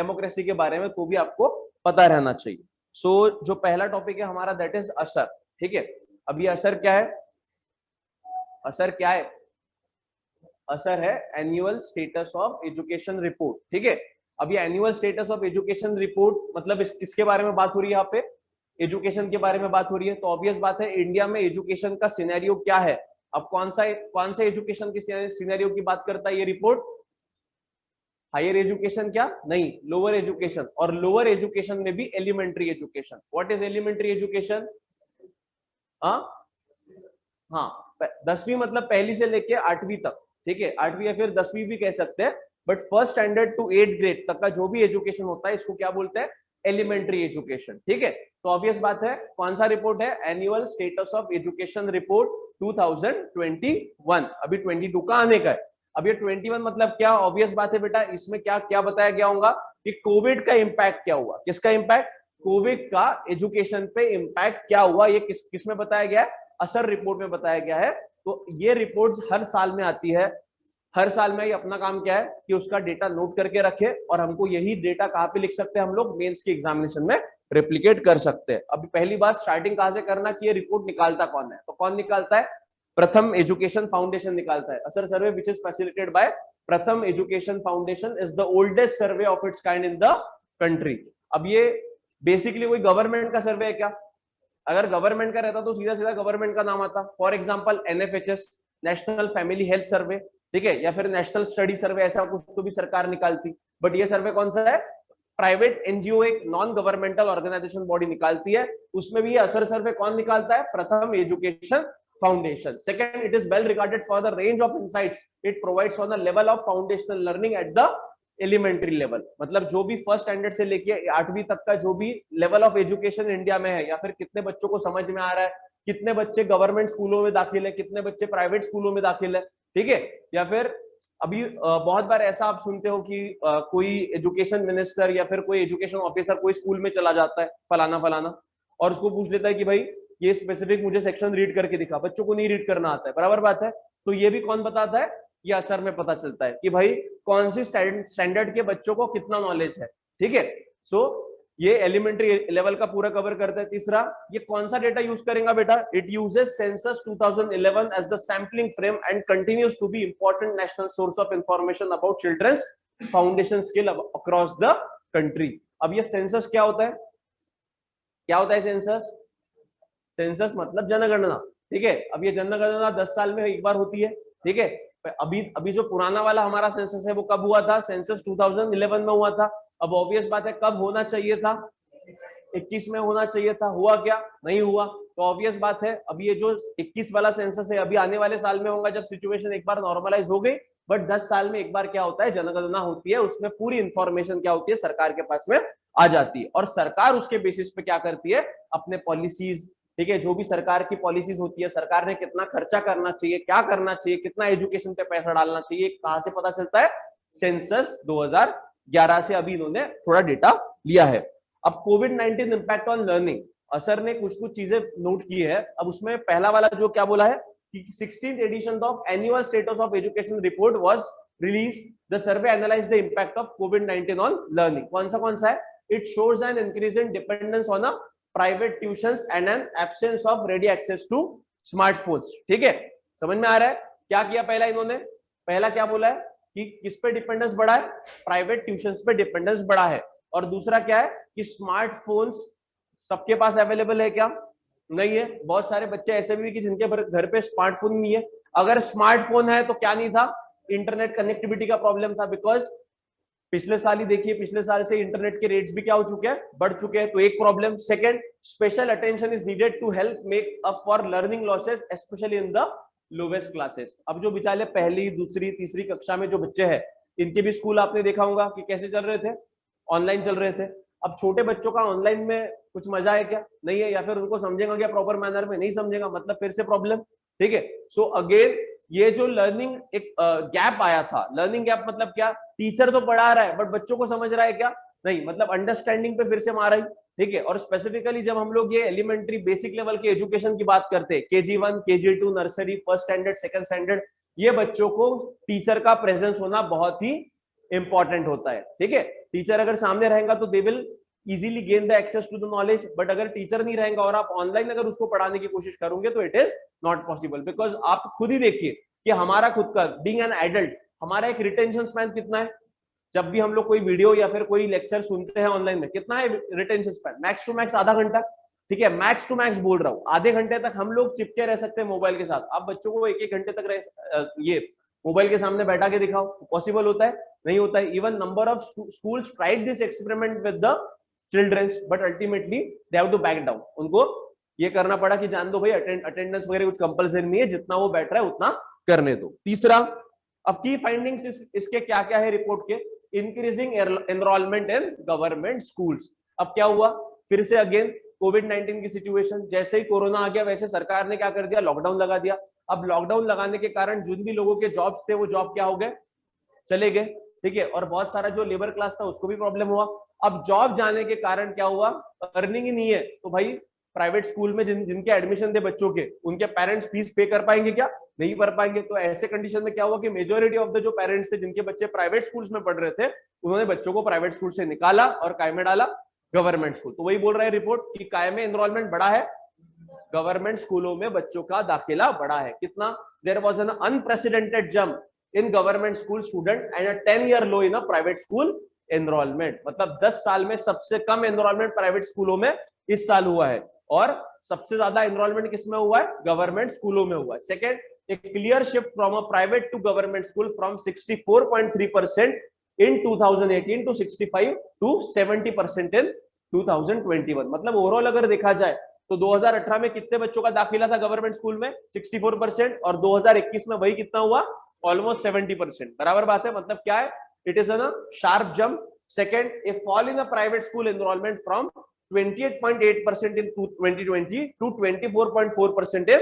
Democracy के बारे में तो भी आपको पता रहना चाहिए। सो जो पहला टॉपिक है हमारा दैट इज असर। ठीक है, अब ये असर क्या है? असर क्या है? असर है annual status of education report. ठीक है, अब ये annual status of education report मतलब किसके बारे में बात हो रही है? यहाँ पे एजुकेशन के बारे में बात हो रही है। तो ऑब्वियस बात है इंडिया में एजुकेशन का सिनेरियो क्या है। अब कौन सा एजुकेशन की सिनेरियो की बात करता है ये रिपोर्ट? हायर एजुकेशन क्या नहीं, लोअर एजुकेशन, और लोअर एजुकेशन में भी elementary education. What is elementary education? हाँ, 10वीं मतलब पहली से लेके 8वीं तक। ठीक है, 8वीं या फिर 10वीं भी कह सकते हैं, but first standard to 8th grade तक का जो भी एजुकेशन होता है इसको क्या बोलते हैं? Elementary education. ठीक है, तो ऑब्वियस बात है कौन सा रिपोर्ट है? Annual status of education report 2021। अभी 22 का आने का है। अब ये 21 मतलब क्या? ऑब्वियस बात है बेटा, इसमें क्या क्या बताया गया होगा कि कोविड का इंपैक्ट क्या हुआ। किसका इंपैक्ट? कोविड का एजुकेशन पे इंपैक्ट क्या हुआ, ये किस में बताया गया है? असर रिपोर्ट में बताया गया है। तो ये रिपोर्ट हर साल में आती है। हर साल में ये अपना काम क्या है कि उसका डेटा नोट करके रखे, और हमको यही डेटा कहाँ पे लिख सकते हैं हम लोग? मेंस के एग्जामिनेशन में रेप्लिकेट कर सकते हैं। अभी पहली बात स्टार्टिंग कहां से करना कि ये रिपोर्ट निकालता कौन है? तो कौन निकालता है? प्रथम एजुकेशन फाउंडेशन निकालता है। असर सर्वे विच इज फैसिलिटेटेड बाय प्रथम education foundation is the oldest survey of its kind in the country. अब ये बेसिकली कोई गवर्नमेंट का सर्वे है क्या? अगर गवर्नमेंट का रहता तो सीधा सीधा गवर्नमेंट का नाम आता। For example NFHS, national family health survey, ठीक है, या फिर नेशनल स्टडी सर्वे, ऐसा कुछ तो भी सरकार निकालती। बट ये सर्वे कौन सा है? प्राइवेट एनजीओ, एक नॉन गवर्नमेंटल ऑर्गेनाइजेशन बॉडी निकालती है। उसमें भी असर सर्वे कौन निकालता है? Pratham education foundation. Second, it is well regarded for the range of insights it provides on the level of foundational learning at the elementary level. मतलब जो भी फर्स्ट स्टैंडर्ड से लेके 8वीं तक का जो भी लेवल ऑफ एजुकेशन इंडिया में है, या फिर कितने बच्चों को समझ में आ रहा है, कितने बच्चे गवर्नमेंट स्कूलों में दाखिल है, कितने बच्चे प्राइवेट स्कूलों में दाखिल है, ठीक है। या फिर अभी बहुत बार ऐसा आप सुनते हो कि कोई एजुकेशन मिनिस्टर या फिर कोई एजुकेशन ऑफिसर कोई स्कूल में चला जाता है फलाना फलाना, और उसको पूछ लेता है कि भाई ये स्पेसिफिक मुझे सेक्शन रीड करके दिखा। बच्चों को नहीं रीड करना आता है, बराबर बात है। तो ये भी कौन बताता है? ये असर में पता चलता है कि भाई कौन सी स्टैंडर्ड के बच्चों को कितना नॉलेज है, ठीक है। सो ये एलिमेंट्री लेवल का पूरा कवर करता है। तीसरा, ये कौन सा डेटा यूज करेगा बेटा? It uses census 2011 as the sampling frame and continues to be important national source of information about childrens foundation skill across the country. अब ये सेंसस क्या होता है? क्या होता है सेंसस? सेंसस मतलब जनगणना, ठीक है। अब ये जनगणना 10 साल में एक बार होती है, ठीक है। अभी जो पुराना वाला हमारा सेंसस है वो कब हुआ था? सेंसस 2011 में हुआ था। अब ऑब्वियस बात है कब होना चाहिए था? 21 में होना चाहिए था। हुआ क्या? नहीं हुआ। तो ऑब्वियस बात है अब ये जो 21 वाला सेंसस है अभी आने वाले साल में होगा, जब सिचुएशन एक बार नॉर्मलाइज हो गई। बट 10 साल में एक बार क्या होता है? जनगणना होती है। उसमें पूरी इंफॉर्मेशन क्या होती है? सरकार के पास में आ जाती है, और सरकार उसके बेसिस पे क्या करती है? अपने पॉलिसीज, ठीक है, जो भी सरकार की पॉलिसीज होती है, सरकार ने कितना खर्चा करना चाहिए, क्या करना चाहिए, कितना एजुकेशन पे पैसा डालना चाहिए, कहां से पता चलता है? सेंसस 2011 से अभी इन्होंने थोड़ा डेटा लिया है। अब कोविड-19 इंपैक्ट ऑन लर्निंग, असर ने कुछ कुछ चीजें नोट की है। अब उसमें पहला वाला जो क्या बोला है कि 16th edition of annual status of education report was release. The survey analyse the impact of कोविड-19 ऑन लर्निंग। कौन सा है? It shows an increase in dependence on a private tuitions and an absence of ready access to smartphones, ठीक है। समझ में आ रहा है क्या किया? पहला इन्होंने पहला क्या बोला है कि किस पे डिपेंडेंस बढ़ा है? प्राइवेट ट्यूशंस पे डिपेंडेंस बढ़ा है। और दूसरा क्या है कि स्मार्टफोन्स सबके पास अवेलेबल है क्या? नहीं है। बहुत सारे बच्चे ऐसे भी कि जिनके घर पे स्मार्टफोन नहीं है। अगर स्मार्टफोन है तो क्या नहीं था? इंटरनेट कनेक्टिविटी का प्रॉब्लम था। बिकॉज पिछले साल ही देखिए, पिछले साल से इंटरनेट के रेट्स भी क्या हो चुके हैं? बढ़ चुके हैं। तो एक problem. Second, special attention is needed to help make up for learning losses specially in the lowest classes. अब जो बेचारे पहली, दूसरी, तीसरी कक्षा में जो बच्चे हैं, इनके भी स्कूल आपने देखा होगा कि कैसे चल रहे थे? ऑनलाइन चल रहे थे। अब छोटे बच्चों का ऑनलाइन में कुछ मजा है क्या? नहीं है। या फिर उनको समझेगा क्या प्रॉपर मैनर में? नहीं समझेगा, मतलब फिर से प्रॉब्लम, ठीक है। सो अगेन ये जो लर्निंग एक गैप आया था, लर्निंग गैप मतलब क्या? टीचर तो पढ़ा रहा है बट बच्चों को समझ रहा है क्या? नहीं, मतलब अंडरस्टैंडिंग पे फिर से मारा ही, ठीक है। और स्पेसिफिकली जब हम लोग ये एलिमेंट्री बेसिक लेवल की एजुकेशन की बात करते हैं, KG1, KG2, nursery, first standard, second standard, ये बच्चों को टीचर का प्रेजेंस होना बहुत ही इंपॉर्टेंट होता है, ठीक है। टीचर अगर सामने रहेगा तो they will easily gain the access to the knowledge, but अगर टीचर नहीं रहेगा और आप ऑनलाइन अगर उसको पढ़ाने की कोशिश करोगे तो it is not possible, because आप खुद ही देखिए कि हमारा खुद का बीइंग एन एडल्ट, हमारा एक रिटेंशन स्पैन कितना है। जब भी हम लोग कोई वीडियो या फिर कोई लेक्चर सुनते हैं ऑनलाइन में, कितना है retention span? Max to max आधा घंटा, ठीक है, मैक्स टू मैक्स बोल रहा हूँ। आधे घंटे तक हम लोग चिपके रह सकते हैं मोबाइल के साथ। आप बच्चों को एक एक घंटे तक ये मोबाइल के सामने बैठा के दिखाओ, पॉसिबल होता है? नहीं होता है। Even number of schools tried this experiment with the childrens, but ultimately they have to back down. उनको ये करना पड़ा कि जान दो भाई, अटेंडेंस वगैरह कुछ कंपलसरी नहीं है, जितना वो बैठ रहा है उतना करने दो। तीसरा, अब की फाइंडिंग्स इसके क्या क्या है रिपोर्ट के? Increasing enrolment in government schools. अब क्या हुआ? फिर से अगेन कोविड-19 की सिचुएशन, जैसे ही कोरोना आ गया वैसे सरकार ने क्या कर दिया? लॉकडाउन लगा दिया। अब लॉकडाउन लगाने के कारण जिन भी लोगों के जॉब्स थे वो जॉब क्या हो गए? चले गए, ठीक है। और बहुत सारा जो लेबर क्लास था उसको भी प्रॉब्लम हुआ। अब जॉब जाने के कारण क्या हुआ? अर्निंग ही नहीं है, तो भाई प्राइवेट स्कूल में जिनके एडमिशन थे बच्चों के, उनके पेरेंट्स फीस पे कर पाएंगे क्या? नहीं कर पाएंगे। तो ऐसे कंडीशन में क्या हुआ कि मेजोरिटी ऑफ द जो पेरेंट्स थे जिनके बच्चे प्राइवेट स्कूल्स में पढ़ रहे थे, उन्होंने बच्चों को प्राइवेट स्कूल से निकाला और काय में डाला? Government school. तो वही बोल रहा है रिपोर्ट कि काय में एनरोलमेंट बढ़ा है, गवर्नमेंट स्कूलों में बच्चों का दाखिला बढ़ा है। कितना? There was an unprecedented jump in government school student and a 10-year low in a private school enrolment. मतलब 10 साल में सबसे कम एनरोलमेंट प्राइवेट स्कूलों में इस साल हुआ है, और सबसे ज्यादा एनरोलमेंट किसमें हुआ है? गवर्नमेंट स्कूलों में हुआ है। Second, a clear shift from a private to government school from 64.3% in 2018 to 65 to 70% in 2021। मतलब ओवरऑल अगर देखा जाए तो 2018 में कितने बच्चों का दाखिला था गवर्नमेंट स्कूल में? 64%, और 2021 में वही कितना हुआ? ऑलमोस्ट 70%। बराबर बात है। मतलब क्या है? It is a sharp jump. Second, A fall in a private school enrolment from 28.8% in 2020 to 24.4% in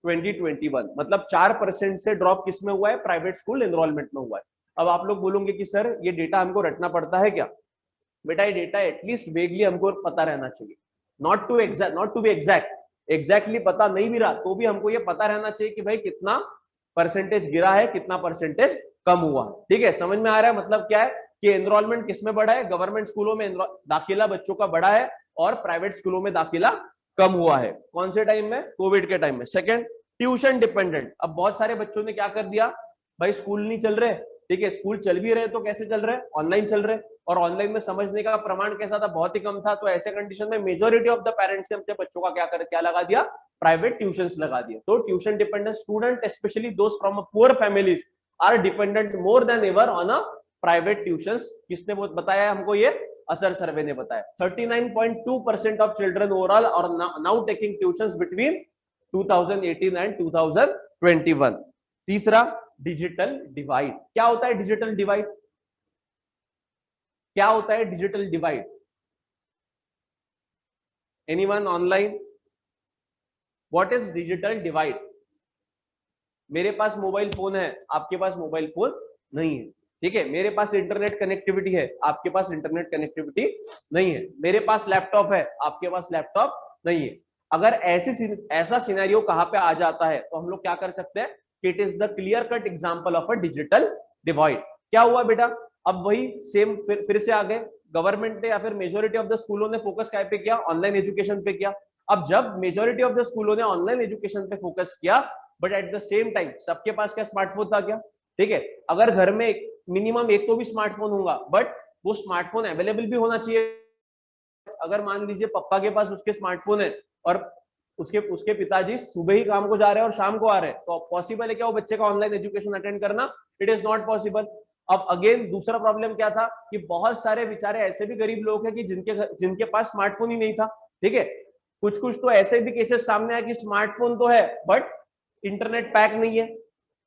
2021। मतलब 4% से ड्रॉप किसमें हुआ है? प्राइवेट स्कूल एनरोलमेंट में हुआ है। अब आप लोग बोलोगे कि सर ये डेटा हमको रटना पड़ता है क्या? बेटा ये डेटा एटलीस्ट वेगली हमको पता रहना चाहिए, not to be exact. Exactly पता नहीं भी रहा तो भी हमको ये पता रहना चाहिए कि भाई कितना परसेंटेज गिरा है, कितना परसेंटेज कम हुआ। ठीक है, समझ में आ रहा है? मतलब क्या है कि एनरोलमेंट किसमें बढ़ा है? गवर्नमेंट स्कूलों में दाखिला बच्चों का बढ़ा है और प्राइवेट स्कूलों में दाखिला कम हुआ है। कौन से टाइम में? कोविड के टाइम में। Second, tuition dependent. अब बहुत सारे बच्चों ने क्या कर दिया? भाई स्कूल नहीं चल रहे, ठीक है, स्कूल चल भी रहे तो कैसे चल रहे? ऑनलाइन चल रहे, और ऑनलाइन में समझने का प्रमाण कैसा था? बहुत ही कम था। तो ऐसे कंडीशन में मेजॉरिटी ऑफ द पेरेंट्स ने अपने बच्चों का क्या लगा दिया? प्राइवेट ट्यूशंस लगा दिया। तो tuition dependent student, specially those from poor families, are dependent more than ever on a private tuitions. किसने बताया हमको? ये असर सर्वे ने बताया। 39.2% of children overall are now taking tuitions between 2018 and 2021। तीसरा, डिजिटल डिवाइड। क्या होता है डिजिटल डिवाइड? क्या होता है digital divide? Anyone online? What is digital divide? मेरे पास मोबाइल फोन है, आपके पास मोबाइल फोन नहीं है, ठीक है। मेरे पास इंटरनेट कनेक्टिविटी है, आपके पास इंटरनेट कनेक्टिविटी नहीं है। मेरे पास लैपटॉप है, आपके पास लैपटॉप नहीं है। अगर ऐसा सिनेरियो कहां पे आ जाता है तो हम लोग क्या कर सकते हैं? It is the clear cut example of a digital divide. क्या हुआ बेटा? अब वही सेम फिर से आ गए। गवर्नमेंट ने या फिर मेजोरिटी ऑफ द स्कूलों ने फोकस क्या पे किया? ऑनलाइन एजुकेशन पे किया। अब जब मेजोरिटी ऑफ द स्कूलों ने ऑनलाइन एजुकेशन पे फोकस किया, but at the same time सबके पास क्या? स्मार्टफोन था क्या? ठीक है। अगर घर में मिनिमम एक तो भी स्मार्टफोन होगा, बट वो स्मार्टफोन अवेलेबल भी होना चाहिए। अगर मान लीजिए पापा के पास उसके स्मार्टफोन है और उसके पिताजी सुबह ही काम को जा रहे हैं और शाम को आ रहे हैं, तो पॉसिबल है क्या वो बच्चे का ऑनलाइन एजुकेशन अटेंड करना? It is not possible. अब अगेन दूसरा प्रॉब्लम क्या था कि बहुत सारे बेचारे ऐसे भी गरीब लोग हैं कि जिनके पास स्मार्टफोन ही नहीं था, ठीक है। कुछ तो ऐसे भी केसेस सामने आए कि स्मार्टफोन तो है बट इंटरनेट पैक नहीं है।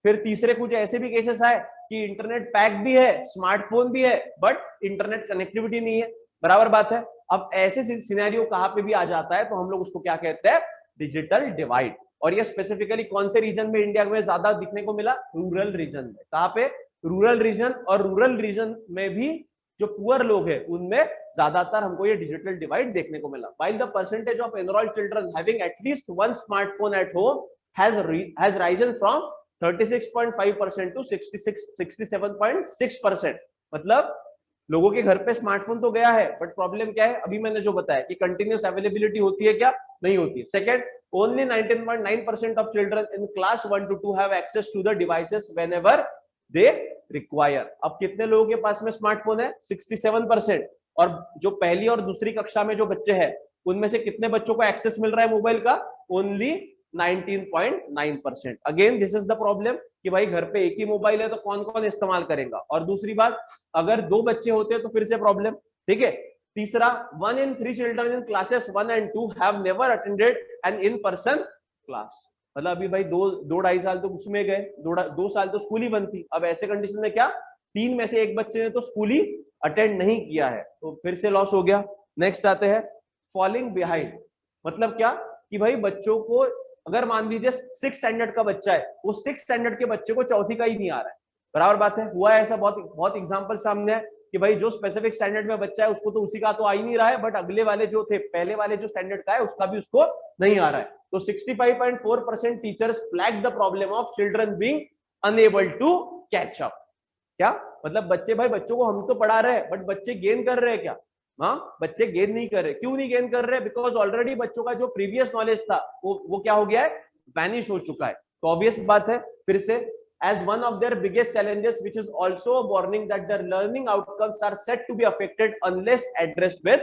फिर तीसरे कुछ ऐसे भी केसेस आए कि इंटरनेट पैक भी है, स्मार्टफोन भी है, बट इंटरनेट कनेक्टिविटी नहीं है। बराबर बात है। अब ऐसे सिनेरियो कहां पे भी आ जाता है तो हम लोग उसको क्या कहते हैं? Digital divide. और ये स्पेसिफिकली कौन से रीजन में इंडिया में ज्यादा दिखने को मिला? रूरल रीजन में। कहां पे? Rural region. और रूरल रीजन में भी जो पुअर लोग हैं उनमें ज्यादातर हमको ये डिजिटल डिवाइड देखने को मिला। While the percentage of enrolled children having at least one smartphone at home has risen from 36.5% to 67.6%, मतलब लोगों के घर पे स्मार्टफोन तो गया है, बट प्रॉब्लम क्या है, अभी मैंने जो बताया कि कंटिन्यूस अवेलेबिलिटी होती है क्या, नहीं होती है। Second, only 19.9% of children in class 1 to 2 have access to the devices whenever they require. अब कितने लोगों के पास में स्मार्टफोन है, 67%। और जो पहली और दूसरी कक्षा में जो बच्चे हैं उनमें से कितने बच्चों को एक्सेस मिल रहा है मोबाइल का, only 19.9%। Again this is the problem कि भाई घर पे एक ही मोबाइल है तो कौन कौन इस्तेमाल करेगा। और दूसरी बात, अगर दो बच्चे होते हैं तो फिर से प्रॉब्लम, ठीक है। तीसरा, 1 in 3 children in classes 1 and 2 have never attended an in person class. मतलब अभी भाई दो ढाई साल तो उसमें गए, 2 साल तो स्कूल ही बंद थी। अब ऐसे कंडीशन में क्या, 3 में से एक बच्चे ने तो स्कूल ही अटेंड नहीं किया है, तो फिर से लॉस हो गया। नेक्स्ट आते हैं फॉलिंग बिहाइंड। मतलब क्या कि भाई बच्चों को, अगर मान लीजिए 6 स्टैंडर्ड का बच्चा है, वो 6 स्टैंडर्ड के बच्चे को चौथी का ही नहीं आ रहा है, बराबर बात है। हुआ है ऐसा, बहुत बहुत एग्जांपल सामने है कि भाई जो स्पेसिफिक स्टैंडर्ड में बच्चा है उसको तो उसी का तो आ ही नहीं रहा है, बट अगले वाले जो थे, पहले वाले जो स्टैंडर्ड का है उसका भी उसको नहीं आ रहा है। तो 65.4% teachers flag the problem of children being unable to catch up. क्या मतलब, बच्चे, भाई बच्चों को हम तो पढ़ा रहे हैं, बट बच्चे गेन कर रहे हैं क्या, हाँ बच्चे गेन नहीं कर रहे। क्यों नहीं गेन कर रहे, बिकॉज ऑलरेडी बच्चों का जो प्रीवियस नॉलेज था वो क्या हो गया है, वैनिश हो चुका है। तो ऑब्वियस बात है, फिर से, as one of their biggest challenges, which is also a warning that their learning outcomes are set to be affected unless addressed with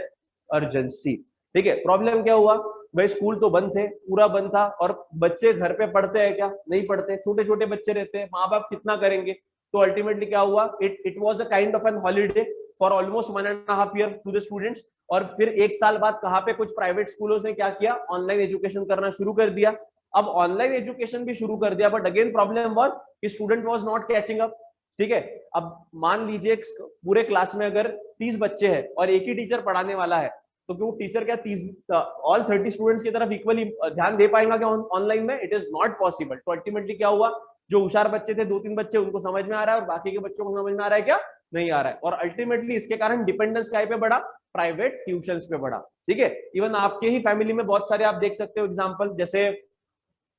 urgency। ठीक है, प्रॉब्लम क्या हुआ भाई, स्कूल तो बंद थे, पूरा बंद था, और बच्चे घर पे पढ़ते हैं क्या, नहीं पढ़ते, छोटे छोटे बच्चे रहते हैं, माँ बाप कितना करेंगे। तो अल्टीमेटली क्या हुआ, it was a kind of an holiday for almost 1.5 years to the students. और फिर 1 साल बाद कहाँ पे कुछ प्राइवेट स्कूलों ने क्या किया, ऑनलाइन एजुकेशन करना शुरू कर दिया। अब ऑनलाइन एजुकेशन भी शुरू कर दिया, बट अगेन प्रॉब्लम वाज कि student was not catching up. ठीक है, अब मान लीजिए पूरे क्लास में अगर 30 बच्चे हैं और एक ही टीचर पढ़ाने वाला है, तो क्यों टीचर क्या 30 ऑल 30 स्टूडेंट्स की तरफ इक्वली ध्यान दे पाएगा क्या ऑनलाइन में, इट इज नॉट पॉसिबल। तो अल्टीमेटली क्या हुआ, जो होशियार बच्चे थे 2-3 बच्चे, उनको समझ में आ रहा है, और बाकी के बच्चों को समझ में आ रहा है क्या, नहीं आ रहा है। और अल्टीमेटली इसके कारण डिपेंडेंस काय पे बढ़ा, प्राइवेट ट्यूशंस पे बढ़ा। ठीक है, इवन आपके ही फैमिली में बहुत सारे आप देख सकते हो एग्जांपल, जैसे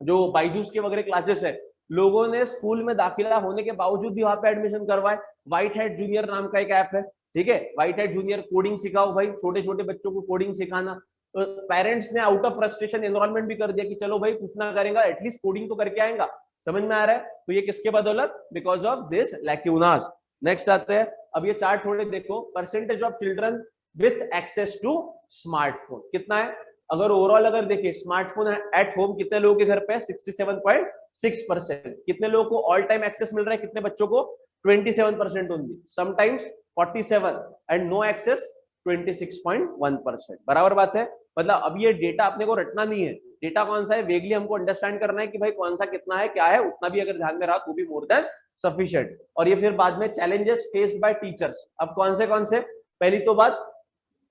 जो बाइजूस के वगैरह क्लासेस है, लोगों ने स्कूल में दाखिला होने के बावजूद भी वहां पे एडमिशन करवाए। व्हाइट हेड जूनियर नाम का एक ऐप है, ठीक है, व्हाइट हेड जूनियर, कोडिंग सिखाओ भाई, छोटे छोटे बच्चों को कोडिंग सिखाना। तो पेरेंट्स ने आउट ऑफ फ्रस्ट्रेशन एनरोलमेंट भी कर दिया कि चलो भाई कुछ ना करेगा, एटलीस्ट कोडिंग तो करके आएगा, समझ में आ रहा है। तो ये किसके बदौलत, because of this lacunas. Next आते हैं, अब ये चार्ट थोड़े देखो, percentage of children with access to smartphone कितना है। अगर ओवरऑल अगर देखिए, स्मार्टफोन एट होम कितने लोगों के घर पे है, 67.6%। कितने लोगों को ऑल टाइम एक्सेस मिल रहा है, कितने बच्चों को, 27% only, sometimes 47, and no access 26.1%। बराबर बात है। मतलब अब ये डेटा अपने को रटना नहीं है, डेटा कौन सा है वेगली हमको अंडरस्टैंड करना है कि भाई कौन सा कितना है, क्या है, उतना भी अगर ध्यान में रहा तो भी मोर देन सफिशिएंट। और ये फिर बाद में चैलेंजेस फेस्ड बाय टीचर्स। अब कौन से, पहली तो बात,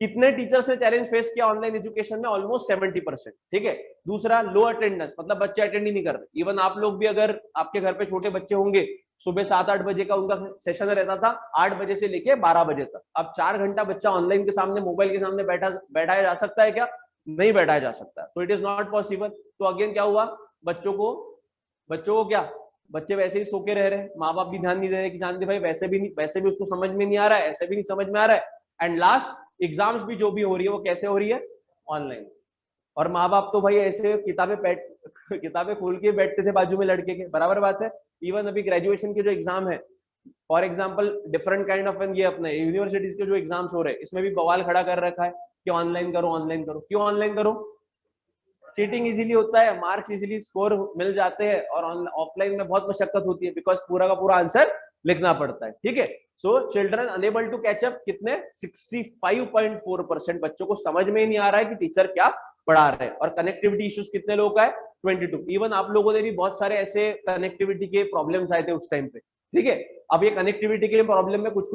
कितने टीचर्स ने चैलेंज फेस किया ऑनलाइन एजुकेशन में, ऑलमोस्ट 70%। ठीक है, दूसरा लो अटेंडेंस, मतलब बच्चे अटेंड ही नहीं कर रहे। इवन आप लोग भी, अगर आपके घर पे छोटे बच्चे होंगे, सुबह 7-8 बजे का उनका सेशन रहता था, 8 बजे से लेके 12 बजे तक। अब 4 घंटा बच्चा ऑनलाइन के सामने, मोबाइल के सामने बैठाया जा सकता है क्या, नहीं बैठाया जा सकता। तो इट इज नॉट पॉसिबल। तो अगेन क्या हुआ, बच्चों को क्या, बच्चे वैसे ही सो के रह रहे, माँ बाप भी ध्यान नहीं दे रहे कि जानते भाई वैसे भी उसको समझ में नहीं आ रहा है, ऐसे भी नहीं समझ में आ रहा है। एंड लास्ट, एग्जाम्स भी जो भी हो रही है वो कैसे हो रही है, ऑनलाइन। और माँ बाप तो भाई ऐसे किताबें खोल के बैठते थे बाजू में लड़के के, बराबर बात है। इवन अभी ग्रेजुएशन के जो एग्जाम है, for example different kind of ये अपने यूनिवर्सिटीज के जो एग्जाम्स हो रहे हैं, इसमें भी बवाल खड़ा कर रखा है कि ऑनलाइन करो। क्यों ऑनलाइन करो, चीटिंग इजीली होता है, मार्क्स इजीली स्कोर मिल जाते हैं, और ऑफलाइन में बहुत मशक्कत होती है, बिकॉज पूरा का पूरा आंसर लिखना पड़ता है। ठीक है, so children unable to catch up कितने, 65.4% बच्चों को समझ में ही नहीं आ रहा है कि टीचर क्या पढ़ा रहे हैं। और कनेक्टिविटी इश्यूज कितने लोगों का है, 22। इवन आप लोगों ने भी बहुत सारे ऐसे कनेक्टिविटी के प्रॉब्लम्स आए थे उस टाइम पे। ठीक है, अब ये कनेक्टिविटी के प्रॉब्लम में कुछ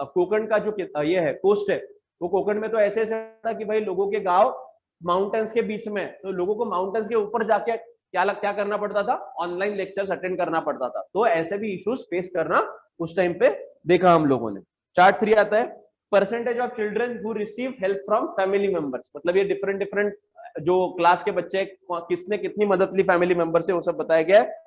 कोकण का जो ये है कोस्ट है, वो कोकण में तो ऐसे था कि भाई लोगों के गांव माउंटेन्स के बीच में, तो लोगों को माउंटेन्स के ऊपर जाके क्या करना पड़ता था, ऑनलाइन लेक्चर्स अटेंड करना पड़ता था। तो ऐसे भी इश्यूज फेस करना उस टाइम पे देखा हम लोगों ने। चार्ट 3 आता है, percentage of children who receive help from family members. मतलब ये डिफरेंट जो क्लास के बच्चे किसने कितनी मदद ली फैमिली मेंबर से, वो सब बताया गया है।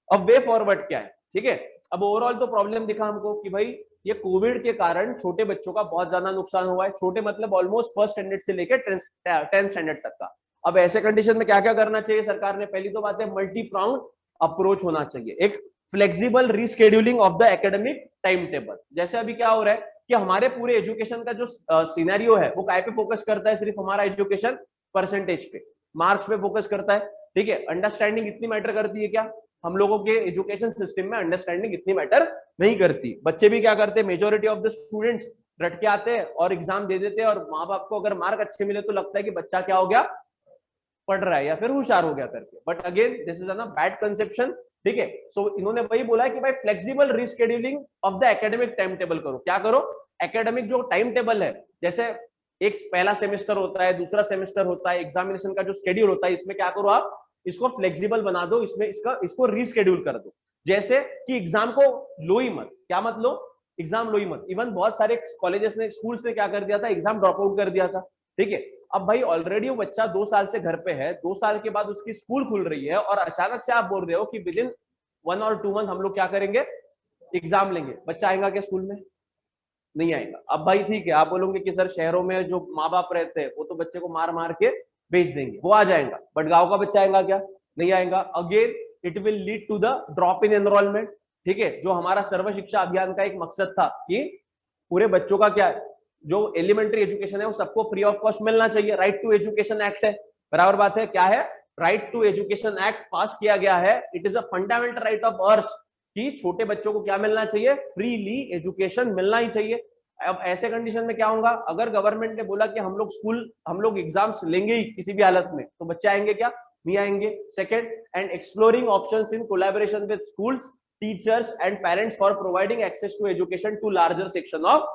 अब वे फॉरवर्ड क्या है। ठीक है, अब ओवरऑल तो प्रॉब्लम दिखा हमको कि भाई ये कोविड के कारण छोटे बच्चों का बहुत ज्यादा नुकसान हुआ है। छोटे मतलब ऑलमोस्ट फर्स्ट स्टैंडर्ड से लेकर 10th स्टैंडर्ड तक का। अब ऐसे कंडीशन में क्या क्या करना चाहिए सरकार ने? पहली तो बात है मल्टी प्राउंड अप्रोच होना चाहिए, एक flexible rescheduling of the academic time table. जैसे अभी क्या हो रहा है कि हमारे पूरे एजुकेशन का जो सिनेरियो है वो काय पे फोकस करता है? सिर्फ हमारा एजुकेशन परसेंटेज पे, मार्क्स पे फोकस करता है। ठीक है, अंडरस्टैंडिंग इतनी मैटर करती है क्या? हम लोगों के एजुकेशन सिस्टम में अंडरस्टैंडिंग इतनी मैटर नहीं करती। बच्चे भी क्या करते हैं, मेजोरिटी ऑफ द स्टूडेंट्स रट के आते हैं और एग्जाम दे देते हैं, और माँ बाप को अगर मार्क अच्छे मिले तो लगता है कि बच्चा क्या हो गया, पढ़ रहा है या फिर होशियार हो गया करके। But again this is a bad conception. ठीक है, सो इन्होंने वही बोला है कि भाई flexible rescheduling of the academic time table करो। क्या करो? एकेडमिक जो टाइम टेबल है, जैसे एक पहला सेमेस्टर होता है, दूसरा सेमेस्टर होता है, एग्जामिनेशन का जो शेड्यूल होता है, इसमें क्या करो आप, इसको फ्लेक्सिबल बना दो, इसमें इसको रीस्केड्यूल कर दो। जैसे कि एग्जाम को लो ही मत, क्या मत लो, एग्जाम लो ही मत। इवन बहुत सारे कॉलेजेस ने, स्कूल्स ने क्या कर दिया था, एग्जाम ड्रॉप आउट कर दिया था। ठीक है, अब भाई ऑलरेडी वो बच्चा 2 साल से घर पे है, 2 साल के बाद उसकी स्कूल खुल रही है, और अचानक से आप बोल रहे हो कि विद इन 1 और 2 मंथ हम लोग क्या करेंगे, एग्जाम लेंगे। बच्चा आएगा क्या स्कूल में? नहीं आएगा। अब भाई ठीक है, आप बोलोगे कि सर शहरों में जो माँ बाप रहते हैं वो तो बच्चे को मार मार के भेज देंगे, वो आ जाएगा, बट गांव का बच्चा आएगा क्या? नहीं आएगा। Again it will lead to the drop in enrolment. ठीक है, जो हमारा सर्व शिक्षा अभियान का एक मकसद था कि पूरे बच्चों का क्या, जो एलिमेंट्री एजुकेशन है वो सबको फ्री ऑफ कॉस्ट मिलना चाहिए। राइट टू एजुकेशन एक्ट है, बराबर बात है, क्या है, right to education act pass किया गया है। It is a fundamental right of earth कि छोटे बच्चों को क्या मिलना चाहिए, फ्रीली एजुकेशन मिलना ही चाहिए। अब ऐसे कंडीशन में क्या होगा, अगर गवर्नमेंट ने बोला कि हम लोग एग्जाम्स लेंगे ही किसी भी हालत में, तो बच्चे आएंगे क्या? नहीं आएंगे। Second, and exploring options in collaboration with schools, teachers and parents for providing access to education to larger section of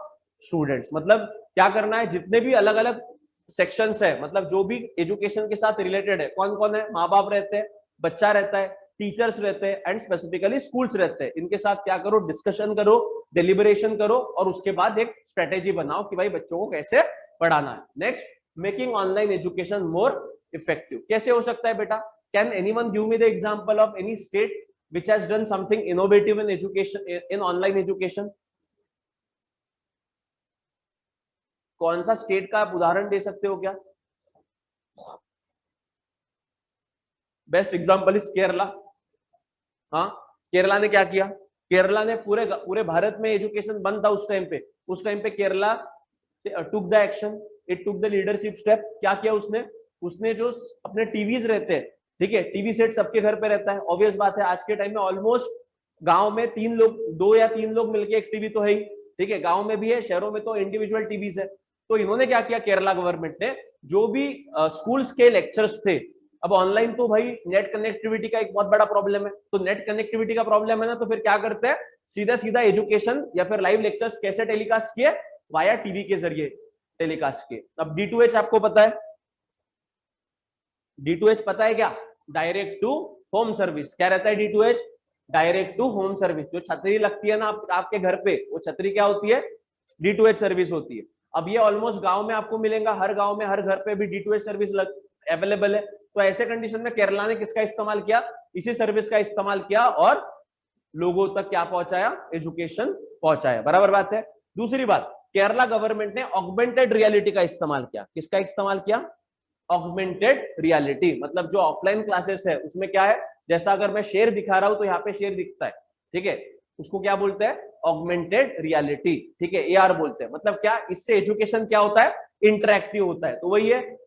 students. मतलब क्या करना है, जितने भी अलग अलग सेक्शंस है, मतलब जो भी एजुकेशन के साथ रिलेटेड है, कौन कौन है, माँ बाप रहते हैं, बच्चा रहता है, टीचर्स रहते हैं, एंड स्पेसिफिकली स्कूल्स रहते हैं, इनके साथ क्या करो, डिस्कशन करो, डिलिबरेशन करो, और उसके बाद एक स्ट्रेटेजी बनाओ कि भाई बच्चों को कैसे पढ़ाना है। Next, making online education more effective. कैसे हो सकता है बेटा? Can anyone give me the example of any state which has done something innovative in education, in online education? कौन सा स्टेट का आप उदाहरण दे सकते हो क्या? Best example is Kerala. हाँ, केरला ने क्या किया, केरला ने पूरे भारत में एजुकेशन बंद था उस टाइम पे Kerala took the action, it took the leadership step. क्या किया उसने जो अपने टीवीज रहते हैं, ठीक है, टीवी सेट सबके घर पे रहता है, ऑब्वियस बात है आज के टाइम में ऑलमोस्ट गांव में 2 या 3 लोग मिलके एक टीवी तो है ही। ठीक है, गांव में भी है, शहरों में तो इंडिविजुअल टीवीज है। तो इन्होंने क्या किया, केरला गवर्नमेंट ने, जो भी स्कूल्स के लेक्चर्स थे, अब ऑनलाइन तो भाई नेट कनेक्टिविटी का एक बहुत बड़ा प्रॉब्लम है, तो नेट कनेक्टिविटी का प्रॉब्लम है ना, तो फिर क्या करते हैं, सीधा सीधा एजुकेशन या फिर लाइव लेक्चर्स कैसे टेलीकास्ट किए, वाया टीवी के जरिए टेलीकास्ट किए। अब D2H आपको पता है, D2H पता है क्या? Direct to home service. क्या रहता है D2H? Direct to home service. जो छतरी लगती है ना आपके घर पे, वो छतरी क्या होती है? D2H सर्विस होती है। अब ये ऑलमोस्ट गांव में आपको मिलेगा, हर गांव में हर घर पे भी D2H सर्विस अवेलेबल है। तो ऐसे कंडीशन में केरला ने किसका इस्तेमाल किया? इसी सर्विस का इस्तेमाल किया और लोगों तक क्या पहुंचाया? एजुकेशन पहुंचाया। बराबर बात है। दूसरी बात, केरला गवर्नमेंट ने ऑगमेंटेड रियलिटी का इस्तेमाल किया। किसका इस्तेमाल किया? Augmented reality. मतलब जो ऑफलाइन क्लासेस है उसमें क्या है, जैसा अगर मैं शेर दिखा रहा हूं तो यहाँ पे शेर दिखता है, ठीक है, उसको क्या बोलते हैं? Augmented reality. ठीक है, AR बोलते हैं। मतलब क्या, इससे एजुकेशन क्या होता है? इंटरैक्टिव होता है। तो वही है,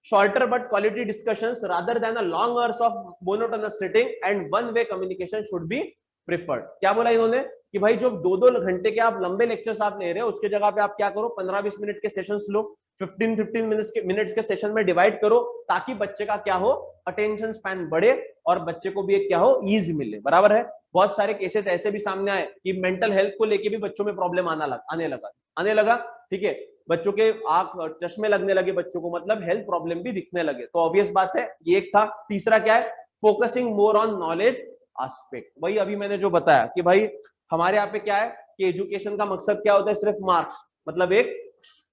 shorter but quality discussions rather than a long hours of monotonous sitting and one way communication should be preferred। क्या बोला इन्होंने कि भाई जो 2-2 घंटे के आप लंबे लेक्चर्स आप ले रहे हो, उसके जगह पे आप क्या करो, 15-20 मिनट के सेशंस लो, 15-15 मिनट्स के सेशन में डिवाइड करो, ताकि बच्चे का क्या हो, अटेंशन स्पैन बढ़े और बच्चे को भी एक क्या हो, ईज मिले। बराबर है। बहुत सारे केसेस ऐसे भी सामने आए कि मेंटल हेल्थ को लेके भी बच्चों में प्रॉब्लम आने लगा। ठीक है, बच्चों के आंख चश्मे लगने लगे, बच्चों को मतलब हेल्थ प्रॉब्लम भी दिखने लगे। तो ऑब्वियस बात है, ये एक था। तीसरा क्या है? Focusing more on knowledge aspect. वही अभी मैंने जो बताया कि भाई हमारे यहाँ पे क्या है कि एजुकेशन का मकसद क्या होता है? सिर्फ मार्क्स। मतलब एक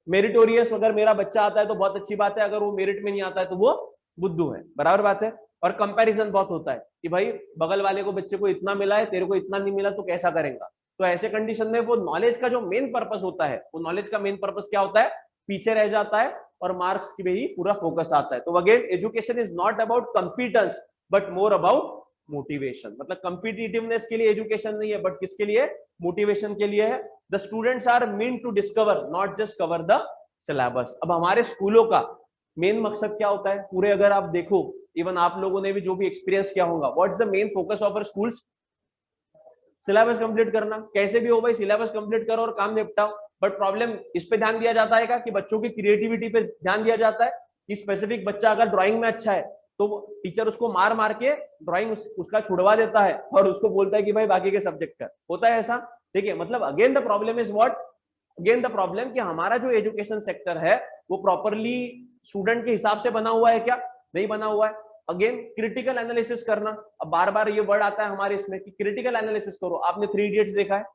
मेरिटोरियस, अगर मेरा बच्चा आता है तो बहुत अच्छी बात है, अगर वो मेरिट में नहीं आता है तो वो बुद्धू है। बराबर बात है। और कंपैरिजन बहुत होता है कि भाई बगल वाले को बच्चे को इतना मिला है, तेरे को इतना नहीं मिला, तो कैसा करेगा? तो ऐसे कंडीशन में वो नॉलेज का जो मेन पर्पस होता है, वो नॉलेज का मेन पर्पस क्या होता है, पीछे रह जाता है और मार्क्स की ही पूरा फोकस आता है। तो again education is not about competence but more about motivation. मतलब कंपिटिटिवनेस के लिए एजुकेशन नहीं है, बट किसके लिए, मोटिवेशन के लिए है। The students are mean to discover not just cover the syllabus. अब हमारे स्कूलों का मेन मकसद क्या होता है पूरे, अगर आप देखो इवन आप लोगों ने भी जो भी एक्सपीरियंस किया होगा, what is the main focus of our schools, syllabus complete करना। कैसे भी हो भाई सिलेबस कंप्लीट करो और काम निपटाओ। बट प्रॉब्लम इस पे ध्यान दिया जाता है क्या कि बच्चों की क्रिएटिविटी पे ध्यान दिया जाता है कि स्पेसिफिक बच्चा अगर ड्राइंग में अच्छा है तो टीचर उसको मार मार के ड्राइंग उसका छुड़वा देता है और उसको बोलता है कि भाई बाकी के सब्जेक्ट कर, होता है ऐसा, ठीक है। मतलब again the problem is what, again the problem कि हमारा जो एजुकेशन सेक्टर है वो प्रॉपरली स्टूडेंट के हिसाब से बना हुआ है क्या, नहीं बना हुआ है। अगेन क्रिटिकल एनालिसिस करना, अब बार बार ये वर्ड आता है हमारे इसमें कि क्रिटिकल एनालिसिस करो। आपने 3 इडियट्स देखा है,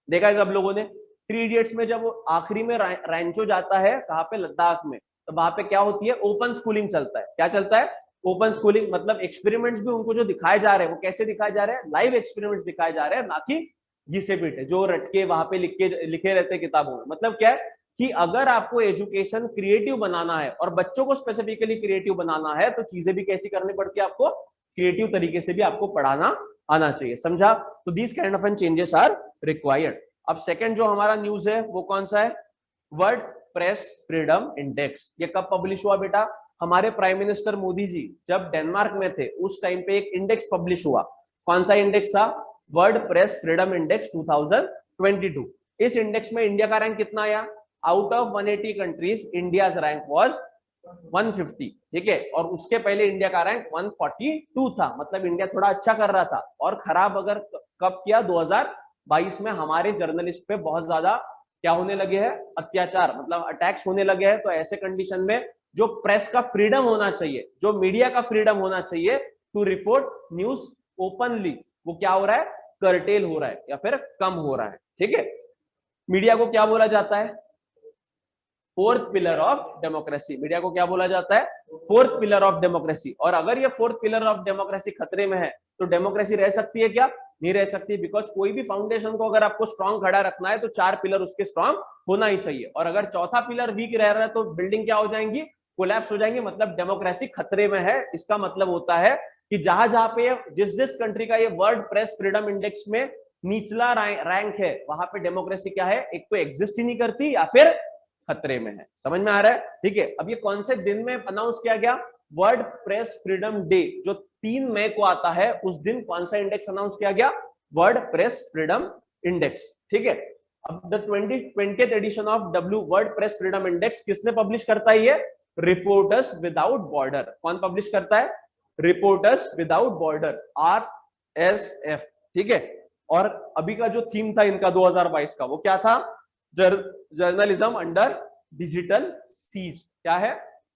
देखा है सब लोगों ने। 3 इडियट्स में जब वो आखिरी में रैंचो जाता है कहाँ पे, लद्दाख में, तो वहां पे क्या होती है, ओपन स्कूलिंग चलता है। क्या चलता है, ओपन स्कूलिंग। मतलब एक्सपेरिमेंट्स भी उनको जो दिखाए जा रहे हैं वो कैसे दिखाए जा रहे हैं, लाइव एक्सपेरिमेंट्स दिखाए जा रहे हैं, ना कि घिसे पीटे जो रटके वहां पे लिखे रहते किताबों में। मतलब क्या है कि अगर आपको एजुकेशन क्रिएटिव बनाना है और बच्चों को स्पेसिफिकली क्रिएटिव बनाना है तो चीजें भी कैसी करनी पड़ती है, आपको क्रिएटिव तरीके से भी आपको पढ़ाना आना चाहिए, समझा। तो this kind of an changes are required. अब सेकंड जो हमारा न्यूज है वो कौन सा है, वर्ल्ड प्रेस फ्रीडम इंडेक्स। ये कब पब्लिश हुआ बेटा, हमारे प्राइम मिनिस्टर मोदी जी जब डेनमार्क में थे उस टाइम पे एक इंडेक्स पब्लिश हुआ। कौन सा इंडेक्स था, वर्ल्ड प्रेस फ्रीडम इंडेक्स 2022। इस इंडेक्स में इंडिया का रैंक कितना आया, out of 180 countries India rank was 150, ठीक है। और उसके पहले इंडिया का रैंक 142 था। मतलब इंडिया थोड़ा अच्छा कर रहा था। और खराब अगर कब किया, 2022 में हमारे जर्नलिस्ट पे बहुत ज्यादा क्या होने लगे हैं, अत्याचार, मतलब अटैक्स होने लगे हैं। तो ऐसे कंडीशन में जो प्रेस का फ्रीडम होना चाहिए, जो मीडिया का फ्रीडम होना चाहिए टू रिपोर्ट न्यूज ओपनली, वो क्या हो रहा है, कर्टेल हो रहा है या फिर कम हो रहा है, ठीक है। मीडिया को क्या बोला जाता है, fourth pillar of democracy. Media को क्या बोला जाता है, फोर्थ पिलर ऑफ डेमोक्रेसी। और अगर ये फोर्थ पिलर ऑफ डेमोक्रेसी खतरे में है तो डेमोक्रेसी रह सकती है क्या, नहीं रह सकती। बिकॉज कोई भी फाउंडेशन को अगर आपको स्ट्रांग खड़ा रखना है तो 4 पिलर उसके स्ट्रांग होना ही चाहिए। और अगर चौथा पिलर वीक रह रहा है तो बिल्डिंग क्या हो जाएंगी, कोलैप्स हो जाएंगी। मतलब डेमोक्रेसी खतरे में है। इसका मतलब होता है कि जहां जहां पे जिस जिस कंट्री का ये वर्ल्ड प्रेस फ्रीडम इंडेक्स में निचला रैंक है वहां पे डेमोक्रेसी क्या है, एक तो एग्जिस्ट ही नहीं करती या फिर खतरे में है। समझ में आ रहा है, ठीक है। अब ये कौन से दिन में अनाउंस किया गया, वर्ल्ड प्रेस फ्रीडम डे जो 3 मई को आता है, उस दिन कौन सा इंडेक्स अनाउंस किया गया, वर्ल्ड प्रेस फ्रीडम इंडेक्स, ठीक है। अब the 20th edition of W world press freedom index किसने पब्लिश करता है, ये रिपोर्टर्स विदाउट बॉर्डर। कौन पब्लिश करता है, रिपोर्टर्स विदाउट बॉर्डर, RSF, ठीक है। और अभी का जो थीम था इनका 2022 का, वो क्या था, जर्नलिज्म अंडर डिजिटल सीज। क्या है,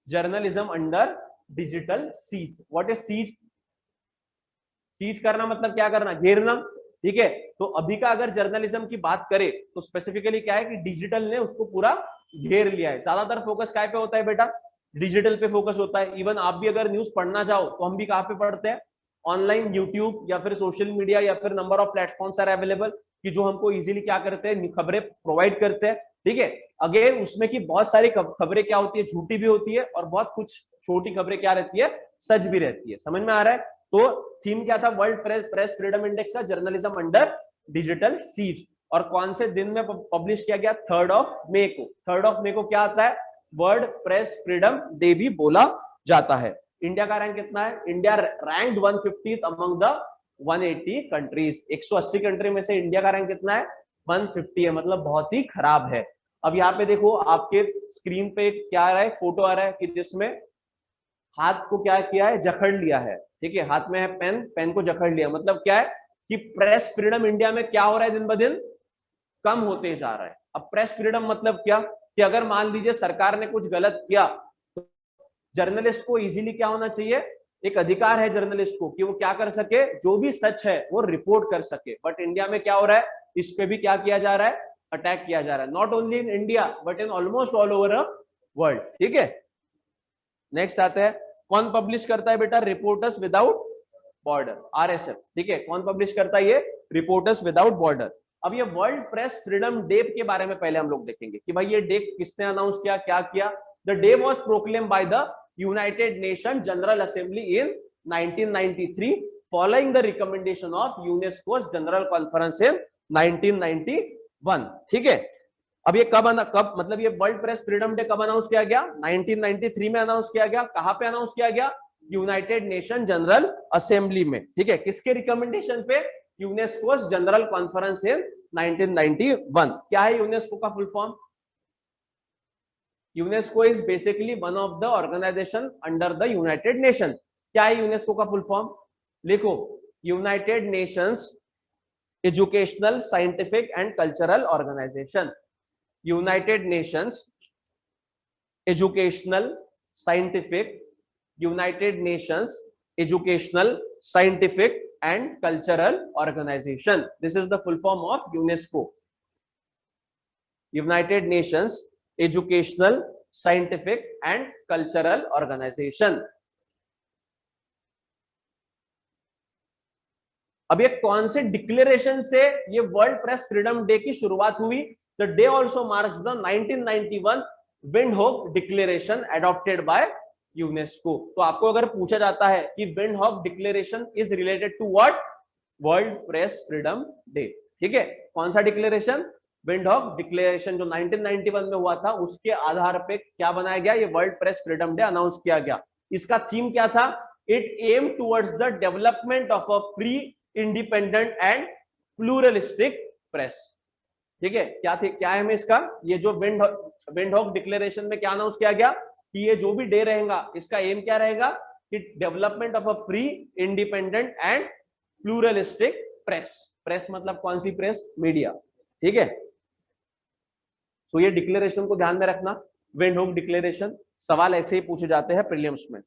journalism under digital siege. What is siege, siege करना मतलब क्या करना, घेरना, ठीक है। तो अभी का अगर जर्नलिज्म की बात करें तो स्पेसिफिकली क्या है कि डिजिटल ने उसको पूरा घेर लिया है। ज्यादातर फोकस काय पे होता है बेटा, डिजिटल पे फोकस होता है। इवन आप भी अगर न्यूज पढ़ना चाहो तो हम भी कहाँ पे पढ़ते हैं, ऑनलाइन, यूट्यूब या फिर सोशल मीडिया या फिर number of platforms are available कि जो हमको इजीली क्या करते हैं, खबरें प्रोवाइड करते हैं, ठीक है। अगेन उसमें की बहुत सारी खबरें क्या होती है, झूठी भी होती है और बहुत कुछ छोटी खबरें क्या रहती है, सच भी रहती है। समझ में आ रहा है। तो थीम क्या था, वर्ल्ड प्रेस फ्रीडम इंडेक्स का, जर्नलिज्म अंडर डिजिटल सीज। और कौन से दिन में पब्लिश किया गया, 3rd मई को। 3rd मई को क्या आता है, वर्ल्ड प्रेस फ्रीडम डे भी बोला जाता है। इंडिया का रैंक कितना है, India rank 150th among the 180 countries. 180 country में से इंडिया का रैंक कितना है, 150 है। मतलब बहुत ही खराब है। अब यहाँ पे देखो आपके स्क्रीन पे क्या आ रहा है, फोटो आ रहा है कि जिसमें हाथ को क्या किया है, जकड़ लिया है, ठीक है। हाथ में है पेन, पेन को जकड़ लिया। मतलब क्या है कि प्रेस फ्रीडम इंडिया में क्या हो रहा है, दिन ब दिन कम होते जा रहा है। अब प्रेस फ्रीडम मतलब क्या, कि अगर मान लीजिए सरकार ने कुछ गलत किया तो जर्नलिस्ट को इजीली क्या होना चाहिए, एक अधिकार है जर्नलिस्ट को कि वो क्या कर सके, जो भी सच है वो रिपोर्ट कर सके। बट इंडिया में क्या हो रहा है, इस पे भी क्या किया जा रहा है, अटैक किया जा रहा है। Not only in India but in almost all over world, ठीक है। नेक्स्ट आता है, कौन पब्लिश करता है बेटा, रिपोर्टर्स विदाउट बॉर्डर, RSF, ठीक है। कौन पब्लिश करता है ये, रिपोर्टर्स विदाउट बॉर्डर। अब ये वर्ल्ड प्रेस फ्रीडम डे के बारे में पहले हम लोग देखेंगे कि भाई ये डे किसने अनाउंस किया, क्या किया। The day was proclaim by the United nation general assembly in 1993 following the recommendation of UNESCO general conference in 1991। ठीक है, अब ये कब मतलब ये वर्ल्ड प्रेस फ्रीडम डे कब अनाउंस किया गया? 1993 में अनाउंस किया गया। कहां पे अनाउंस किया गया? यूनाइटेड नेशन जनरल असेंबली में। ठीक है, किसके रिकमेंडेशन पे? UNESCO general conference in 1991। क्या है यूनेस्को का full form? UNESCO is basically one of the organization under the United Nations. क्या है यूनेस्को का फुल फॉर्म? लिखो, United Nations educational, scientific and cultural organization. United Nations educational, scientific, United Nations educational, scientific and cultural organization. This is the full form of UNESCO. United Nations Educational, Scientific and Cultural Organization. अब ये कौन से declaration से ये world press freedom day की शुरुआत हुई? The day also marks the 1991 Windhoek declaration adopted by UNESCO. तो आपको अगर पूछा जाता है कि Windhoek declaration is related to what? World press freedom day. ठीक है, कौन सा डिक्लेरेशन? विंडहोक डिक्लेरेशन, जो 1991 में हुआ था, उसके आधार पे क्या बनाया गया? ये world press freedom day announce किया गया। इसका थीम क्या था? It aim towards the development of a free, independent and pluralistic press. ठीक है, क्या है इसका? ये जो विंडहोक डिक्लेरेशन में क्या अनाउंस किया गया कि ये जो भी डे रहेगा, इसका एम क्या रहेगा? कि development of a free, independent and pluralistic press. Press मतलब कौन सी प्रेस? मीडिया। ठीक है, सो ये डिक्लेरेशन को ध्यान में रखना, विंडहोक डिक्लेरेशन। सवाल ऐसे ही पूछे जाते हैं प्रीलिम्स में।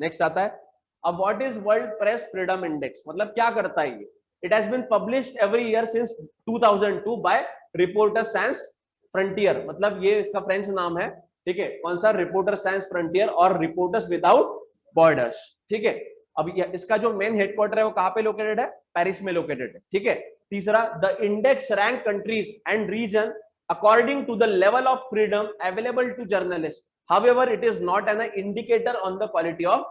नेक्स्ट आता है, अब what is world press freedom index? मतलब क्या करता है ये? It has been published every year since 2002 by reporters sans frontier. मतलब ये इसका फ्रेंच नाम है। ठीक है, कौन सा? रिपोर्टर्स sans फ्रंटियर और रिपोर्टर्स विदाउट बॉर्डर्स। ठीक है, अब इसका जो मेन हेडक्वार्टर है वो कहां पे लोकेटेड है? पेरिस में लोकेटेड है। ठीक है, तीसरा, the index rank countries and region according to the level of freedom available to journalist, however it is not an indicator on the quality of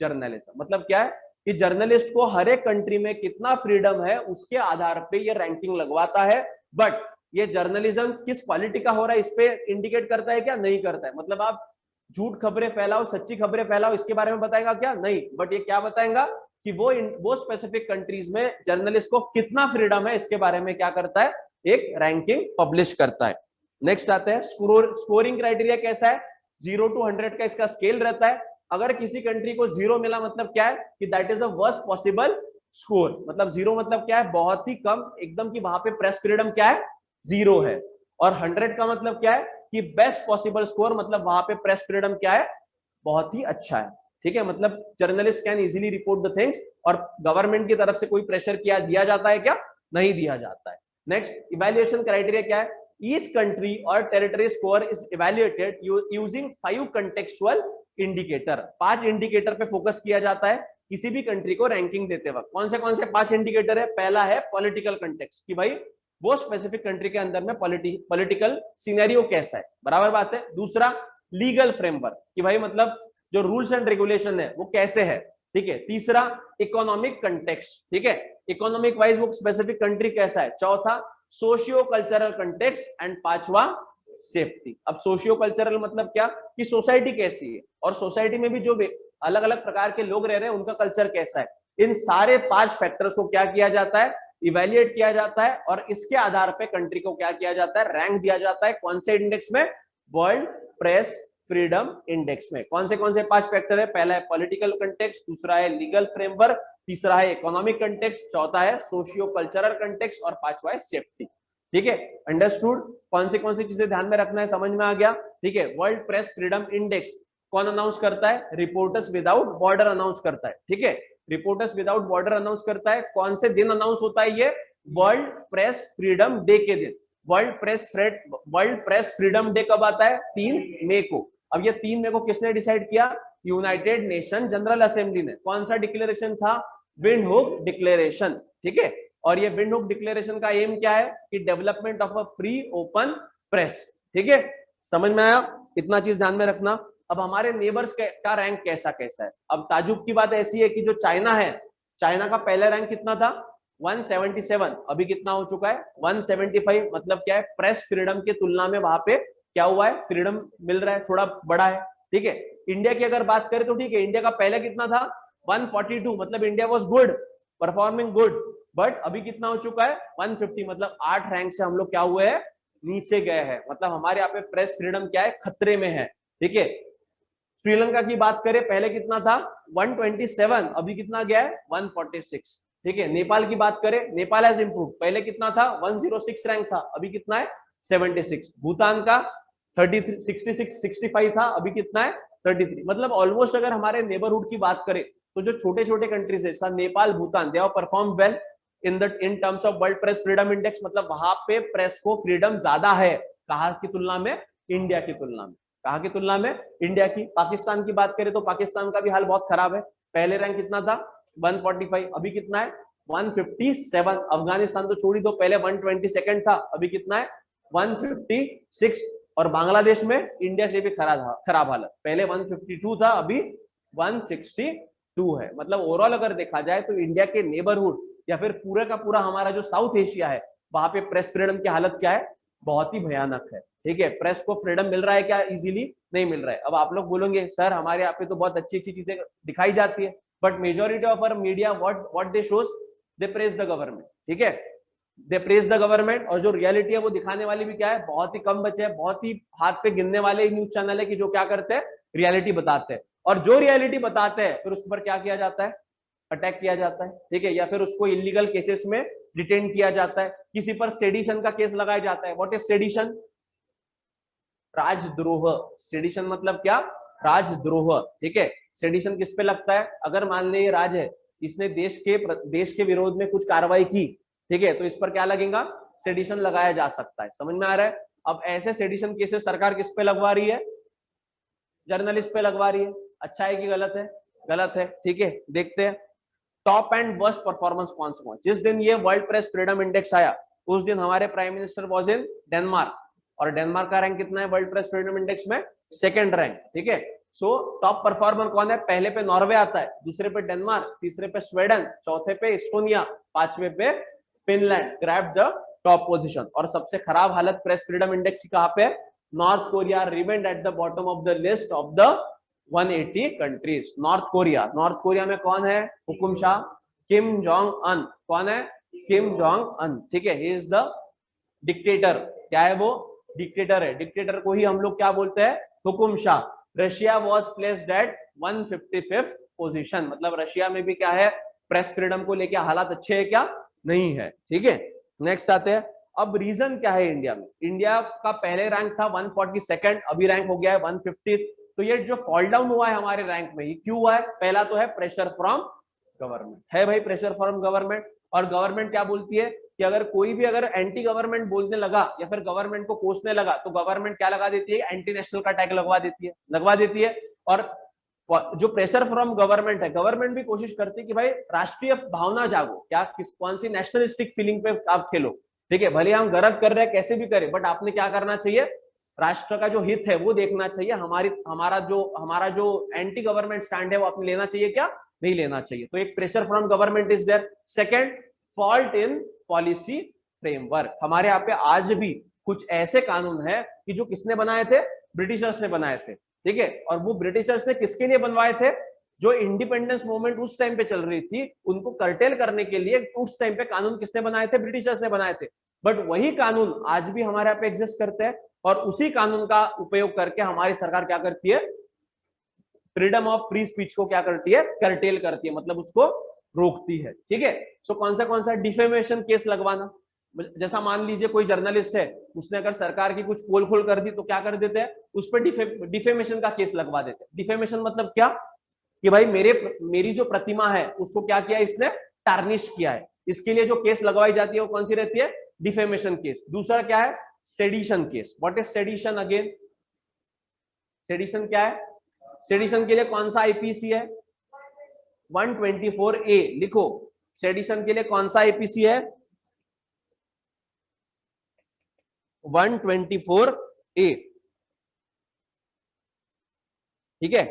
journalism. मतलब क्या है कि जर्नलिस्ट को हर एक कंट्री में कितना फ्रीडम है उसके आधार पे ये रैंकिंग लगवाता है, बट ये जर्नलिज्म किस क्वालिटी का हो रहा है इस पे इंडिकेट करता है क्या? नहीं करता है। मतलब आप झूठ खबरें फैलाओ, सच्ची खबरें फैलाओ, इसके बारे में बताएगा क्या? नहीं। बट ये क्या बताएगा कि वो स्पेसिफिक कंट्रीज में जर्नलिस्ट को कितना फ्रीडम है इसके बारे में क्या करता है? एक रैंकिंग पब्लिश करता है। नेक्स्ट आता है, स्कोरिंग क्राइटेरिया कैसा है? 0 to 100 का इसका स्केल रहता है। अगर किसी कंट्री को 0 मिला मतलब क्या है? कि that is the worst possible score. मतलब 0 मतलब क्या है? बहुत ही कम, एकदम कि वहां पे प्रेस फ्रीडम क्या है? 0 है। और 100 का मतलब क्या है? कि बेस्ट पॉसिबल स्कोर, मतलब वहां पे प्रेस फ्रीडम क्या है? बहुत ही अच्छा है। ठीक है, मतलब journalist can easily report the things. और गवर्नमेंट की तरफ से कोई प्रेशर दिया जाता है क्या? नहीं दिया जाता है। नेक्स्ट, इवैल्यूएशन क्राइटेरिया क्या है? ईच कंट्री और territory score is evaluated using 5 contextual indicator. 5 indicator पे फोकस किया जाता है किसी भी कंट्री को रैंकिंग देते वक्त। कौन से 5 इंडिकेटर है? पहला है पॉलिटिकल कंटेक्स्ट, कि भाई वो स्पेसिफिक कंट्री के अंदर में पॉलिटिकल सिनेरियो कैसा है, बराबर बात है। दूसरा, लीगल फ्रेमवर्क, कि भाई मतलब जो रूल्स एंड रेगुलेशन है वो कैसे है। ठीक है, तीसरा, इकोनॉमिक कंटेक्स्ट, ठीक है, इकोनॉमिक वाइज वो स्पेसिफिक कंट्री कैसा है। चौथा, सोशियो कल्चरल कंटेक्स्ट एंड पांचवा, सेफ्टी। अब सोशियो कल्चरल मतलब क्या? कि सोसाइटी कैसी है और सोसाइटी में भी जो अलग अलग प्रकार के लोग रह रहे हैं उनका कल्चर कैसा है। इन सारे 5 फैक्टर्स को क्या किया जाता है? इवैल्यूएट किया जाता है और इसके आधार पे कंट्री को क्या किया जाता है? रैंक दिया जाता है। कौन से इंडेक्स में? वर्ल्ड प्रेस फ्रीडम इंडेक्स में। कौन से 5 फैक्टर है? पहला है पॉलिटिकल कंटेक्स्ट, दूसरा है लीगल फ्रेमवर्क, तीसरा है इकोनॉमिक कंटेक्स्ट, चौथा है सोशियो कल्चरल कंटेक्स्ट और पांचवा है सेफ्टी। ठीक है, अंडरस्टूड? कौन सी चीजें ध्यान में रखना है, समझ में आ गया? ठीक है, वर्ल्ड प्रेस फ्रीडम इंडेक्स कौन अनाउंस करता है? रिपोर्टर्स विदाउट बॉर्डर अनाउंस करता है। ठीक है, रिपोर्टर्स विदाउट बॉर्डर अनाउंस करता है। कौन से दिन अनाउंस होता है ये? वर्ल्ड प्रेस फ्रीडम डे के दिन। वर्ल्ड प्रेस फ्रीडम डे कब आता है? 3 मई को। अब ये 3 मई को किसने डिसाइड किया? यूनाइटेड नेशन जनरल असेंबली ने। कौन सा डिक्लेरेशन था? विंडहुक डिक्लेरेशन। ठीक है, और ये विंडहुक डिक्लेरेशन का एम क्या है कि development of a free open press. ठीक है, समझ में आया? इतना चीज ध्यान में रखना। अब हमारे नेबर्स का रैंक कैसा कैसा है। अब ताजुब की बात ऐसी है कि जो चाइना है, चाइना का पहला रैंक कितना था 177, अभी कितना हो चुका है 175। मतलब क्या है, प्रेस फ्रीडम की तुलना में वहां पे क्या हुआ है, फ्रीडम मिल रहा है, थोड़ा बड़ा है। ठीक है, इंडिया की अगर बात करें तो ठीक है, इंडिया का पहले कितना था 142, मतलब India was good, performing good. But अभी कितना हो चुका है 150, मतलब 8 रैंक से हम लोग क्या हुए हैं, नीचे गए हैं। मतलब हमारे यहाँ पे प्रेस फ्रीडम क्या है, खतरे में है। ठीक है, श्रीलंका की बात करें पहले कितना था 127, अभी कितना गया है 146। ठीक है, नेपाल की बात करें, नेपाल हैज इंप्रूव, पहले कितना था 106 रैंक था, अभी कितना है 76। भूटान का 33 66 65 था, अभी कितना है 33। मतलब ऑलमोस्ट अगर हमारे नेबरहुड की बात करें तो जो छोटे छोटे कंट्रीज है, Nepal Bhutan, they have perform well in terms of world press freedom index. मतलब वहां पे प्रेस को फ्रीडम ज्यादा है, कहा की तुलना में, इंडिया की तुलना में। कहा की तुलना में, इंडिया की। पाकिस्तान की बात करें तो पाकिस्तान का भी हाल बहुत खराब है, पहले रैंक कितना था 145, अभी कितना है 157। अफगानिस्तान तो छोड़ ही दो, पहले 122 था, अभी कितना है 156। और बांग्लादेश में इंडिया से भी खराब हालत, पहले 152 था, अभी 162 है। मतलब ओवरऑल अगर देखा जाए तो इंडिया के नेबरहुड या फिर पूरे का पूरा हमारा जो साउथ एशिया है, वहां पे प्रेस फ्रीडम की हालत क्या है, बहुत ही भयानक है। ठीक है, प्रेस को फ्रीडम मिल रहा है क्या, इजीली नहीं मिल रहा है। अब आप लोग बोलेंगे सर हमारे यहाँ पे तो बहुत अच्छी अच्छी चीजें दिखाई जाती है, but majority of our media what they shows, they praise the government. ठीक है, दे प्रेज द गवर्नमेंट, और जो रियलिटी है वो दिखाने वाली भी क्या है, बहुत ही कम बचे हैं, बहुत ही हाथ पे गिनने वाले न्यूज चैनल है कि जो क्या करते हैं, रियलिटी बताते हैं। और जो रियलिटी बताते हैं फिर उस पर क्या किया जाता है, अटैक किया जाता है। ठीक है, या फिर उसको इलीगल केसेस में डिटेन किया जाता है, किसी पर सेडिशन का केस लगाया जाता है। व्हाट इज सेडिशन, राजद्रोह। सेडिशन मतलब क्या, राजद्रोह। ठीक है, सेडिशन किस पे लगता है, अगर मान ले ये राज है, इसने देश के विरोध में कुछ कार्रवाई की, ठीक है, तो इस पर क्या लगेगा, सेडिशन लगाया जा सकता है। समझ में आ रहा है? अब ऐसे सेडिशन केसेस सरकार किस पे लगवा रही है, जर्नलिस्ट पे लगवा रही है। अच्छा है कि गलत है, गलत है। ठीक है, देखते हैं टॉप एंड वर्स्ट परफॉर्मेंस कौन सा। जिस दिन ये वर्ल्ड प्रेस फ्रीडम इंडेक्स आया उस दिन हमारे prime minister was in Denmark, और डेनमार्क का रैंक कितना है वर्ल्ड प्रेस फ्रीडम इंडेक्स में, सेकंड रैंक। ठीक है, सो टॉप परफॉर्मर कौन है, पहले पे नॉर्वे आता है, दूसरे पे डेनमार्क, तीसरे पे स्वीडन, चौथे पे इस्टोनिया, पांचवे पे Finland grab the top position. और सबसे खराब हालत प्रेस फ्रीडम इंडेक्स की कहां पे, north Korea remained at the bottom of the list of the 180 countries. North Korea, north Korea में कौन है, हुकुम शाह, किम जोंग अन। कौन है, किम जोंग अन। ठीक है, ही इज द डिक्टेटर। क्या है वो, डिक्टेटर है। डिक्टेटर को ही हम लोग क्या बोलते हैं, हुकुम शाह। Russia was placed at 155th position. मतलब रशिया में भी क्या है, प्रेस फ्रीडम को लेकर हालात अच्छे है क्या, नहीं है। ठीक है, नेक्स्ट आते हैं। अब रीजन क्या है इंडिया में, इंडिया का पहले रैंक था 142, अभी रैंक हो गया है 150। तो ये जो फॉल डाउन हुआ है हमारे रैंक में, ये क्यों हुआ है, पहला तो है प्रेशर फ्रॉम गवर्नमेंट, है भाई प्रेशर फ्रॉम गवर्नमेंट। और गवर्नमेंट क्या बोलती है कि अगर कोई भी अगर एंटी गवर्नमेंट बोलने लगा या फिर गवर्नमेंट को कोसने लगा तो गवर्नमेंट क्या लगा देती है, एंटी नेशनल का टैग लगवा देती है। और जो प्रेशर फ्रॉम गवर्नमेंट है, गवर्नमेंट भी कोशिश करती है कि भाई राष्ट्रीय भावना जागो, क्या कौन सी नेशनलिस्टिक फीलिंग पे आप खेलो। ठीक है, भले हम गलत कर रहे हैं कैसे भी करें, बट आपने क्या करना चाहिए, राष्ट्र का जो हित है वो देखना चाहिए। हमारा जो एंटी गवर्नमेंट स्टैंड है वो आपने लेना चाहिए क्या, नहीं लेना चाहिए। तो एक pressure from government is there. Second, fault in policy framework. हमारे यहाँ पे आज भी कुछ ऐसे कानून है कि जो किसने बनाए थे, ब्रिटिशर्स ने बनाए थे। ठीक है, और वो ब्रिटिशर्स ने किसके लिए बनवाए थे, जो इंडिपेंडेंस मूवमेंट उस टाइम पे चल रही थी उनको कर्टेल करने के लिए उस टाइम पे कानून किसने बनाए थे, ब्रिटिशर्स ने बनाए थे। बट वही कानून आज भी हमारे यहाँ पे एग्जिस्ट करते हैं, और उसी कानून का उपयोग करके हमारी सरकार क्या करती है, फ्रीडम ऑफ फ्री स्पीच को क्या करती है, कर्टेल करती है, मतलब उसको रोकती है। ठीक है, सो कौन सा डिफेमेशन केस लगवाना, जैसा मान लीजिए कोई जर्नलिस्ट है, उसने अगर सरकार की कुछ पोल खोल कर दी तो क्या कर देते हैं, उस पर डिफेमेशन का केस लगवा देते हैं। डिफेमेशन मतलब क्या, कि भाई मेरी जो प्रतिमा है उसको क्या किया, इसने टार्निश किया है। इसके लिए जो केस लगवाई जाती है वो कौन सी रहती है, डिफेमेशन केस। दूसरा क्या है, sedition case. What is sedition again, sedition क्या है, सेडिशन के लिए कौन सा आईपीसी है, 124A लिखो। सेडिशन के लिए कौन सा आईपीसी है? 124A। ठीक है।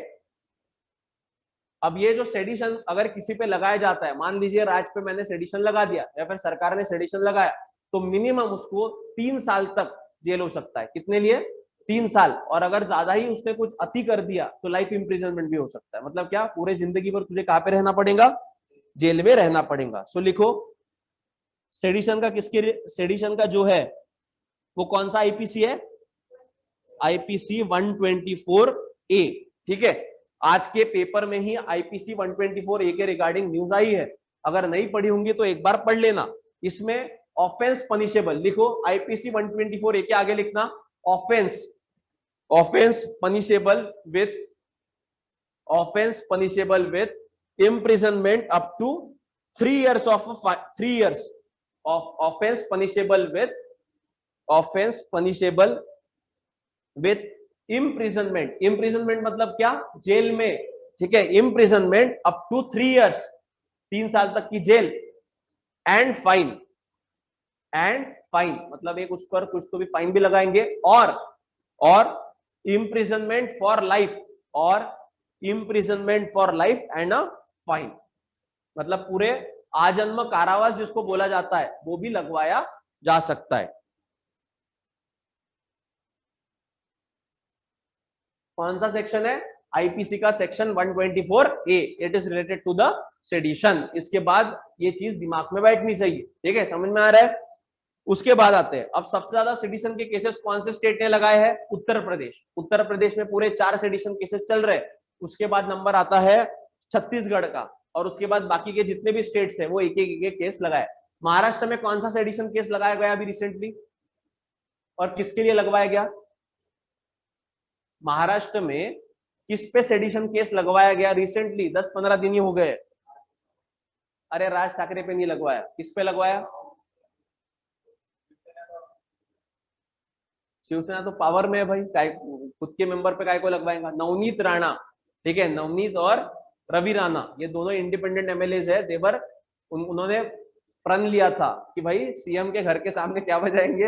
अब ये जो सेडिशन अगर किसी पे लगाया जाता है, मान लीजिए राज पे मैंने सेडिशन लगा दिया या फिर सरकार ने सेडिशन लगाया, तो मिनिमम उसको 3 साल तक जेल हो सकता है। कितने लिए? 3 साल। और अगर ज्यादा ही उसने कुछ अति कर दिया तो लाइफ इंप्रिजनमेंट भी हो सकता है। मतलब क्या? पूरे जिंदगी भर तुझे कहां पे रहना पड़ेगा? जेल में रहना पड़ेगा। सो लिखो सेडिशन का सेडिशन का जो है वो कौन सा आईपीसी है? IPC 124A। ठीक है। आज के पेपर में ही आईपीसी 124A के रिगार्डिंग न्यूज आई है। अगर नहीं पढ़ी होंगी तो एक बार पढ़ लेना। इसमें ऑफेंस पनिशेबल लिखो, आईपीसी 124A के आगे लिखना offence, offence punishable with imprisonment up to 3 years of 3 years of offense punishable with imprisonment मतलब क्या? जेल में। ठीक है। imprisonment up to 3 years, 3 साल तक की जेल, एंड फाइन मतलब एक उस पर कुछ तो भी फाइन भी लगाएंगे, और imprisonment for life and a fine. मतलब पूरे आजन्म कारावास जिसको बोला जाता है वो भी लगवाया जा सकता है। कौन सा सेक्शन है? आईपीसी का section 124A। It is related to the sedition. इसके बाद ये चीज दिमाग में बैठनी चाहिए। ठीक है, समझ में आ रहा है? उसके बाद आते हैं, अब सबसे ज्यादा सेडिशन के केसेस कौन से स्टेट ने लगाए हैं? उत्तर प्रदेश। उत्तर प्रदेश में पूरे 4 सेडिशन केसेस चल रहे हैं। उसके बाद नंबर आता है छत्तीसगढ़ का, और उसके बाद बाकी के जितने भी स्टेट्स है वो एक एक केस लगाए। महाराष्ट्र में कौन सा सेडिशन केस लगाया गया अभी रिसेंटली, और किसके लिए लगवाया गया? महाराष्ट्र में किस पे सेडिशन केस लगवाया गया रिसेंटली? 10-15 दिन ही हो गए। अरे राज ठाकरे पे नहीं लगवाया, किस पे लगवाया? शिवसेना तो पावर में है भाई, खुद के मेंबर पे काय को लगवाएगा? नवनीत राणा। ठीक है, नवनीत और रवि राणा, ये दोनों इंडिपेंडेंट एमएलए है। देवर उन्होंने प्रण लिया था कि भाई सीएम के घर के सामने क्या बजाएंगे?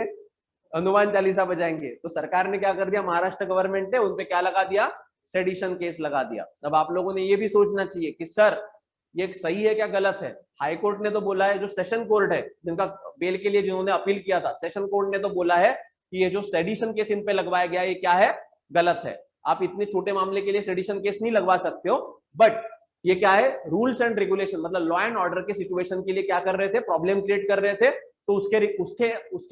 हनुमान चालीसा बजाएंगे। तो सरकार ने क्या कर दिया? महाराष्ट्र गवर्नमेंट ने उनपे क्या लगा दिया? सेडिशन केस लगा दिया। अब आप लोगों ने ये भी सोचना चाहिए कि सर ये सही है क्या गलत है? हाई कोर्ट ने तो बोला है, जो सेशन कोर्ट है जिनका बेल के लिए जिन्होंने अपील किया था, सेशन कोर्ट ने तो बोला है कि ये जो सेडिशन केस इन पे लगवाया गया ये क्या है? गलत है। आप इतने छोटे मामले के लिए सेडिशन केस नहीं लगवा सकते हो। बट ये क्या है? रूल्स एंड रेगुलेशन, मतलब लॉ एंड ऑर्डर के सिचुएशन के लिए क्या कर रहे थे? प्रॉब्लम क्रिएट कर रहे थे। तो उसके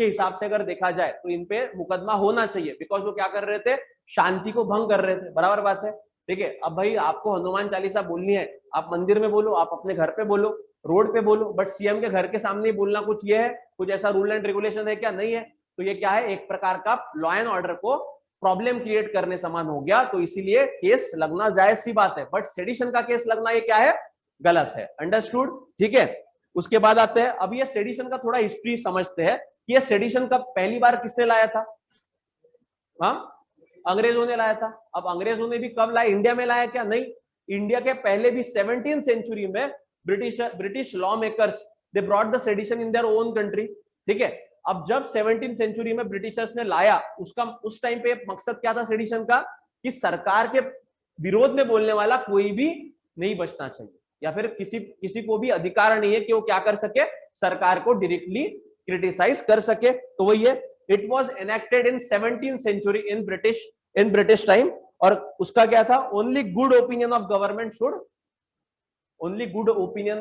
हिसाब से अगर देखा जाए तो इन पे मुकदमा होना चाहिए, बिकॉज वो क्या कर रहे थे? शांति को भंग कर रहे थे। बराबर बात है। ठीक है। अब भाई आपको हनुमान चालीसा बोलनी है, आप मंदिर में बोलो, आप अपने घर पे बोलो, रोड पे बोलो, बट सीएम के घर के सामने बोलना कुछ ये है? कुछ ऐसा रूल एंड रेगुलेशन है क्या? नहीं है। तो ये क्या है? एक प्रकार का लॉ एंड ऑर्डर को प्रॉब्लम क्रिएट करने समान हो गया। तो इसीलिए केस लगना जायज सी बात है, बट सेडिशन का केस लगना ये क्या है? गलत है। अंडरस्टूड? ठीक है। उसके बाद आते हैं, अब ये सेडिशन का थोड़ा हिस्ट्री समझते हैं कि ये सेडिशन का पहली बार किसने लाया था? हाँ, अंग्रेजों ने लाया था। अब अंग्रेजों ने भी कब लाया? इंडिया में लाया क्या? नहीं, इंडिया के पहले भी 17th सेंचुरी में British law makers they brought the sedition in their own country. ठीक है। अब जब 17th सेंचुरी में ब्रिटिशर्स ने लाया, उसका उस टाइम पे मकसद क्या था सेडिशन का? कि सरकार के विरोध में बोलने वाला कोई भी नहीं बचना चाहिए, या फिर किसी को भी अधिकार नहीं है कि वो क्या कर सके? सरकार को डायरेक्टली क्रिटिसाइज कर सके। तो वही है, it was enacted in 17th century in British time. और उसका क्या था? Only good opinion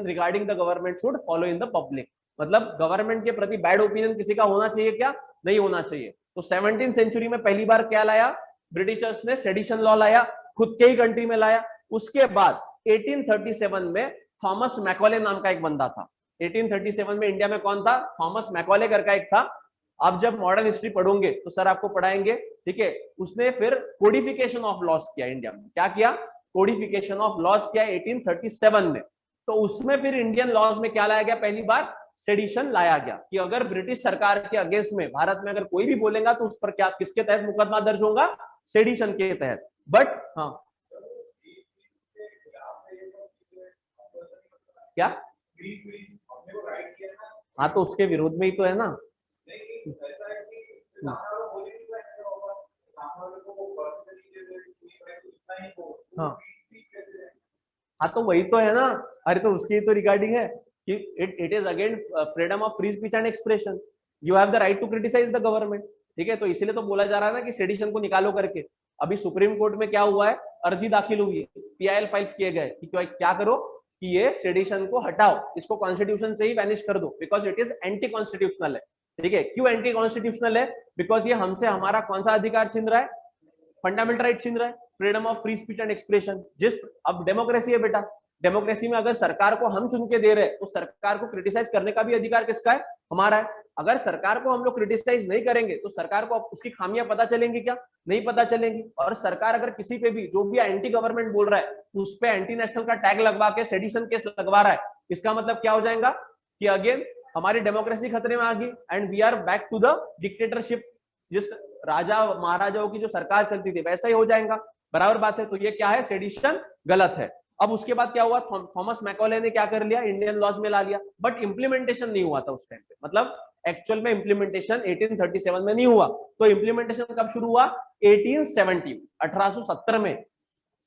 regarding the government should follow in the public. मतलब गवर्नमेंट के प्रति बैड ओपिनियन किसी का होना चाहिए क्या? नहीं होना चाहिए। तो 17th सेंचुरी में पहली बार क्या लाया? ब्रिटिशर्स ने सेडिशन लॉ लाया, खुद के ही कंट्री में लाया। उसके बाद 1837 में थॉमस मैकॉले नाम का एक बंदा था। 1837 में इंडिया में कौन था? थॉमस मैकॉले करके एक था। आप जब मॉडर्न हिस्ट्री पढ़ोगे तो सर आपको पढ़ाएंगे। ठीक है। उसने फिर कोडिफिकेशन ऑफ लॉस किया इंडिया में। क्या किया? कोडिफिकेशन ऑफ लॉस किया 1837 में। तो उसमें फिर इंडियन लॉज में क्या लाया गया? पहली बार सेडिशन लाया गया कि अगर ब्रिटिश सरकार के अगेंस्ट में भारत में अगर कोई भी बोलेगा तो उस पर क्या, किसके तहत मुकदमा दर्ज होगा? सेडिशन के तहत। बट हाँ, क्या हाँ तो उसके विरोध में ही तो है ना। हाँ हाँ तो वही तो है ना। अरे तो उसकी तो रिगार्डिंग है कि it is again freedom of free speech and expression, you have the right to criticise the government. ठीक है, तो इसीलिए तो बोला जा रहा है ना कि सेडिशन को निकालो करके। अभी सुप्रीम कोर्ट में क्या हुआ है, अर्जी दाखिल हुई है, पीआईएल फाइल्स किए गए कि क्या करो कि ये सेडिशन को हटाओ, इसको कॉन्स्टिट्यूशन से ही वैनिश कर दो, because it is anti constitutional है। ठीक है, क्यों एंटी कॉन्स्टिट्यूशनल है? बिकॉज ये हमसे हमारा कौन सा अधिकार छीन रहा है, फंडामेंटल राइट छीन रहा है, freedom of free speech and expression. जिस अब डेमोक्रेसी है बेटा, डेमोक्रेसी में अगर सरकार को हम चुन के दे रहे हैं तो सरकार को क्रिटिसाइज करने का भी अधिकार किसका है, हमारा है। अगर सरकार को हम लोग क्रिटिसाइज नहीं करेंगे तो सरकार को उसकी खामियां पता चलेंगी क्या, नहीं पता चलेंगी। और सरकार अगर किसी पे भी जो भी एंटी गवर्नमेंट बोल रहा है उस पे एंटी नेशनल का टैग लगवा के सेडिशन केस लगवा रहा है, इसका मतलब क्या हो जाएगा कि अगेन हमारी डेमोक्रेसी खतरे में आ गई and we are back to the dictatorship, जिस राजा महाराजाओं की जो सरकार चलती थी वैसा ही हो जाएगा। बराबर बात है। तो ये क्या है, सेडिशन गलत है। अब उसके बाद क्या हुआ, थॉमस मैकॉले ने क्या कर लिया, इंडियन लॉज में ला लिया, बट इंप्लीमेंटेशन नहीं हुआ था उस टाइम पे। मतलब एक्चुअल में इंप्लीमेंटेशन 1837 में नहीं हुआ। तो इंप्लीमेंटेशन कब शुरू हुआ, 1870 1870 में।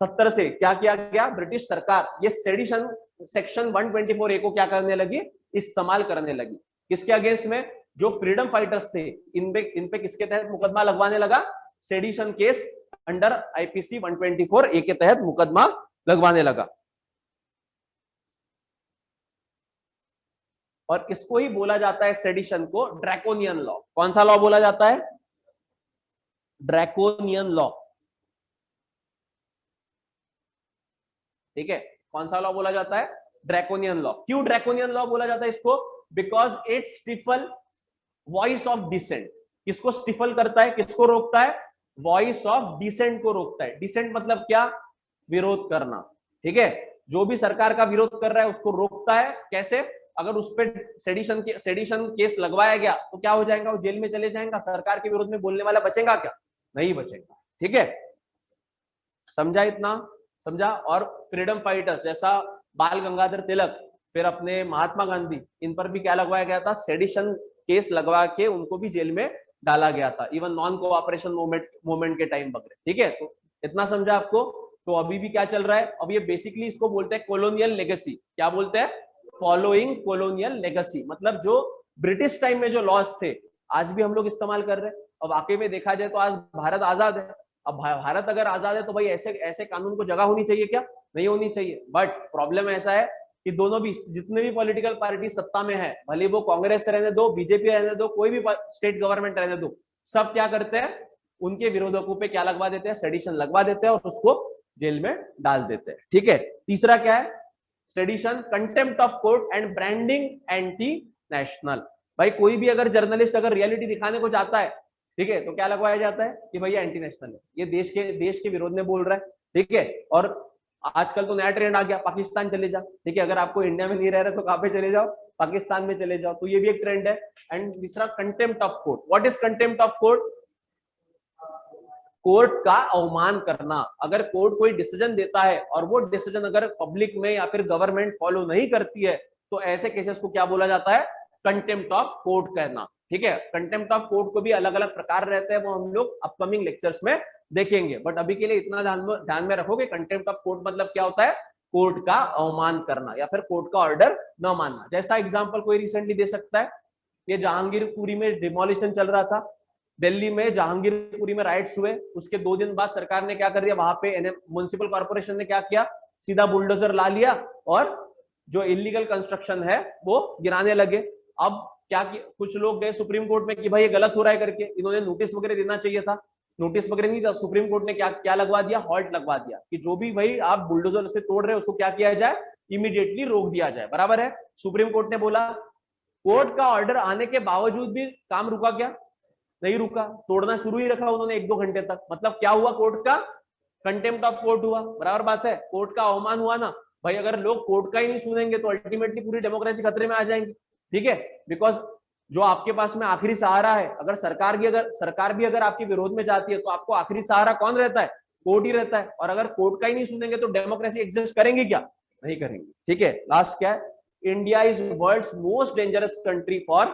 70 से क्या किया गया, ब्रिटिश सरकार ये सेडिशन सेक्शन 124A को क्या करने लगी, इस्तेमाल करने लगी। किसके अगेंस्ट में, जो फ्रीडम फाइटर्स थे इन पे किसके तहत मुकदमा लगवाने लगा, sedition case under IPC 124A के तहत मुकदमा लगवाने लगा। और इसको ही बोला जाता है सेडिशन को ड्रैकोनियन लॉ। कौन सा लॉ बोला जाता है, ड्रैकोनियन लॉ। ठीक है, कौन सा लॉ बोला जाता है, ड्रैकोनियन लॉ। क्यों ड्रैकोनियन लॉ बोला जाता है इसको, because it stifle voice of dissent. किसको स्टिफल करता है, किसको रोकता है, वॉइस ऑफ डिसेंट को रोकता है। डिसेंट मतलब क्या, विरोध करना। ठीक है, जो भी सरकार का विरोध कर रहा है उसको रोकता है। कैसे, अगर उस पर सेडिशन केस लगवाया गया तो क्या हो जाएगा, वो जेल में चले जाएगा। सरकार के विरोध में बोलने वाला बचेगा क्या, नहीं बचेगा। ठीक है, समझा इतना, समझा। और फ्रीडम फाइटर्स जैसा बाल गंगाधर तिलक, फिर अपने महात्मा गांधी, इन पर भी क्या लगवाया गया था, सेडिशन केस लगवा के उनको भी जेल में डाला गया था, इवन नॉन कोऑपरेशन मूवमेंट के टाइम वगैरह। ठीक है, तो इतना समझा आपको। तो अभी भी क्या चल रहा है, अब ये बेसिकली इसको बोलते हैं कॉलोनियल लेगेसी। क्या बोलते हैं, फॉलोइंग कॉलोनियल लेगेसी। मतलब जो ब्रिटिश टाइम में जो लॉज थे आज भी हम लोग इस्तेमाल कर रहे हैं। अब वाकई में देखा जाए तो आज भारत आजाद है। अब भारत अगर आजाद है तो भाई ऐसे ऐसे कानून को जगह होनी चाहिए क्या, नहीं होनी चाहिए। बट प्रॉब्लम ऐसा है कि दोनों भी, जितने भी पॉलिटिकल पार्टी सत्ता में है, भले वो कांग्रेस रहने दो, बीजेपी रहने दो, कोई भी स्टेट गवर्नमेंट रहने दो, सब क्या करते हैं, उनके विरोधकों पे क्या लगवा देते हैं, सेडिशन लगवा देते हैं और उसको जेल में डाल देते हैं। ठीक है, तीसरा क्या है, sedition, contempt of court and branding anti national. भाई कोई भी अगर जर्नलिस्ट अगर रियलिटी दिखाने को जाता है, ठीक है, तो क्या लगवाया जाता है कि भैया एंटी नेशनल है, ये देश के विरोध में बोल रहा है। ठीक है, और आजकल तो नया ट्रेंड आ गया, पाकिस्तान चले जा। ठीक है, अगर आपको इंडिया में नहीं रह रहे तो कहां पे चले जाओ, पाकिस्तान में चले जाओ। तो ये भी एक ट्रेंड है। एंड तीसरा contempt of court. What is contempt of court, court का अवमान करना। अगर कोर्ट कोई डिसीजन देता है और वो डिसीजन अगर पब्लिक में या फिर गवर्नमेंट फॉलो नहीं करती है तो ऐसे केसेस को क्या बोला जाता है, कंटेम्प्ट ऑफ कोर्ट कहना। ठीक है, कंटेम्प्ट ऑफ कोर्ट को भी अलग अलग प्रकार रहते हैं, वो हम लोग अपकमिंग लेक्चर्स में देखेंगे। बट अभी के लिए इतना ध्यान में रखोगे, कंटेम्प्ट ऑफ कोर्ट मतलब क्या होता है, कोर्ट का अवमान करना या फिर कोर्ट का ऑर्डर न मानना। जैसा एग्जांपल कोई रिसेंटली दे सकता है, ये जहांगीरपुरी में डिमोलिशन चल रहा था, दिल्ली में जहांगीरपुरी में राइट्स हुए, उसके 2 दिन बाद सरकार ने क्या कर दिया, वहां पे म्युनिसिपल कॉर्पोरेशन ने क्या किया, सीधा बुलडोजर ला लिया और जो इलीगल कंस्ट्रक्शन है वो गिराने लगे। अब क्या कुछ लोग गए सुप्रीम कोर्ट में कि भाई ये गलत हो रहा है करके, इन्होंने नोटिस वगैरह देना चाहिए था, नोटिस वगैरह नहीं था। सुप्रीम कोर्ट ने क्या लगवा दिया, हॉल्ट लगवा दिया कि जो भी भाई आप बुलडोजर से तोड़ रहे हैं उसको क्या किया जाए, इमीडिएटली रोक दिया जाए। बराबर है, सुप्रीम कोर्ट ने बोला। कोर्ट का ऑर्डर आने के बावजूद भी काम रुका क्या, नहीं रुका, तोड़ना शुरू ही रखा उन्होंने 1-2 घंटे तक। मतलब क्या हुआ, कोर्ट का कंटेम्प्ट ऑफ कोर्ट हुआ। बराबर बात है, कोर्ट का अवमान हुआ ना भाई। अगर लोग कोर्ट का ही नहीं सुनेंगे तो अल्टीमेटली पूरी डेमोक्रेसी खतरे में आ जाएंगी। ठीक है, बिकॉज जो आपके पास में आखिरी सहारा है, अगर सरकार भी अगर आपके विरोध में जाती है तो आपको आखिरी सहारा कौन रहता है, कोर्ट ही रहता है। और अगर कोर्ट का ही नहीं सुनेंगे तो डेमोक्रेसी एग्जिस्ट करेंगे क्या, नहीं करेंगे। ठीक है, लास्ट क्या है, India is world's most dangerous country for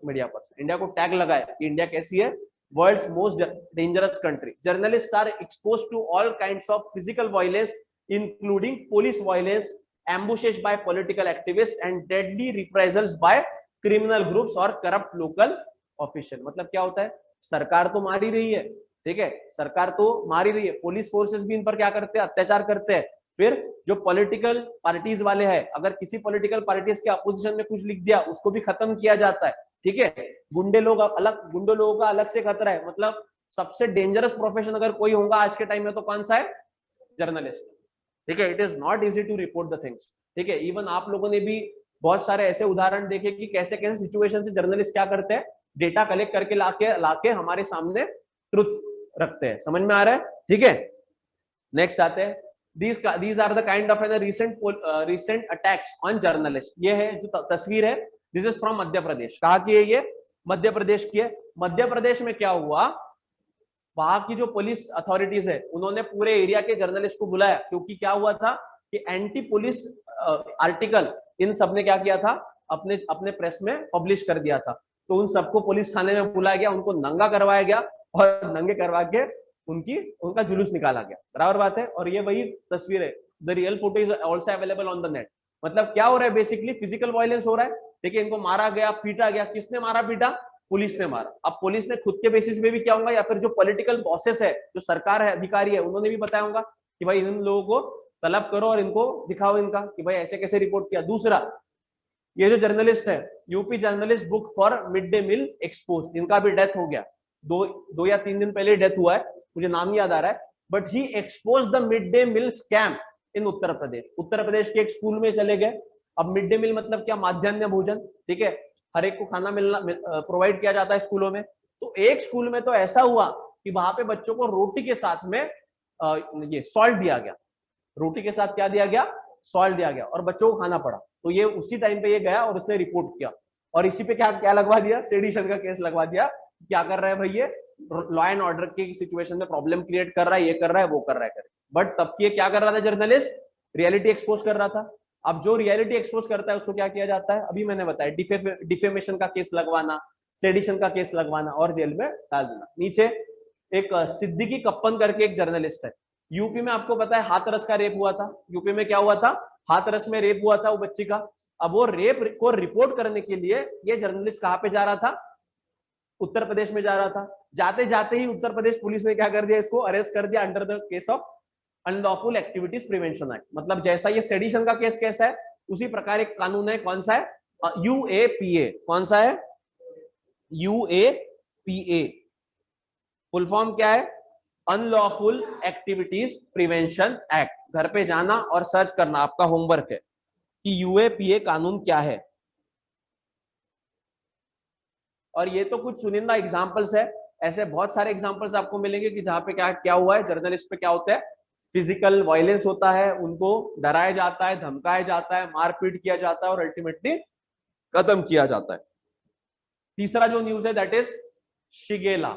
media person. India को टैग लगाया कि इंडिया कैसी है, world's most dangerous country. Journalist are expose to all kinds of physical violence including police violence, ambushes by political activist and deadly reprisals by criminal groups और corrupt local official. मतलब क्या होता है, सरकार तो मार ही रही है, ठीक है, सरकार तो मार ही रही है, पुलिस फोर्सेस भी इन पर क्या करते हैं, अत्याचार करते हैं। फिर जो पॉलिटिकल पार्टीज वाले हैं, अगर किसी पॉलिटिकल पार्टीज के अपोजिशन में कुछ लिख दिया उसको भी खत्म किया जाता है, ठीक है। गुंडे लोगों का अलग से खतरा है। मतलब सबसे डेंजरस प्रोफेशन अगर कोई होगा आज के टाइम में तो कौन सा है, जर्नलिस्ट, ठीक है। It is not easy to report the things, ठीक है। इवन आप लोगों ने भी बहुत सारे ऐसे उदाहरण देखे कि कैसे कैसे सिचुएशन से जर्नलिस्ट क्या करते हैं, डेटा कलेक्ट करके लाके हमारे सामने ट्रुथ रखते हैं। समझ में आ रहा है, ठीक है। नेक्स्ट आते हैं, these are the kind of recent attacks on journalists। ये है जो तस्वीर है, this is from Madhya Pradesh. कहाँ की है ये, मध्य प्रदेश की है। मध्य प्रदेश में क्या हुआ, वहां की जो पुलिस अथॉरिटीज है उन्होंने पूरे एरिया के जर्नलिस्ट को बुलाया, क्योंकि क्या हुआ था कि एंटी पुलिस आर्टिकल इन सब ने क्या किया था, अपने अपने प्रेस में पब्लिश कर दिया था। तो उन सबको पुलिस थाने में बुलाया गया, उनको नंगा करवाया गया और नंगे करवा के उनका जुलूस निकाला गया। बराबर बात है। और ये वही तस्वीर है, the real photo is also available on the net. मतलब क्या हो रहा है, बेसिकली फिजिकल वायलेंस हो रहा है, ठीक है। इनको मारा गया, पीटा गया। किसने मारा पीटा, पुलिस ने मारा। अब पुलिस ने खुद के बेसिस पे भी क्या होगा, या फिर जो पॉलिटिकल बॉसेस है, जो सरकार है, अधिकारी है, उन्होंने भी बताया होगा कि भाई इन लोगों को तलब करो और इनको दिखाओ इनका कि भाई ऐसे कैसे रिपोर्ट किया। दूसरा, ये जो जर्नलिस्ट है, UP journalist book for mid day meal expose, इनका भी डेथ हो गया। दो या 3 दिन पहले डेथ हुआ है, मुझे नाम याद आ रहा है। But he expose the mid day meal scam in Uttar Pradesh. Uttar Pradesh के एक स्कूल में चले गए। अब मिड डे मील मतलब क्या, माध्यान्ह भोजन, ठीक है। हर एक को खाना मिलना प्रोवाइड किया जाता है स्कूलों में। तो एक स्कूल में तो ऐसा हुआ कि वहां पे बच्चों को रोटी के साथ में ये सॉल्ट दिया गया। रोटी के साथ क्या दिया गया, सॉल्ट दिया गया, और बच्चों को खाना पड़ा। तो ये उसी टाइम पे ये गया और उसने रिपोर्ट किया, और इसी पे क्या क्या लगवा दिया, सेडिशन का केस लगवा दिया। क्या कर रहा है भाई, ये लॉ एंड ऑर्डर की सिचुएशन में प्रॉब्लम क्रिएट कर रहा है, ये कर रहा है, वो कर रहा है। बट तब ये क्या कर रहा था, जर्नलिस्ट रियलिटी एक्सपोज कर रहा था। अब जो रियलिटी एक्सपोज करता है उसको क्या किया जाता है, अभी मैंने बताया, डिफेमेशन का केस लगवाना, सेडिशन का केस लगवाना और जेल में डाल देना। नीचे एक सिद्दीकी कप्पन करके एक जर्नलिस्ट है, यूपी में आपको पता है हाथरस का रेप हुआ था। यूपी में क्या हुआ था, हाथरस में रेप हुआ था वो बच्ची का। अब वो रेप को रिपोर्ट करने के लिए ये जर्नलिस्ट कहाँ पे जा रहा था, उत्तर प्रदेश में जा रहा था। जाते जाते ही उत्तर प्रदेश पुलिस ने क्या कर दिया, इसको अरेस्ट कर दिया under the case of unlawful activities prevention act. मतलब जैसा ये सेडिशन का केस कैसा है, उसी प्रकार एक कानून है, कौन सा है, यूएपीए। कौन सा है, यूएपीए। फुल फॉर्म क्या है, अनलॉफुल एक्टिविटीज प्रिवेंशन एक्ट। घर पे जाना और सर्च करना आपका होमवर्क है कि यूएपीए कानून क्या है। और ये तो कुछ चुनिंदा एग्जांपल्स है, ऐसे बहुत सारे एग्जांपल्स आपको मिलेंगे कि जहां पे क्या क्या हुआ है, जर्नलिस्ट पे क्या होता है, फिजिकल वायलेंस होता है, उनको डराया जाता है, धमकाया जाता है, मारपीट किया जाता है और अल्टीमेटली खत्म किया जाता है। तीसरा जो न्यूज है दैट इज शिगेला।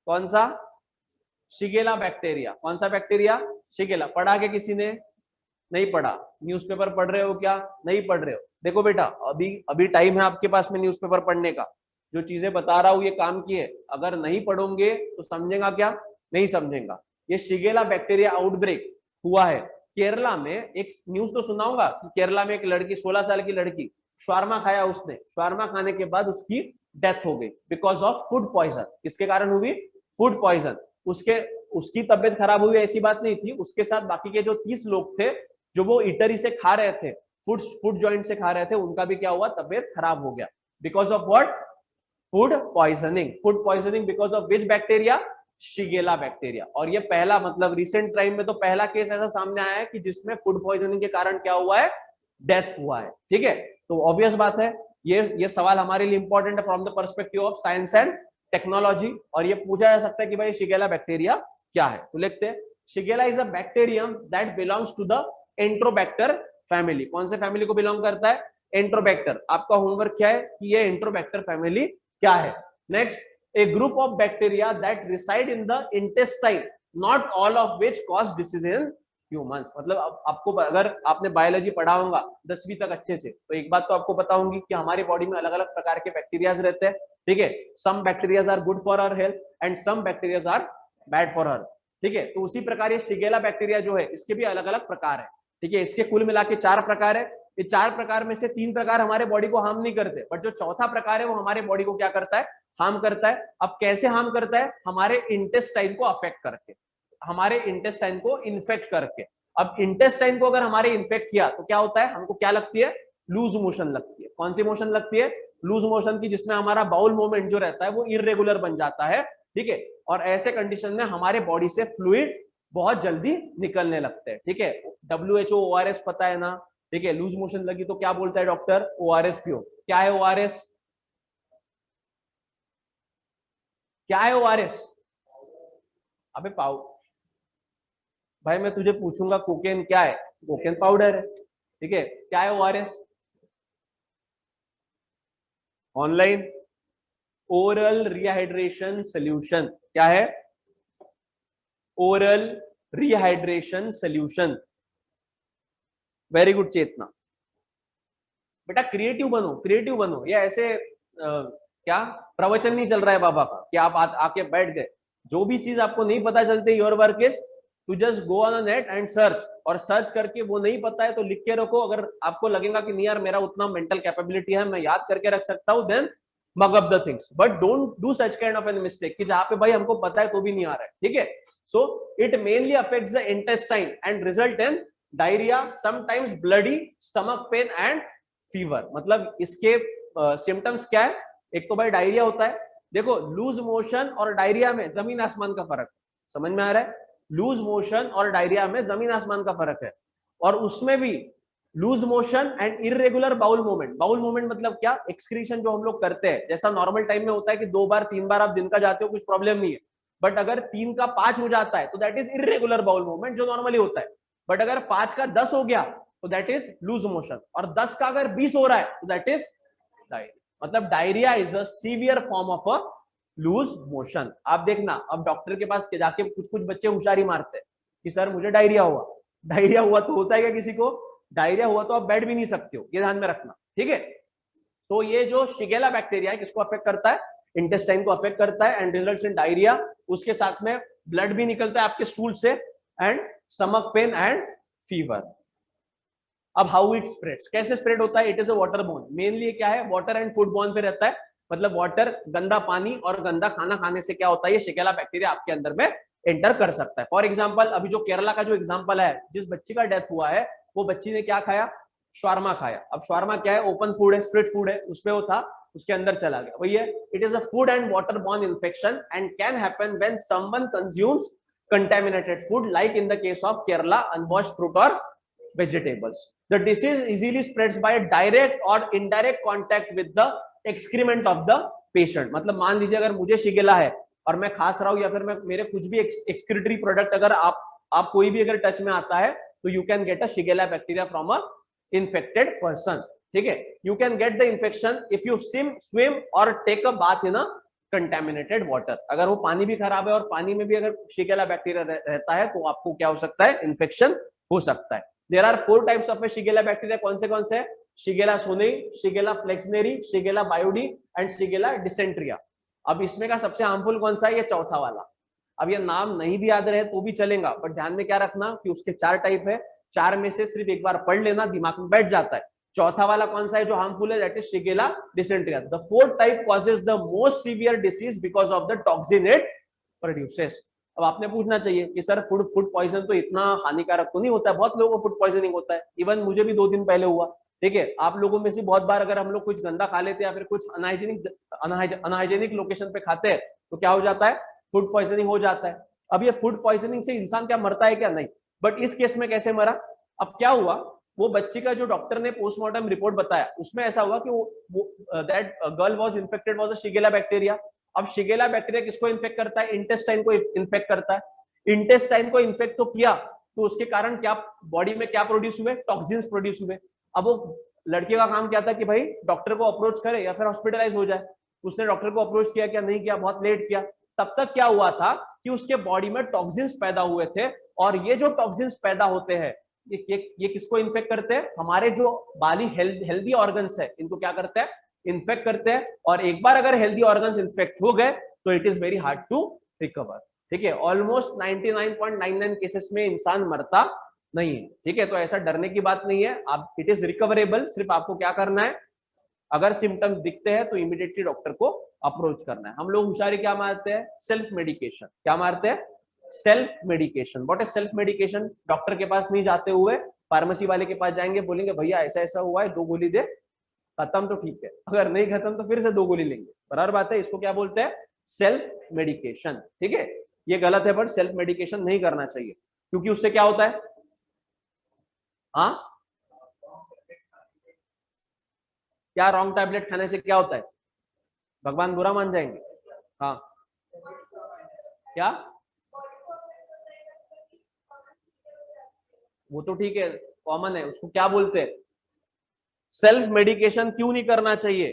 कौन सा, शिगेला बैक्टीरिया। कौन सा बैक्टीरिया, शिगेला। पढ़ा के किसी ने, नहीं पढ़ा। न्यूज़पेपर पढ़ रहे हो क्या, नहीं पढ़ रहे हो। देखो बेटा, अभी टाइम है आपके पास में न्यूज़पेपर पढ़ने का। जो चीजें बता रहा हूं ये काम की है, अगर नहीं पढ़ोगे तो समझेगा क्या, नहीं समझेगा। ये शिगेला बैक्टीरिया आउटब्रेक हुआ है केरला में। एक न्यूज तो सुना होगा कि केरला में एक लड़की, 16 साल की लड़की, शावरमा खाया उसने, शावरमा खाने के बाद उसकी डेथ हो गई बिकॉज ऑफ फूड पॉइजन। किसके कारण हुई, फूड पॉइजन। उसकी तबियत खराब हुई ऐसी बात नहीं थी, उसके साथ बाकी के जो 30 लोग थे जो वो इटरी से खा रहे थे, फूड जॉइंट से खा रहे थे, उनका भी क्या हुआ, तबियत खराब हो गया because of what, food poisoning. Food poisoning because of which bacteria, Shigella bacteria. और ये पहला, मतलब रिसेंट टाइम में तो पहला केस ऐसा सामने आया है कि जिसमें फूड पॉइजनिंग के कारण क्या हुआ है, डेथ हुआ है। ठीक है, तो ऑब्वियस बात है, ये सवाल हमारे लिए इंपॉर्टेंट है from the perspective of science and technology. और ये पूछा जा सकता है कि भाई शिगेला बैक्टीरिया क्या है। तो लिखते हैं, shigella is a bacterium that belongs to the enterobacter family. कौन से फैमिली को बिलोंग करता है, एंट्रोबैक्टर। आपका होमवर्क क्या है कि ये एंट्रोबैक्टर फैमिली क्या है। Next, a group of bacteria that reside in the intestine, not all of which cause disease in humans. मतलब आपको अगर आपने बायोलॉजी पढ़ा होगा 10वीं तक अच्छे से, तो एक बात तो आपको पता होगी कि हमारी बॉडी में अलग अलग प्रकार के बैक्टीरियाज रहते हैं, ठीक है। Some bacterias are good for our health and some bacterias are bad for our, ठीक है। तो उसी प्रकार ये शिगेला बैक्टीरिया जो है इसके भी अलग अलग प्रकार है, ठीक है। इसके कुल मिला के 4 प्रकार है। ये 4 प्रकार में से 3 प्रकार हमारे बॉडी को हार्म नहीं करते, बट जो चौथा प्रकार है वो हमारे बॉडी को क्या करता है, हार्म करता है। अब कैसे हार्म करता है, हमारे इंटेस्टाइन को अफेक्ट करके, हमारे इंटेस्टाइन को इन्फेक्ट करके। अब इंटेस्टाइन को अगर हमारे इन्फेक्ट किया तो क्या होता है, हमको क्या लगती है, लूज मोशन लगती है। कौन सी मोशन लगती है, लूज मोशन की, जिसमें हमारा बाउल मूवमेंट जो रहता है वो इरेगुलर बन जाता है, ठीक है। और ऐसे कंडीशन में हमारे बॉडी से फ्लूइड बहुत जल्दी निकलने लगते हैं, ठीक है। WHO ORS पता है ना, ठीक है। लूज मोशन लगी तो क्या बोलता है डॉक्टर, ORS पियो। क्या है ORS, क्या है ORS? अबे भाई मैं तुझे पूछूंगा कोकेन क्या है, कोकेन पाउडर है, ठीक है। क्या है ORS? Online oral rehydration solution. क्या है, oral rehydration solution. Very good Chetna, बेटा क्रिएटिव बनो, क्रिएटिव बनो। ये ऐसे क्या प्रवचन नहीं चल रहा है बाबा का कि आप आके बैठ गए। जो भी चीज आपको नहीं पता चलती, your work is to just go on net and search, और सर्च करके वो नहीं पता है तो लिख के रखो। अगर आपको लगेगा कि नहीं यार मेरा उतना मेंटल कैपेबिलिटी है, मैं याद करके रख सकता हूं, then mug up the things, but don't do such kind of an mistake कि जहां पे भाई हमको पता है तो भी नहीं आ रहा है, ठीक है। So it mainly affects the intestine and result in diarrhoea, sometimes bloody, stomach pain and fever. मतलब इसके सिम्टम्स क्या है, एक तो भाई डायरिया होता है। देखो लूज मोशन और डायरिया में जमीन आसमान का फर्क, समझ में आ रहा है, लूज मोशन और डायरिया में जमीन आसमान का फर्क है। और उसमें भी loose motion and irregular bowel movement. Bowel movement मतलब क्या, एक्सक्रीशन जो हम लोग करते हैं, जैसा नॉर्मल टाइम में होता है कि 2 बार 3 बार आप दिन का जाते हो, कुछ प्रॉब्लम नहीं है। बट अगर 3 का 5 हो जाता है तो that is irregular bowel movement, जो नॉर्मली होता है। बट अगर 5 का 10 हो गया तो दैट इज लूज मोशन, और 10 का अगर 20 हो रहा है तो दैट इज डायरिया। मतलब diarrhoea is a severe form of a loose motion. आप देखना, अब डॉक्टर के पास जाके कुछ कुछ बच्चे होशियारी मारते हैं कि सर मुझे डायरिया हुआ। डायरिया हुआ तो होता है क्या किसी को, डायरिया हुआ तो आप बैठ भी नहीं सकते हो, ये ध्यान में रखना, ठीक है। सो ये जो शिगेला बैक्टीरिया है किसको अफेक्ट करता है, इंटेस्टाइन को अफेक्ट करता है एंड रिजल्ट्स इन डायरिया। उसके साथ में ब्लड भी निकलता है आपके स्टूल से and stomach pain and fever. अब हाउ इट स्प्रेड्स, कैसे स्प्रेड होता है, it is a water borne. Mainly क्या है, वाटर एंड फूड बोर्न पे रहता है। मतलब वाटर, गंदा पानी और गंदा खाना खाने से क्या होता है, ये शिगेला बैक्टीरिया आपके अंदर में एंटर कर सकता है। फॉर एग्जांपल अभी जो केरला का जो एग्जांपल है, जिस बच्ची का डेथ हुआ है, वो बच्ची ने क्या खाया, शवारमा खाया। अब शवारमा क्या है, ओपन फूड है, स्ट्रीट फूड है, उसमें वो था, उसके अंदर चला गया। वही है, it is a food and water borne infection and can happen when someone consumes contaminated food, like in the case of Kerala, unwashed fruit or vegetables. The disease easily spreads by a direct or indirect contact with the excrement of the patient. मतलब मान लीजिए अगर मुझे Shigella है और मैं खास रहा हूं, या फिर मैं मेरे कुछ भी एक्सक्रीटरी प्रोडक्ट अगर आप कोई भी अगर टच में आता है, तो you can get a shigella bacteria from a infected person, ठीक है। You can get the infection if you swim or take a bath in a contaminated water. अगर वो पानी भी खराब है और पानी में भी अगर शिगेला बैक्टीरिया रहता है तो आपको क्या हो सकता है, इन्फेक्शन हो सकता है। There are 4 types of shigella bacteria. कौन से हैं, shigella sonnei, shigella flexneri, shigella boydii and shigella dysenteriae. अब इसमें का सबसे हार्मफुल कौन सा है, ये चौथा वाला। अब ये नाम नहीं भी याद रहे तो भी चलेगा, बट ध्यान में क्या रखना कि उसके 4 टाइप है, 4 में से सिर्फ एक बार पढ़ लेना, दिमाग में बैठ जाता है। चौथा वाला कौन सा है जो हार्मफुल है, that is shigella dysenteriae. The fourth type causes the most severe disease because of the toxin it produces. अब आपने पूछना चाहिए कि सर फूड पॉइजन तो इतना हानिकारक तो नहीं होता है, बहुत लोगों को फूड पॉइजनिंग होता है, इवन मुझे भी 2 दिन पहले हुआ, ठीक है। आप लोगों में से बहुत बार अगर हम लोग कुछ गंदा खा लेते हैं या फिर कुछ अनहाइजेनिक लोकेशन पे खाते हैं तो क्या हो जाता है, फूड पॉइजनिंग हो जाता है। अब ये फूड पॉइजनिंग से इंसान क्या मरता है क्या, नहीं, बट इस केस में कैसे मरा। अब क्या हुआ, वो बच्ची का जो डॉक्टर ने पोस्टमार्टम रिपोर्ट बताया उसमें ऐसा हुआ कि that girl was infected was a shigella bacteria. अब शिगेला बैक्टीरिया किसको इन्फेक्ट करता है, इंटेस्टाइन को इन्फेक्ट करता है। इंटेस्टाइन को इन्फेक्ट तो किया तो उसके कारण क्या बॉडी में क्या प्रोड्यूस हुए, टॉक्सिन्स प्रोड्यूस हुए। अब वो लड़के का काम क्या था कि भाई डॉक्टर को अप्रोच करे या फिर हॉस्पिटलाइज हो जाए। उसने डॉक्टर को अप्रोच किया क्या, नहीं किया, बहुत लेट किया। तब तक क्या हुआ था कि उसके बॉडी में टॉक्सिन्स पैदा हुए थे, और ये जो टॉक्सिन्स पैदा होते हैं ये किसको इन्फेक्ट करते हैं, हमारे जो बाली हेल्दी ऑर्गन्स है इनको क्या करते हैं, इन्फेक्ट करते हैं। और एक बार अगर हेल्दी ऑर्गन्स इन्फेक्ट हो गए तो it is very hard to recover. ठीक है, ऑलमोस्ट 99.99 केसेस में इंसान मरता नहीं है। ठीक है, तो ऐसा डरने की बात नहीं है, आप इट इज रिकवरेबल। सिर्फ आपको क्या करना है, अगर सिम्टम्स दिखते हैं तो इमीडिएटली डॉक्टर को अप्रोच करना है। हम लोग होशियारी क्या मारते हैं, सेल्फ मेडिकेशन। क्या मारते हैं, self medication. What is self medication, doctor के पास नहीं जाते हुए फार्मेसी वाले के पास जाएंगे, बोलेंगे भैया ऐसा ऐसा हुआ है, 2 गोली दे, खत्म तो ठीक है, अगर नहीं खत्म तो फिर से 2 गोली लेंगे। बराबर बात है, इसको क्या बोलते हैं, सेल्फ मेडिकेशन। ठीक है, ये गलत है, बट सेल्फ मेडिकेशन नहीं करना चाहिए, क्योंकि उससे क्या होता है, हाँ क्या रॉन्ग टैबलेट खाने से क्या होता है, भगवान बुरा मान जाएंगे। हाँ क्या, वो तो ठीक है, कॉमन है, उसको क्या बोलते हैं, सेल्फ मेडिकेशन क्यों नहीं करना चाहिए,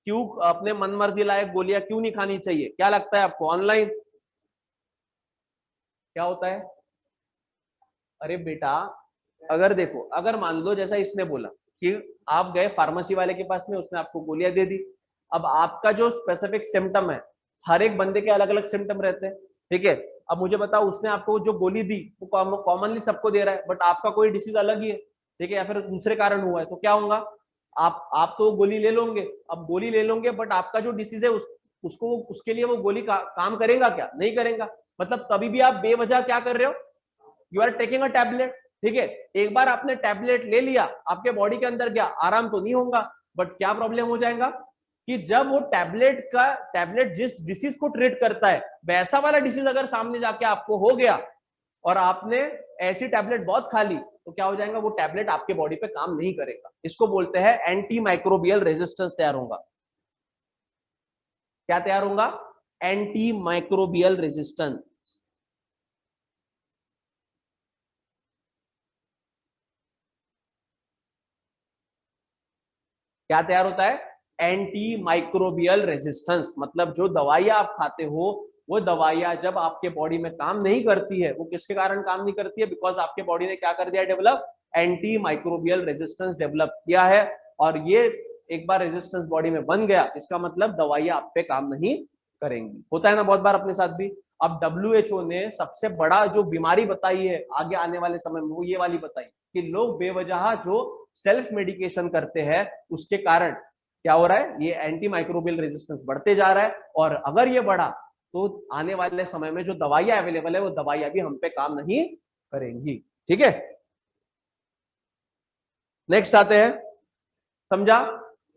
क्यों अपने मन मर्जी लायक गोलियां क्यों नहीं खानी चाहिए, क्या लगता है आपको, ऑनलाइन क्या होता है। अरे बेटा, अगर देखो, अगर मान लो जैसा इसने बोला कि आप गए फार्मेसी वाले के पास में, उसने आपको गोलियां दे दी, अब आपका जो स्पेसिफिक सिम्टम है, हर एक बंदे के अलग अलग सिम्टम रहते हैं। ठीक है, अब मुझे बताओ, उसने आपको जो गोली दी वो कॉमनली सबको दे रहा है, बट आपका कोई डिसीज अलग ही है। ठीक है, या फिर दूसरे कारण हुआ है, तो क्या होगा, आप तो गोली ले लोगे, अब गोली ले लोगे, बट आपका जो डिसीज है उसको उसके लिए वो गोली काम करेगा क्या, नहीं करेगा। मतलब कभी भी आप बेवजह क्या कर रहे हो, you are taking a tablet. ठीक है, एक बार आपने टैबलेट ले लिया, आपके बॉडी के अंदर गया, आराम तो नहीं होगा, बट क्या प्रॉब्लम हो जाएगा कि जब वो टैबलेट जिस डिसीज को ट्रीट करता है, वैसा वाला डिसीज अगर सामने जाके आपको हो गया और आपने ऐसी टैबलेट बहुत खा ली, तो क्या हो जाएगा, वो टैबलेट आपके बॉडी पे काम नहीं करेगा। इसको बोलते हैं एंटी माइक्रोबियल रेजिस्टेंस तैयार होगा। क्या तैयार होगा, एंटी माइक्रोबियल रेजिस्टेंस। क्या तैयार होता है, एंटी माइक्रोबियल रेजिस्टेंस। मतलब जो दवाइयां आप खाते हो, वो दवाइयां जब आपके बॉडी में काम नहीं करती है, वो किसके कारण काम नहीं करती है, बिकॉज आपके बॉडी ने क्या कर दिया, develop anti microbial resistance develop किया है। और ये एक बार रेजिस्टेंस बॉडी में बन गया, इसका मतलब दवाइयां आप पे काम नहीं करेंगी। होता है ना बहुत बार अपने साथ भी। अब WHO ने सबसे बड़ा जो बीमारी बताई है आगे आने वाले समय में, वो ये वाली बताई कि लोग बेवजह जो सेल्फ मेडिकेशन करते हैं, उसके कारण क्या हो रहा है, ये एंटी माइक्रोबियल रेजिस्टेंस बढ़ते जा रहा है। और अगर ये बढ़ा तो आने वाले समय में जो दवाइयां अवेलेबल है, वो दवाइयां भी हम पे काम नहीं करेंगी। ठीक है, नेक्स्ट आते हैं, समझा,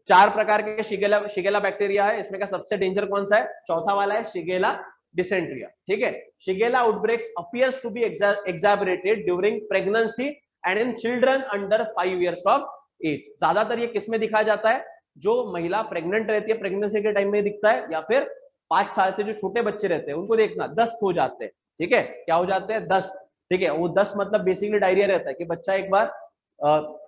4 प्रकार के शिगेला बैक्टीरिया है, इसमें का सबसे डेंजर कौन सा है, चौथा वाला है शिगेला डिसेंट्रिया। ठीक है, shigella outbreaks appears to be exaggerated during pregnancy and in children under 5 years of age. ज्यादातर ये किसमें दिखाया जाता है, जो महिला प्रेग्नेंट रहती है, प्रेगनेंसी के टाइम में दिखता है, या फिर 5 साल से जो छोटे बच्चे रहते हैं उनको देखना, दस्त हो जाते हैं। ठीक है, क्या हो जाते हैं, दस्त। ठीक है, वो दस्त मतलब बेसिकली डायरिया रहता है कि बच्चा एक बार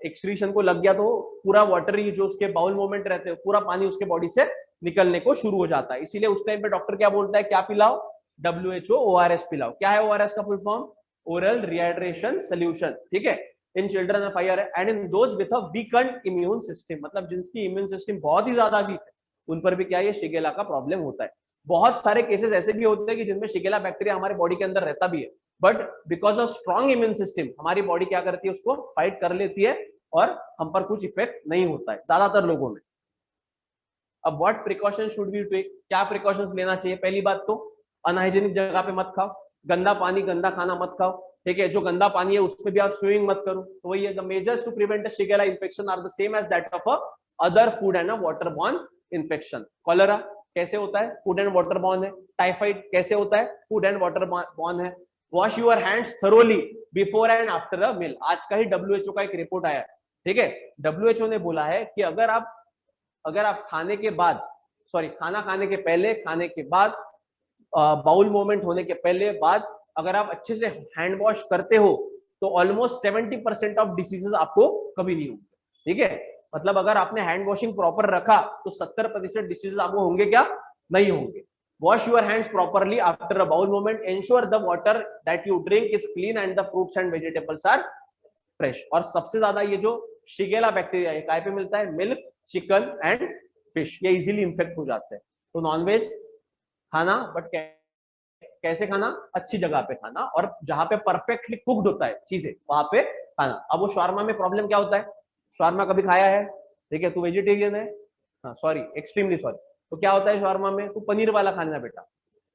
एक्सक्रीशन को लग गया तो पूरा वाटरी जो उसके बाउल मूवमेंट रहते हैं, पूरा पानी उसके बॉडी से निकलने को शुरू हो जाता है। इसीलिए उस टाइम पे डॉक्टर क्या बोलता है, क्या पिलाओ, WHO ORS पिलाओ। क्या है ORS का full form, oral rehydration solution. ठीक है, in children of fire and in those with a weakened immune system, मतलब जिनकी इम्यून सिस्टम बहुत ही ज्यादा वीक है, उन पर भी क्या ये शिगेला का प्रॉब्लम होता है। बहुत सारे केसेस ऐसे भी होते हैं कि जिनमें शिगेला बैक्टीरिया हमारे बॉडी के अंदर रहता भी है, but because of strong immune system हमारी बॉडी क्या करती है, उसको फाइट कर लेती है और हम पर कुछ इफेक्ट नहीं होता है ज्यादातर लोगों में। अब what precaution should we take, क्या प्रिकॉशंस लेना चाहिए, पहली बात तो अनहाइजीनिक जगह पे मत खाओ, गंदा पानी गंदा खाना मत खाओ। ठीक है, जो गंदा पानी है उसमें भी आप स्विमिंग मत करो। तो वही है, the measures to prevent shigella infection are the same as that of other food and water borne infection. Cholera कैसे होता है, फूड एंड वाटर बॉर्न है। टाइफाइड कैसे होता है, फूड एंड वाटर बॉर्न है। Wash your hands thoroughly before and after a meal, आज का ही WHO का एक रिपोर्ट आया है। ठीक है, WHO ने बोला है कि अगर आप खाने के बाद, सॉरी खाना खाने के पहले, खाने के बाद, बाउल मूवमेंट होने के पहले बाद, अगर आप अच्छे से हैंड वॉश करते हो तो ऑलमोस्ट 70% ऑफ डिसीजेस आपको कभी नहीं होंगे। ठीक है, मतलब अगर आपने हैंड वॉशिंग प्रॉपर रखा तो 70% डिसीजेस आपको होंगे क्या, नहीं होंगे। Wash your hands properly after a bowel movement, ensure the water that you drink is clean and the fruits and vegetables are fresh. और सबसे ज्यादा ये जो शिगेला बैक्टीरिया है काय पे मिलता है, मिल्क, चिकन एंड फिश, ये इजीली इन्फेक्ट हो जाते हैं। तो नॉनवेज खाना, बट कैसे खाना, अच्छी जगह पे खाना, और जहां पे परफेक्टली कुक्ड होता है चीजें वहां पे खाना। अब वो शावरमा में प्रॉब्लम क्या होता है, शावरमा कभी खाया है, ठीक है, तू वेजिटेरियन है, हाँ सॉरी, एक्सट्रीमली सॉरी। तो क्या होता है शावरमा में, तू पनीर वाला खाना बेटा।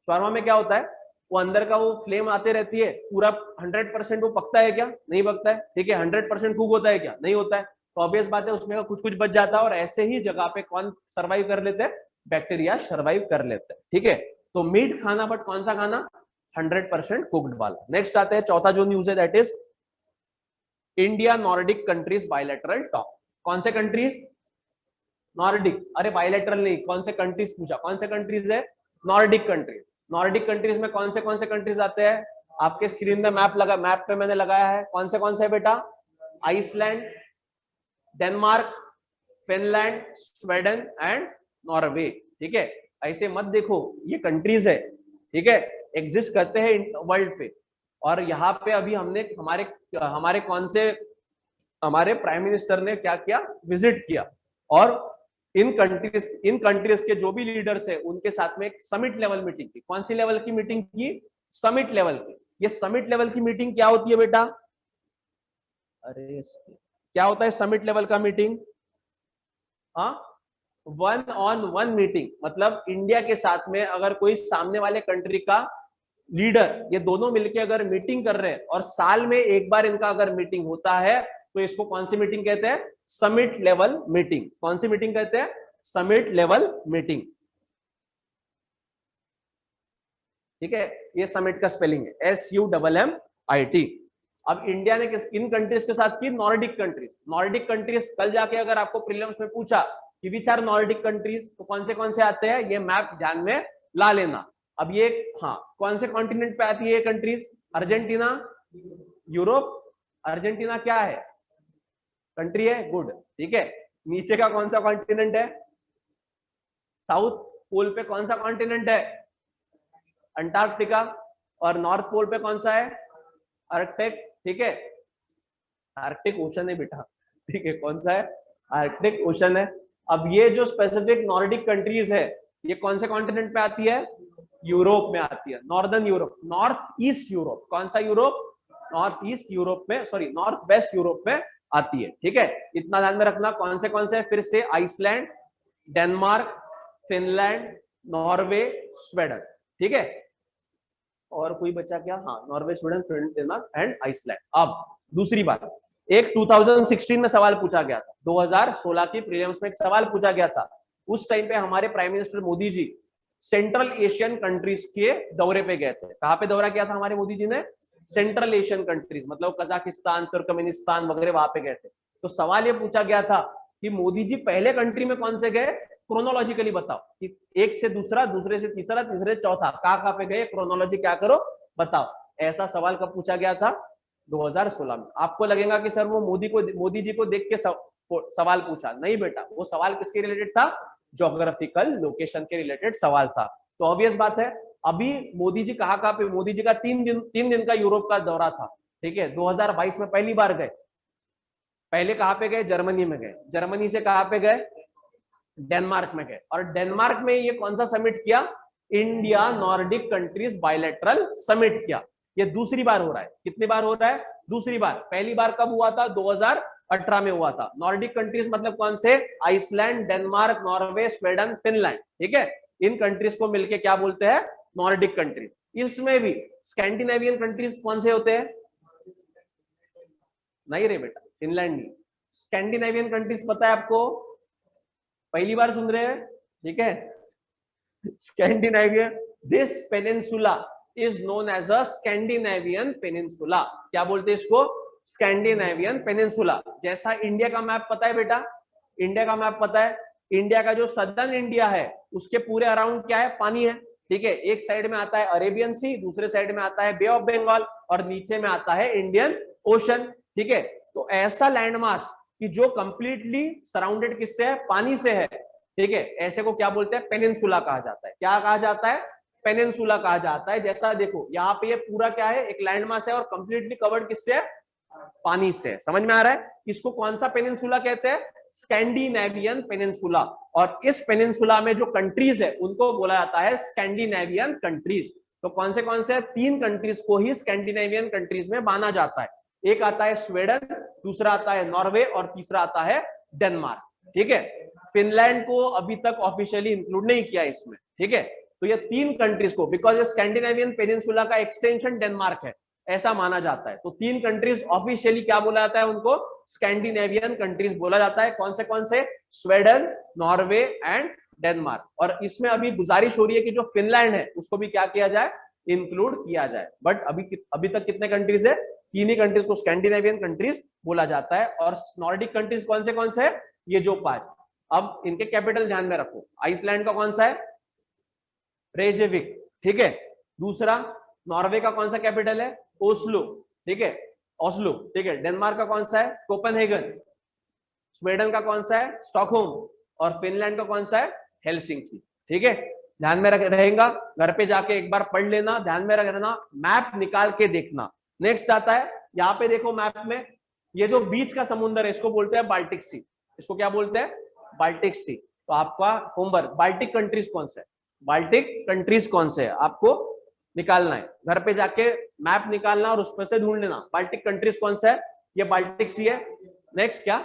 शावरमा में क्या होता है, वो अंदर का वो फ्लेम आते रहती है, पूरा 100% वो पकता है क्या, नहीं पकता है, ठीक है, 100% कुक होता है क्या, नहीं होता है। तो ऑब्वियस बात है उसमें कुछ कुछ बच जाता है, और ऐसे ही जगह पे कौन सर्वाइव कर लेते हैं, बैक्टीरिया सर्वाइव कर लेते हैं, ठीक है। तो मीट खाना, बट कौन सा खाना, 100% कुक्ड वाला। नेक्स्ट आते हैं, चौथा जो न्यूज है that is India Nordic countries bilateral talk. कौन से कंट्रीज, नॉर्डिक, अरे बायलैटरल नहीं, कौन से कंट्रीज पूछा, कौन से कंट्रीज है, नॉर्डिक कंट्रीज। नॉर्डिक कंट्रीज में कौन से कंट्रीज आते हैं, आपके स्क्रीन में मैप लगा, मैप पे मैंने लगाया है, कौन से है बेटा, Iceland, Denmark, Finland, Sweden and Norway, ठीक है। ऐसे मत देखो, ये कंट्रीज है, ठीक है, एग्जिस्ट करते हैं वर्ल्ड पे। और यहाँ पे अभी हमने हमारे हमारे कौन से, हमारे प्राइम मिनिस्टर ने क्या किया, विजिट किया, और इन कंट्रीज के जो भी लीडर्स है उनके साथ में एक समिट लेवल मीटिंग की। कौन सी लेवल की मीटिंग की, समिट लेवल की। ये समिट लेवल की मीटिंग क्या होती है बेटा, अरे क्या होता है समिट लेवल का मीटिंग, हाँ, 1-on-1 मीटिंग, मतलब इंडिया के साथ में अगर कोई सामने वाले कंट्री का लीडर, ये दोनों मिलके अगर मीटिंग कर रहे हैं, और साल में एक बार इनका अगर मीटिंग होता है, तो इसको कौन सी मीटिंग कहते हैं, समिट लेवल मीटिंग। कौन सी मीटिंग कहते हैं, समिट लेवल मीटिंग, ठीक है। ये समिट का स्पेलिंग है SUMMIT। अब इंडिया ने इन कंट्रीज के साथ की, नॉर्डिक कंट्रीज। नॉर्डिक कंट्रीज कल जाके अगर आपको प्रीलिम्स में पूछा कि विच आर नॉर्डिक कंट्रीज, तो कौन से आते हैं, ये मैप ध्यान में ला लेना। अब ये, हाँ, कौन से कॉन्टिनेंट पे आती है ये कंट्रीज, अर्जेंटीना, यूरोप, अर्जेंटीना क्या है, कंट्री है, गुड, ठीक है। नीचे का कौन सा कॉन्टिनेंट है, साउथ पोल पे कौन सा कॉन्टिनेंट है, अंटार्कटिका, और नॉर्थ पोल पे कौन सा है, आर्कटिक, ठीक है, आर्कटिक ओशन है बेटा, ठीक है, कौन सा है, आर्कटिक ओशन है। अब ये जो स्पेसिफिक नॉर्डिक कंट्रीज है, ये कौन से कॉन्टिनेंट पे आती है, यूरोप में आती है, northern Europe, north east Europe, कौन सा यूरोप, नॉर्थ ईस्ट यूरोप में, सॉरी नॉर्थ वेस्ट यूरोप में आती है, ठीक है। इतना ध्यान में रखना। कौन से फिर से, Iceland, Denmark, Finland, Norway, Sweden, ठीक है। और कोई बचा क्या, हाँ, Norway, Sweden, Finland, Denmark and Iceland. अब दूसरी बात, एक 2016 में सवाल पूछा गया था, 2016 की प्रीलिम्स में एक सवाल पूछा गया था। उस टाइम पे हमारे prime minister Modi ji central Asian countries के दौरे पे गए थे। कहां पे दौरा किया था हमारे मोदी जी ने, सेंट्रल एशियन कंट्रीज, मतलब कजाकिस्तान, तुर्कमेनिस्तान वगैरह, वहां पे गए थे। तो सवाल ये पूछा गया था कि मोदी जी पहले कंट्री में कौन से गए, क्रोनोलॉजिकली बताओ, कि एक से दूसरा, दूसरे से तीसरा, तीसरे से चौथा, कहां पे गए, क्रोनोलॉजी क्या करो बताओ। ऐसा सवाल कब पूछा गया था, 2016 में। आपको लगेगा कि सर वो मोदी जी को देख के सवाल पूछा, नहीं बेटा, वो सवाल किसके रिलेटेड था, ज्योग्राफिकल लोकेशन के रिलेटेड सवाल था। तो ऑब्वियस बात है, अभी मोदी जी कहां पे, मोदी जी का 3 दिन का यूरोप का दौरा था, ठीक है, 2022 में पहली बार गए। पहले कहां पे गए, जर्मनी में गए, जर्मनी से कहां पे गए, डेनमार्क में गए, और डेनमार्क में ये कौन सा समिट किया, India Nordic countries bilateral summit किया। ये दूसरी बार हो रहा है, कितनी बार हो रहा है, दूसरी बार। पहली बार कब हुआ था, 2018 में हुआ था। नॉर्डिक कंट्रीज मतलब कौन से, Iceland, Denmark, Norway, Sweden, Finland, ठीक है। इन कंट्रीज को मिलके क्या बोलते हैं, नॉर्डिक कंट्रीज। इसमें भी स्कैंडिनेवियन कंट्रीज कौन से होते हैं, नहीं रे बेटा, फिनलैंड नहीं, स्कैंडिनेवियन कंट्रीज पता है आपको, पहली बार सुन रहे हैं, ठीक है। Scandinavian, this peninsula is known as a Scandinavian peninsula. क्या बोलते हैं इसको, स्कैंडिनेवियन पेनिनसुला। जैसा इंडिया का मैप पता है बेटा, इंडिया का मैप पता है, इंडिया का जो सदर्न इंडिया है उसके पूरे अराउंड क्या है, पानी है, ठीक है। एक साइड में आता है अरेबियन सी, दूसरे साइड में आता है बे ऑफ बंगाल, और नीचे में आता है इंडियन ओशन, ठीक है। तो ऐसा लैंडमास कि जो कंप्लीटली सराउंडेड किससे है, पानी से है, ठीक है, ऐसे को क्या बोलते हैं, पेनिनसुला कहा जाता है। क्या कहा जाता है, पेनिनसुला कहा जाता है। जैसा देखो यहाँ पे ये पूरा क्या है, एक लैंड मास है और कंप्लीटली कवर्ड किससे है, पानी से। समझ में आ रहा है, इसको कौन सा पेनिनसुला कहते हैं, स्कैंडिनेवियन पेनिनसुला। और इस पेनिनसुला में जो कंट्रीज है उनको बोला जाता है स्कैंडिनेवियन कंट्रीज। तो कौन से 3 कंट्रीज को ही स्कैंडिनेवियन कंट्रीज में माना जाता है। एक आता है स्वीडन, दूसरा आता है नॉर्वे और तीसरा आता है डेनमार्क। ठीक है, फिनलैंड को अभी तक ऑफिशियली इंक्लूड नहीं किया इसमें। ठीक है, तो ये 3 कंट्रीज को, बिकॉज स्कैंडिनेवियन पेनिनसुला का एक्सटेंशन डेनमार्क है, ऐसा माना जाता है। तो 3 कंट्रीज ऑफिशियली क्या बोला जाता है, उनको स्कैंडिनेवियन कंट्रीज बोला जाता है। कौन से, स्वीडन, नॉर्वे एंड डेनमार्क। और इसमें अभी गुजारिश हो रही है कि जो फिनलैंड है उसको भी क्या किया जाए, इंक्लूड किया जाए। बट अभी तक कितने कंट्रीज है, 3 ही कंट्रीज को स्कैंडिनेवियन कंट्रीज बोला जाता है। और नॉर्डिक कंट्रीज कौन से है, ये जो 5। अब इनके कैपिटल ध्यान में रखो, आइसलैंड का कौन सा है, रेजविक। ठीक है, दूसरा नॉर्वे का कौन सा कैपिटल है, ओस्लो। ठीक है, ओस्लो। ठीक है, डेनमार्क का कौन सा है, कोपेनहेगन। स्वीडन का कौन सा है, स्टॉकहोम। और फिनलैंड का कौन सा है, हेलसिंकी। ठीक है, ध्यान में रहेगा, घर पे जाके एक बार पढ़ लेना, ध्यान में रखना, मैप निकाल के देखना। नेक्स्ट आता है, यहाँ पे देखो मैप में, ये जो बीच का समुद्र है इसको बोलते हैं बाल्टिक सी। इसको क्या बोलते हैं, बाल्टिक सी। तो आपका होमवर्क, बाल्टिक कंट्रीज कौन से, बाल्टिक कंट्रीज कौन से है आपको निकालना है। घर पे जाके मैप निकालना और उसमें से ढूंढ लेना बाल्टिक कंट्रीज कौन सा है, ये बाल्टिक सी है। नेक्स्ट क्या,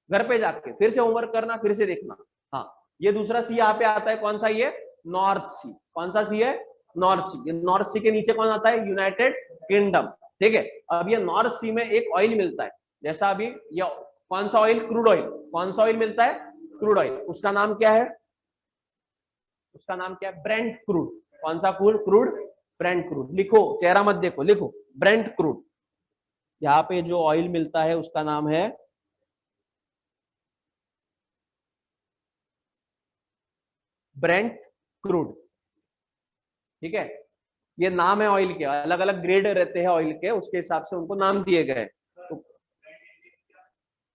घर पे जाके फिर से होमवर्क करना, फिर से देखना। हाँ, ये दूसरा सी यहाँ पे आता है, कौन सा, ये नॉर्थ सी। कौन सा सी है, नॉर्थ सी। ये नॉर्थ सी के नीचे कौन आता है, यूनाइटेड किंगडम। ठीक है, अब ये नॉर्थ सी में एक ऑयल मिलता है, जैसा अभी ये कौन सा ऑयल, क्रूड ऑयल। कौन सा ऑयल मिलता है, क्रूड ऑयल। उसका नाम क्या है, उसका नाम क्या है, ब्रेंट क्रूड। कौन सा क्रूड, ब्रेंट क्रूड। लिखो, चेहरा मत देखो, लिखो ब्रेंट क्रूड। यहाँ पे जो ऑयल मिलता है उसका नाम है ब्रेंट क्रूड। ठीक है, ये नाम है ऑयल के, अलग अलग ग्रेड रहते हैं ऑयल के, उसके हिसाब से उनको नाम दिए गए। तो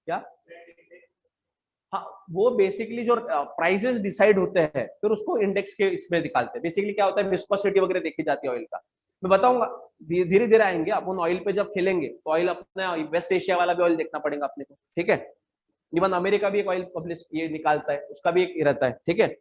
क्या, हाँ, वो बेसिकली जो प्राइसेस डिसाइड होते हैं फिर उसको इंडेक्स के इसमें निकालते हैं। बेसिकली क्या होता है, विस्कोसिटी वगैरह देखी जाती है ऑयल का। मैं बताऊंगा, धीरे धीरे आएंगे अपन ऑयल पे। जब खेलेंगे तो ऑयल अपना वेस्ट एशिया वाला भी ऑयल देखना पड़ेगा अपने को। ठीक है, इवन अमेरिका भी एक ऑयल पब्लिश ये निकालता है, उसका भी एक रहता है। ठीक है,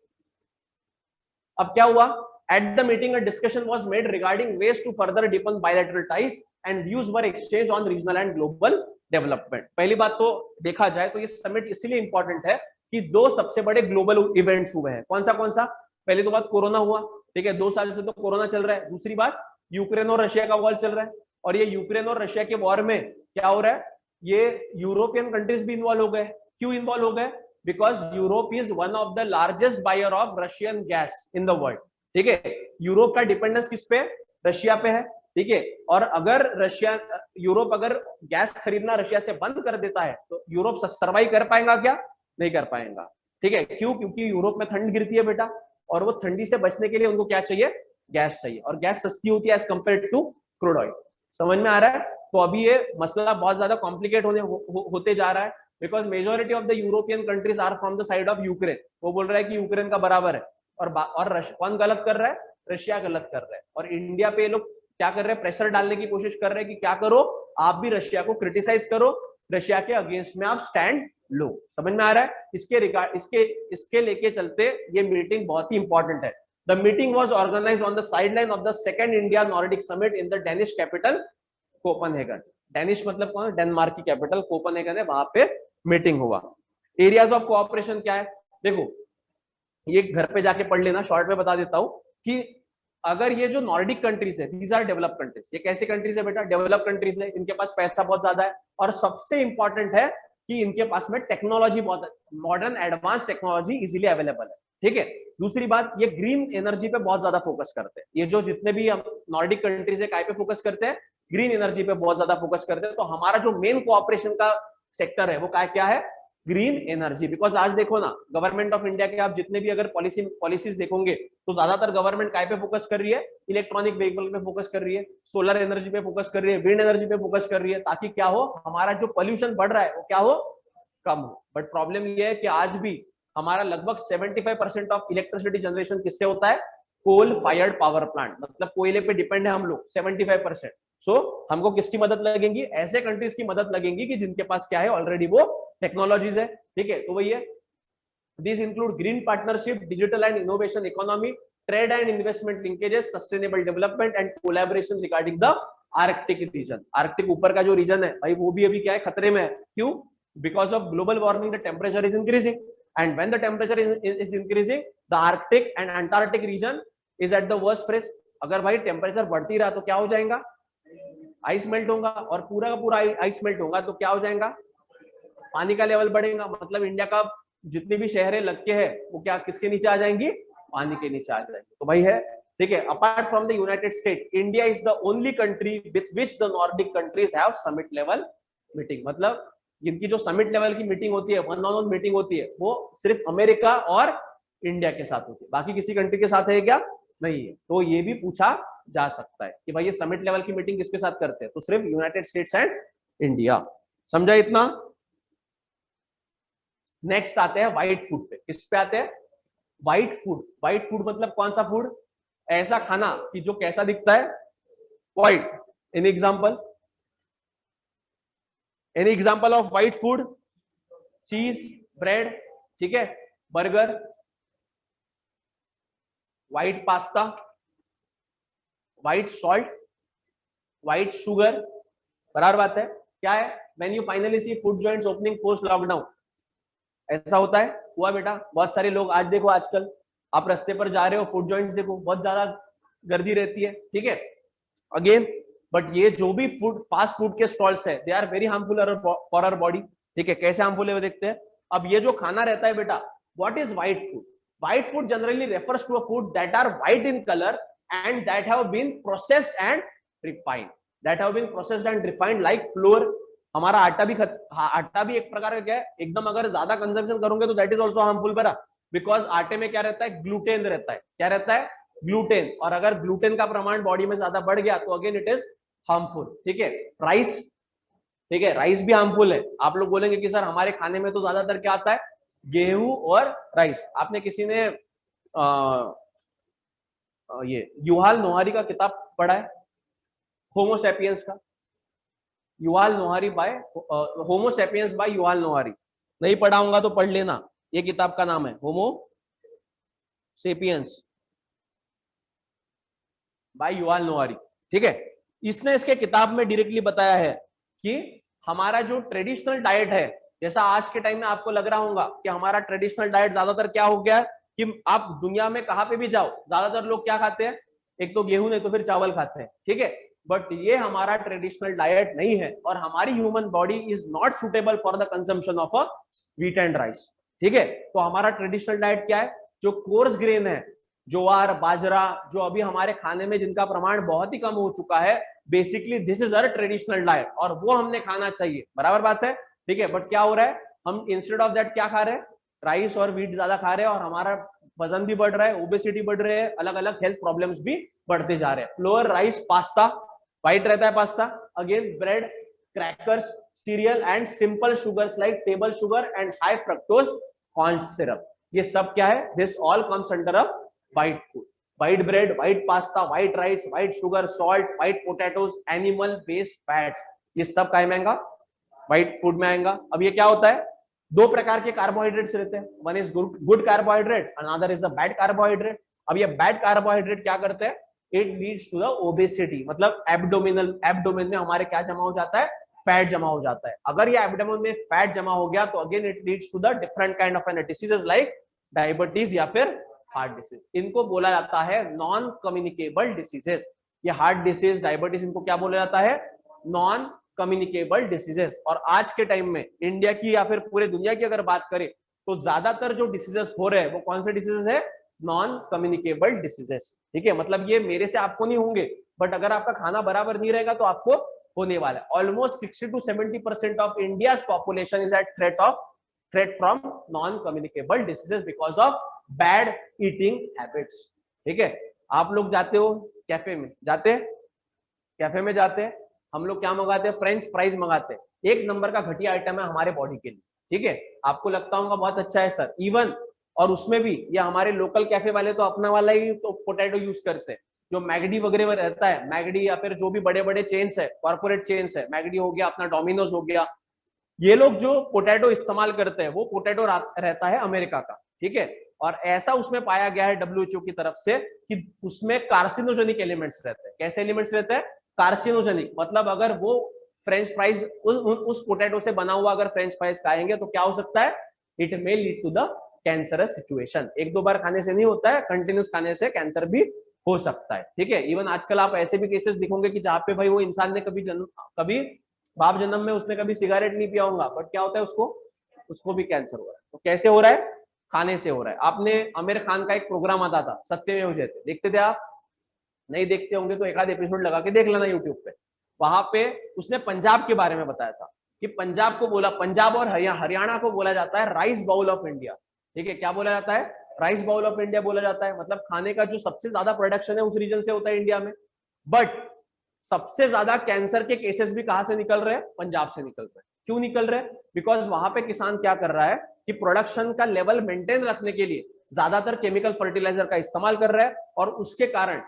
अब क्या हुआ, at the meeting a discussion was made regarding ways to further deepen bilateral ties and views were exchange on regional and global development. पहली बात तो देखा जाए तो ये समिट इसलिए इंपॉर्टेंट है कि 2 सबसे बड़े ग्लोबल इवेंट्स हुए हैं। कौन सा, पहली तो बात कोरोना हुआ। ठीक है, 2 साल से तो कोरोना चल रहा है। दूसरी बात, यूक्रेन और रशिया का वॉर चल रहा है। और ये यूक्रेन और रशिया के वॉर में क्या हो रहा है, ये यूरोपियन कंट्रीज भी इन्वॉल्व हो गए। क्यों इन्वॉल्व हो गए, because Europe is one of the largest buyer of Russian gas in the world. ठीक है, यूरोप का डिपेंडेंस किस पे, रशिया पे है। ठीक है, और अगर यूरोप अगर गैस खरीदना रशिया से बंद कर देता है तो यूरोप सर्वाइव कर पाएगा क्या, नहीं कर पाएगा। ठीक है, क्यों, क्योंकि यूरोप में ठंड गिरती है बेटा, और वो ठंडी से बचने के लिए उनको क्या चाहिए, गैस चाहिए। और गैस सस्ती होती है as compared to crude oil. समझ में आ रहा है। तो अभी ये मसला बहुत ज्यादा कॉम्प्लिकेट होते जा रहा है, because majority of the European countries are from the side of Ukraine. वो बोल रहा है कि यूक्रेन का बराबर है, और कौन गलत कर रहा है, रशिया गलत कर रहा है। और इंडिया पे लोग क्या कर रहे हैं, प्रेशर डालने की कोशिश कर रहे हैं कि क्या करो, आप भी रशिया को क्रिटिसाइज करो, रशिया के अगेंस्ट में आप स्टैंड लो। समझ में आ रहा है। इसके लेके चलते ये मीटिंग बहुत ही इंपॉर्टेंट है। The meeting was organised on the sideline of the second India Nordic summit in the Danish capital Copenhagen. Danish मतलब कौन, डेनमार्क की कैपिटल कोपेनहेगन है, वहां पे मीटिंग हुआ। एरियाज ऑफ कोऑपरेशन क्या है, देखो ये घर पे जाके पढ़ लेना, शॉर्ट में बता देता हूं कि अगर ये जो नॉर्डिक कंट्रीज है, दीज आर डेवलप कंट्रीज। ये कैसी कंट्रीज है बेटा, डेवलप कंट्रीज है। इनके पास पैसा बहुत ज्यादा है, और सबसे इंपॉर्टेंट है कि इनके पास में टेक्नोलॉजी बहुत, modern advance technology easily available है। ठीक है, दूसरी बात, ये ग्रीन एनर्जी पे बहुत ज्यादा फोकस करते हैं। ये जो जितने भी नॉर्डिक कंट्रीज है, काय पे फोकस करते हैं, ग्रीन एनर्जी पे बहुत ज्यादा फोकस करते हैं। तो हमारा जो मेन कोऑपरेशन का सेक्टर है वो क्या है, ग्रीन एनर्जी। बिकॉज आज देखो ना, गवर्नमेंट ऑफ इंडिया के आप जितने भी अगर पॉलिसीज देखोगे तो ज्यादातर गवर्नमेंट काय पे फोकस कर रही है, इलेक्ट्रॉनिक व्हीकल पे फोकस कर रही है, सोलर एनर्जी पे फोकस कर रही है, विंड एनर्जी पे फोकस कर रही है, ताकि क्या हो, हमारा जो पोल्यूशन बढ़ रहा है वो क्या हो, कम हो। बट प्रॉब्लम ये है कि आज भी हमारा लगभग 75% ऑफ इलेक्ट्रिसिटी जनरेशन किससे होता है? कोल फायर्ड पावर प्लांट, मतलब कोयले पे डिपेंड है हम लोग 75%। सो हमको किसकी मदद लगेंगी? ऐसे कंट्रीज की मदद लगेंगी कि जिनके पास क्या है ऑलरेडी वो टेक्नोलॉजीज है, ठीक है। तो वही है, these include green partnership, digital and innovation economy, trade and investment linkages, sustainable development and collaboration regarding the Arctic region. Arctic ऊपर का जो रीजन है भाई वो भी अभी क्या है? खतरे में है। क्यों? Because of global warming the temperature is increasing, and when the temperature is increasing the Arctic and Antarctic region is at the worst phase. अगर भाई टेम्परेचर बढ़ती रहा तो क्या हो जाएगा? आइस मेल्ट होगा, और पूरा का पूरा आइस मेल्ट होगा तो क्या हो जाएगा? पानी का लेवल बढ़ेगा, मतलब इंडिया का जितनी भी शहरें लग के है वो क्या किसके नीचे आ जाएंगी? पानी के नीचे आ जाएंगी। तो भाई है, ठीक है। Apart from the United state, India is the only country with which the Nordic countries have summit level meeting. मतलब इनकी जो समिट लेवल की मीटिंग होती है, वन ऑन वन मीटिंग होती है, वो सिर्फ अमेरिका और इंडिया के साथ होती है, बाकी किसी कंट्री के साथ है क्या? नहीं है। तो ये भी पूछा जा सकता है कि भाई ये समिट लेवल की मीटिंग किसके साथ करते हैं? तो सिर्फ यूनाइटेड स्टेट्स एंड इंडिया। समझा इतना? नेक्स्ट आते हैं व्हाइट फूड पे। किस पे आते हैं? White food. व्हाइट फूड मतलब कौन सा फूड? ऐसा खाना कि जो कैसा दिखता है? White. Any example? Any example of white food? Cheese, bread, ठीक है, burger, white pasta, white salt, white sugar. बराबर बात है। क्या है? When you finally see food joints opening post lockdown, ऐसा होता है? हुआ बेटा। बहुत सारे लोग, आज देखो आजकल आप रास्ते पर जा रहे हो, फूड जॉइंट्स देखो बहुत ज्यादा गर्दी रहती है, ठीक है। अगेन, बट ये जो भी फूड, फास्ट फूड के स्टॉल्स है, they are very harmful for our body, ठीक है। कैसे हार्मफुल है वो देखते हैं। अब ये जो खाना रहता है बेटा, what is white food? White food generally refers to a food that are white in colour and that have been processed and refined. That have been processed and refined like flour. हमारा आटा भी आटा भी एक प्रकार का क्या है? एकदम अगर ज्यादा कंजम्पशन करोगे तो दैट इज ऑल्सो हार्मफुल बेटा, बिकॉज आटे में क्या रहता है? ग्लूटेन रहता है। क्या रहता है? ग्लूटेन। और अगर ग्लूटेन का प्रमाण बॉडी में ज्यादा बढ़ गया तो अगेन इट इज हार्मफुल, ठीक है। राइस, ठीक है, राइस भी हार्मफुल है। आप लोग बोलेंगे कि सर हमारे खाने में तो ज्यादातर क्या आता है? गेहूं और राइस। आपने किसी ने ये युवाल नोहारी का किताब पढ़ा है, होमो सैपियंस का? Yuval नोहारी bye Homo sapiens bye Yuval नोहारी। नहीं पढ़ा होगा तो पढ़ लेना, ये किताब का नाम है होमो सेपियंस बाय युवाल नोहारी, ठीक है। इसने इसके किताब में डायरेक्टली बताया है कि हमारा जो ट्रेडिशनल डाइट है, जैसा आज के टाइम में आपको लग रहा होगा कि हमारा ट्रेडिशनल डाइट ज्यादातर क्या हो गया है कि आप दुनिया में कहां पे भी जाओ, ज्यादातर लोग क्या खाते हैं? एक तो गेहूं, नहीं तो फिर चावल खाते हैं, ठीक है। बट ये हमारा ट्रेडिशनल डाइट नहीं है, और हमारी human body is not suitable for the consumption of a wheat and rice, ठीक है। तो हमारा ट्रेडिशनल डाइट क्या है? जो कोर्स ग्रेन है, ज्वार, बाजरा, जो अभी हमारे खाने में जिनका प्रमाण बहुत ही कम हो चुका है, basically this is our traditional diet, और वो हमने खाना चाहिए। बराबर बात है, ठीक है। बट क्या हो रहा है? हम इंस्टेड ऑफ दैट क्या खा रहे हैं? राइस और व्हीट ज्यादा खा रहे हैं, और हमारा वजन भी बढ़ रहा है, ओबेसिटी बढ़ रही है, अलग अलग हेल्थ प्रॉब्लम्स भी बढ़ते जा रहे हैं। फ्लोर, राइस, पास्ता, व्हाइट रहता है pasta. Again bread, crackers, serial and simple sugars like table sugar and high fructose corn syrup, ये सब क्या है? This all comes under a white food. White bread, white pasta, white rice, white sugar, salt, white potatoes, animal based fats, ये सब क्या में आएगा? White food में आएगा। अब ये क्या होता है? दो प्रकार के कार्बोहाइड्रेट्स रहते हैं, one is good carbohydrate, another is a bad carbohydrate. अब ये बैड कार्बोहाइड्रेट क्या करते हैं? It leads to the obesity, मतलब एब्डोमेन में हमारे क्या जमा हो जाता है? फैट जमा हो जाता है। अगर ये एब्डोमेन में फैट जमा हो गया तो again it leads to the different kind of diseases like diabetes या फिर हार्ट डिसीज। इनको बोला जाता है नॉन कम्युनिकेबल डिसीजेस। ये हार्ट डिसीज, डायबिटीज, इनको क्या बोला जाता है? Non communicable diseases. और आज के टाइम में इंडिया की या फिर पूरे दुनिया की अगर बात करें तो ज्यादातर जो डिसीजेस हो रहे हैं वो कौन से डिसीजेस है? नॉन कम्युनिकेबल डिसीजेस, ठीक है। मतलब ये मेरे से आपको नहीं होंगे, बट अगर आपका खाना बराबर नहीं रहेगा तो आपको होने वाला है। Almost 60 to 70% of India population is at threat from non communicable diseases because of bad eating habits, ठीक है। आप लोग जाते हो कैफे में, कैफे में जाते हैं, हम लोग क्या मंगाते हैं? फ्रेंच फ्राइज मंगाते हैं। एक नंबर का घटिया आइटम है हमारे बॉडी के लिए, ठीक है, आपको लगता होगा बहुत अच्छा है सर, इवन और उसमें भी ये हमारे लोकल कैफे वाले तो अपना वाला ही तो पोटैटो यूज करते हैं। जो मैगडी वगैरह में रहता है, मैगडी या फिर जो भी बड़े बड़े चेन्स है, कॉर्पोरेट चेन्स है, मैगडी हो गया, अपना डोमिनोज हो गया, ये लोग जो पोटैटो इस्तेमाल करते हैं वो पोटैटो रहता है अमेरिका का, ठीक है। और ऐसा उसमें पाया गया है डब्ल्यूएचओ की तरफ से कि उसमें कार्सिनोजेनिक एलिमेंट्स रहते हैं। कैसे एलिमेंट्स रहते हैं? कार्सिनोजेनिक, मतलब अगर वो फ्रेंच फ्राइज उस पोटैटो से बना हुआ अगर फ्रेंच फ्राइज खाएंगे तो क्या हो सकता है? It may lead to the cancerous situation. एक दो बार खाने से नहीं होता है, कंटिन्यूस खाने से कैंसर भी हो सकता है, ठीक है। इवन आजकल आप ऐसे भी केसेस दिखोगे कि जहां पे भाई वो इंसान ने कभी बाप जन्म में उसने कभी सिगरेट नहीं पिया होगा, बट क्या होता है उसको भी कैंसर हो रहा है। तो कैसे हो रहा है? खाने से हो रहा है। आपने आमिर खान का एक प्रोग्राम आता था सत्यमेव जयते, देखते थे आप? नहीं देखते होंगे तो एक आध एपिसोड लगा के देख लेना यूट्यूब पे। वहां पे उसने पंजाब के बारे में बताया था कि पंजाब को बोला, पंजाब और हरियाणा को बोला जाता है राइस बाउल ऑफ इंडिया, ठीक है। क्या बोला जाता है? राइस बाउल ऑफ इंडिया बोला जाता है। मतलब खाने का जो सबसे ज्यादा प्रोडक्शन है उस रीजन से होता है इंडिया में। बट सबसे ज्यादा कैंसर के केसेस भी कहां से निकल रहे हैं? पंजाब से निकल रहे हैं। क्यों निकल रहे हैं? बिकॉज वहां पे किसान क्या कर रहा है कि प्रोडक्शन का लेवल मेंटेन रखने के लिए ज्यादातर केमिकल फर्टिलाइजर का इस्तेमाल कर रहा है, और उसके कारण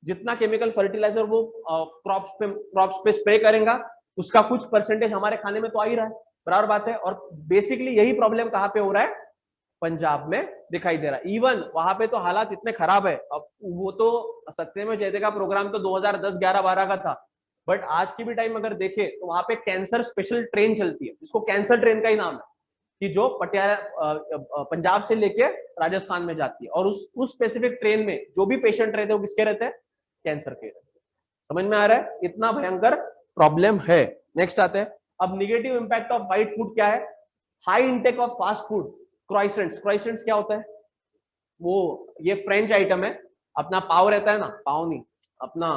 जितना केमिकल फर्टिलाइजर वो क्रॉप्स पे स्प्रे करेगा उसका कुछ परसेंटेज हमारे खाने में तो आ ही रहा है, बराबर बात है। और बेसिकली यही प्रॉब्लम कहां पे हो रहा है? पंजाब में दिखाई दे रहा है। इवन वहां पे तो हालात इतने खराब है, अब वो तो सत्यमेव जयते का प्रोग्राम तो 2010-11-12 का था, बट आज की भी टाइम अगर देखे तो वहां पे कैंसर स्पेशल ट्रेन चलती है, जिसको कैंसर ट्रेन का ही नाम है, कि जो पंजाब से लेके राजस्थान में जाती है। और उस स्पेसिफिक ट्रेन में जो भी पेशेंट रहते हैं वो किसके रहते हैं? कैंसर के रहते हैं। समझ में आ रहा है? इतना भयंकर प्रॉब्लम है। नेक्स्ट आते हैं। अब negative impact of white food क्या है? High intake of fast food, croissants. Croissants क्या होता है? वो ये फ्रेंच आइटम है, अपना पाव रहता है ना, पाव नहीं, अपना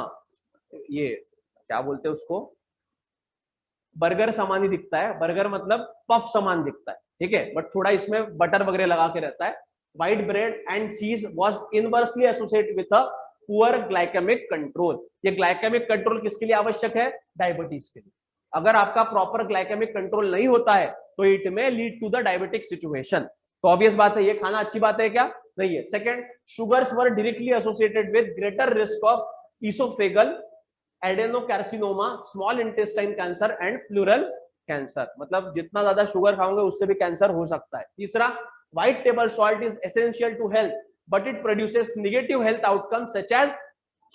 ये क्या बोलते हैं उसको, बर्गर सामान ही दिखता है। बर्गर मतलब पफ सामान दिखता है, ठीक है, बट थोड़ा इसमें बटर वगैरह लगा के रहता है। White bread and cheese was inversely associated with a poor glycaemic control. ये ग्लाइकेमिक कंट्रोल किसके लिए आवश्यक है? डायबिटीज के लिए। अगर आपका प्रॉपर ग्लाइकेमिक कंट्रोल नहीं होता है तो it may lead to the diabetic situation. तो ऑब्वियस बात है ये खाना अच्छी बात है क्या? नहीं है। Second, sugars were directly associated with greater risk of oesophageal adenocarcinoma, small intestine cancer and pleural cancer. मतलब जितना ज्यादा शुगर खाओगे उससे भी कैंसर हो सकता है। तीसरा, white table salt is essential to health but it produces negative health outcomes such as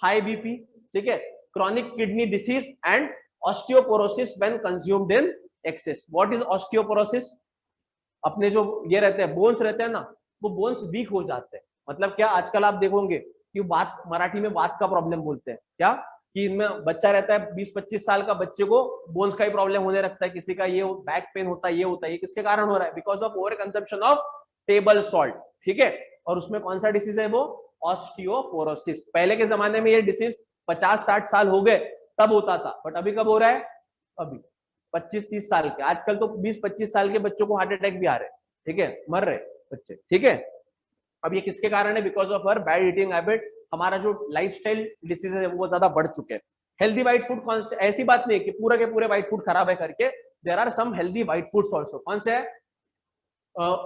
high BP, ठीक है, chronic kidney disease and osteoporosis when consumed in excess. What is osteoporosis? अपने जो ये रहते हैं बोन्स रहते हैं ना, वो बोन्स वीक हो जाते हैं। मतलब क्या, आजकल आप देखोगे कि बात मराठी में बात का प्रॉब्लम बोलते हैं क्या, कि इनमें बच्चा रहता है 20-25 साल का, बच्चे को बोन्स का ही प्रॉब्लम होने लगता है, किसी का ये बैक पेन होता है, ये होता है। ये किसके कारण हो रहा है? Because of over consumption of table salt, ठीक है। और उसमें कौन सा डिसीज है? वो ऑस्टियोपोरोसिस। पहले के जमाने में ये डिसीज 50-60 साल हो गए तब होता था, बट अभी कब हो रहा है? अभी 25-30 साल के। आजकल तो 20-25 साल के बच्चों को हार्ट अटैक भी आ रहे हैं, ठीक है, मर रहे बच्चे, ठीक है। अब ये किसके कारण है? Because of our bad eating habit. हमारा जो लाइफस्टाइल डिसीज है वो ज्यादा बढ़ चुके हैं। हेल्दी व्हाइट फूड कौन से? ऐसी बात नहीं कि पूरे के पूरे व्हाइट फूड खराब है करके, there are some healthy white foods also. कौन से है?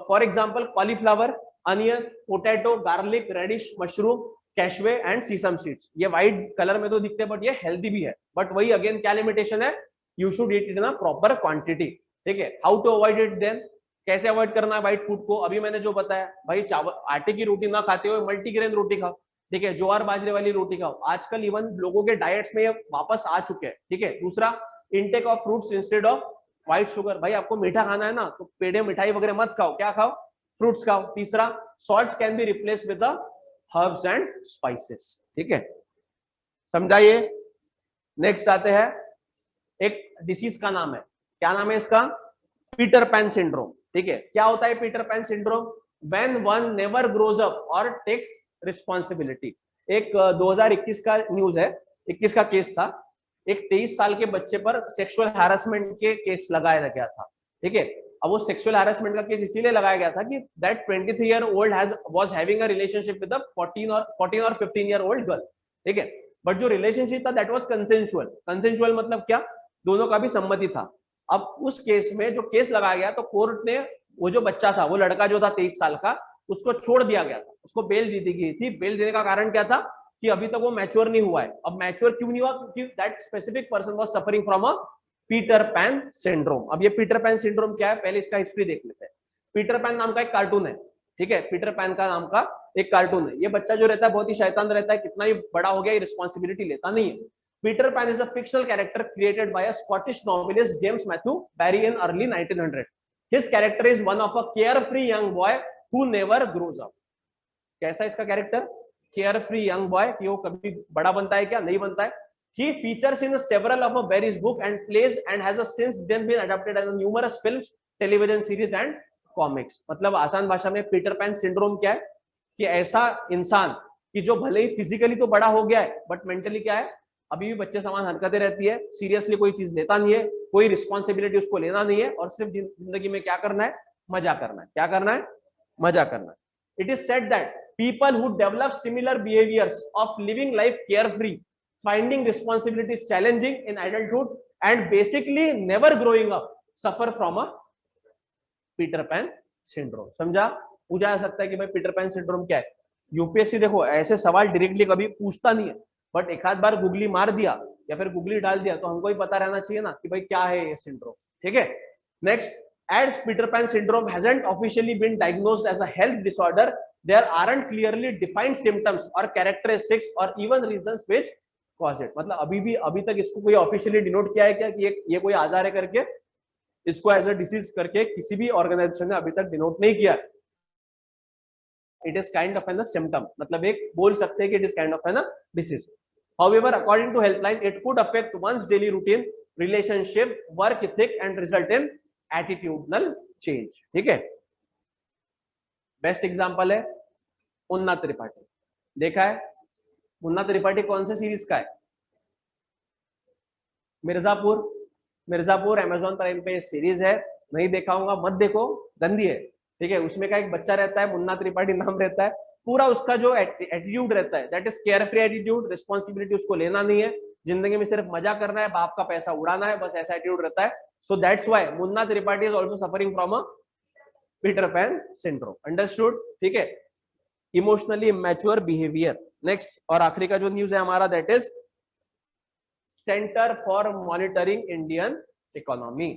For example cauliflower, onion, potato, garlic, radish, mushroom, cashew and sesame seeds. ये व्हाइट कलर में तो दिखते हैं बट ये हेल्दी भी है। बट वही अगेन क्या लिमिटेशन है? You should eat it in a proper quantity, ठीक है। How to avoid it then? कैसे अवॉइड करना है व्हाइट फूड को? अभी मैंने जो बताया, भाई चावल आटे की रोटी ना खाते हुए मल्टीग्रेन रोटी खाओ, ठीक है, ज्वार बाजरे वाली रोटी खाओ। आजकल इवन लोगों के डाइट्स में ये वापस आ चुके हैं, ठीक है। दूसरा, intake of fruits instead of white sugar. भाई आपको मीठा खाना है ना तो पेड़े मिठाई वगैरह मत खाओ, क्या खाओ? फ्रूट्स खाओ। तीसरा, salts can be replace with the herbs and spices, ठीक है, समझाइए। नेक्स्ट आते हैं, एक डिसीज का नाम है, क्या नाम है इसका? पीटर पैन सिंड्रोम, ठीक है। क्या होता है Peter pan syndrome? When one never grows up और टेक्स रिस्पॉन्सिबिलिटी। एक 2021 का न्यूज है, 21 का केस था। एक 23 साल के बच्चे पर सेक्सुअल हैरेसमेंट के केस लगाया गया था, ठीक है। अब वो सेक्सुअल हैरेसमेंट का केस इसीलिए लगाया गया था कि that 23-year-old was having a relationship with a 14 और 15-year-old गर्ल, ठीक है। बट जो रिलेशनशिप था दैट वाज कंसेंशुअल। कंसेंशुअल मतलब क्या? दोनों का भी सम्मति था। अब उस केस में जो केस लगाया गया तो कोर्ट ने वो जो बच्चा था, वो लड़का जो था 23 साल का, उसको छोड़ दिया गया था, उसको बेल दी गई थी। बेल देने का कारण क्या था कि अभी तक वो मैच्योर नहीं हुआ है। अब मैच्योर क्यों नहीं हुआ? क्योंकि that specific person was suffering from a Peter pan syndrome. अब ये पीटर पैन सिंड्रोम क्या है, पहले इसका हिस्ट्री देख लेते हैं। पीटर पैन नाम का एक कार्टून है, ठीक है, पीटर पैन का नाम का एक कार्टून है। ये बच्चा जो रहता है बहुत ही शैतान रहता है, कितना ही बड़ा हो गया ये रिस्पॉन्सिबिलिटी लेता नहीं है। Peter Pan is a fictional character created by a Scottish novelist James Matthew Barrie in early 1900। His character is one of a carefree young boy who never grows up. कैसा इसका कैरेक्टर? केयरफ्री यंग बॉय, कि वो कभी बड़ा बनता है क्या? नहीं बनता है। He features in several of Barry's book and plays and has since then been adapted as numerous films, television series and comics। मतलब आसान भाषा में पीटर पैन सिंड्रोम क्या है कि ऐसा इंसान कि जो भले ही फिजिकली तो बड़ा हो गया है बट मेंटली क्या है, अभी भी बच्चे समान हरकतें रहती है, सीरियसली कोई चीज लेता नहीं है, कोई रिस्पॉन्सिबिलिटी उसको लेना नहीं है, और सिर्फ जिंदगी में क्या करना है? मजा करना है। क्या करना है? मजा करना है। It is said that people who develop similar behaviours of living life carefree, finding responsibilities challenging in adulthood and basically never growing up suffer from a Peter Pan syndrome। समझा? पूछा जा सकता है कि भाई पीटर पैन सिंड्रोम क्या है? UPSC देखो ऐसे सवाल डायरेक्टली कभी पूछता नहीं है, बट एक आध बार गूगली मार दिया या फिर गूगली डाल दिया तो हमको ही पता रहना चाहिए ना कि भाई क्या है ये सिंड्रोम। ठीक है, next, as Peter Pan syndrome hasn't officially been diagnosed as a health disorder, there aren't clearly defined symptoms or characteristics or even reasons which cause it। मतलब अभी तक इसको कोई ऑफिशियली डिनोट किया है क्या कि ये कोई आजार है करके? इसको एज अ डिसीज करके किसी भी ऑर्गेनाइजेशन ने अभी तक डिनोट नहीं किया। It is kind of an symptom, मतलब एक बोल सकते हैं कि it is kind of an disease. However according to helpline it could affect one's daily routine, relationship, work ethic and result in attitudinal change. ठीक है, बेस्ट एग्जांपल है मुन्ना त्रिपाठी। देखा है मुन्ना त्रिपाठी कौन से सीरीज का है? मिर्जापुर। मिर्जापुर अमेजॉन प्राइम पे सीरीज है, नहीं देखा होगा मत देखो, गंदी है। ठीक है, उसमें का एक बच्चा रहता है, मुन्ना त्रिपाठी नाम रहता है। पूरा उसका जो एटीट्यूड रहता है that is care free attitude, responsibility उसको लेना नहीं है, जिंदगी में सिर्फ मजा करना है, बाप का पैसा उड़ाना है, बस ऐसा एटीट्यूड रहता है। So that's why Munna Tripathi is also suffering from a Peter pan syndrome. Understood? ठीक है, इमोशनली इमैच्योर बिहेवियर। नेक्स्ट और आखिरी का जो न्यूज है हमारा that is centre for monitoring Indian economy.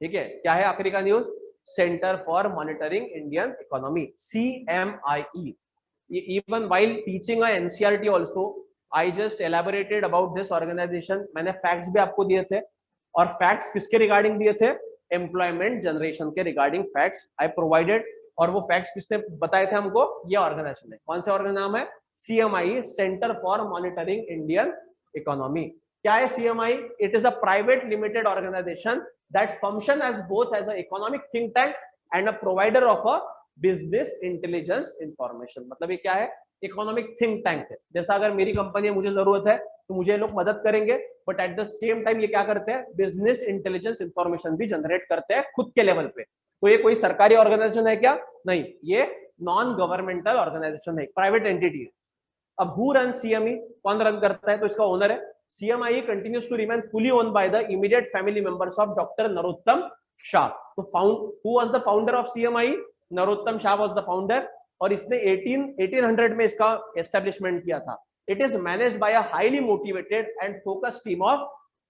ठीक है, क्या है आखिरी का news? Centre for monitoring Indian economy, CMIE। Even while teaching a NCERT also I just elaborated about this organisation. मैंने फैक्ट्स भी आपको दिए थे, और फैक्ट्स किसके रिगार्डिंग दिए थे? एम्प्लॉयमेंट जनरेशन के रिगार्डिंग फैक्ट्स आई प्रोवाइडेड। और वो फैक्ट्स किसने बताए थे हमको? ये ऑर्गेनाइजेशन है। कौन से ऑर्गेनाइजेशन नाम है? CMIE, centre for monitoring Indian economy. क्या है CMI? It is a private limited organisation that function as both as a economic think tank and a provider of a business intelligence information. मतलब ये क्या है? Economic think tank है। जैसा अगर मेरी कंपनी है, मुझे जरूरत है तो मुझे लोग मदद करेंगे, but at the same time ये क्या करते हैं? बिजनेस इंटेलिजेंस इंफॉर्मेशन भी जनरेट करते हैं खुद के लेवल पे। तो ये कोई सरकारी ऑर्गेनाइजेशन है क्या? नहीं, ये नॉन गवर्नमेंटल ऑर्गेनाइजेशन है, प्राइवेट एंटिटी है। अब हु रन CME? कौन रन करता है? तो इसका ओनर है। CMIE continues to remain fully owned by the immediate family members of Dr. Narottam Shah। तो who was the founder of CMIE? Narottam Shah was the founder, और इसने 1800 में इसका एस्टेब्लिशमेंट किया था। It is managed by a highly motivated and focused team of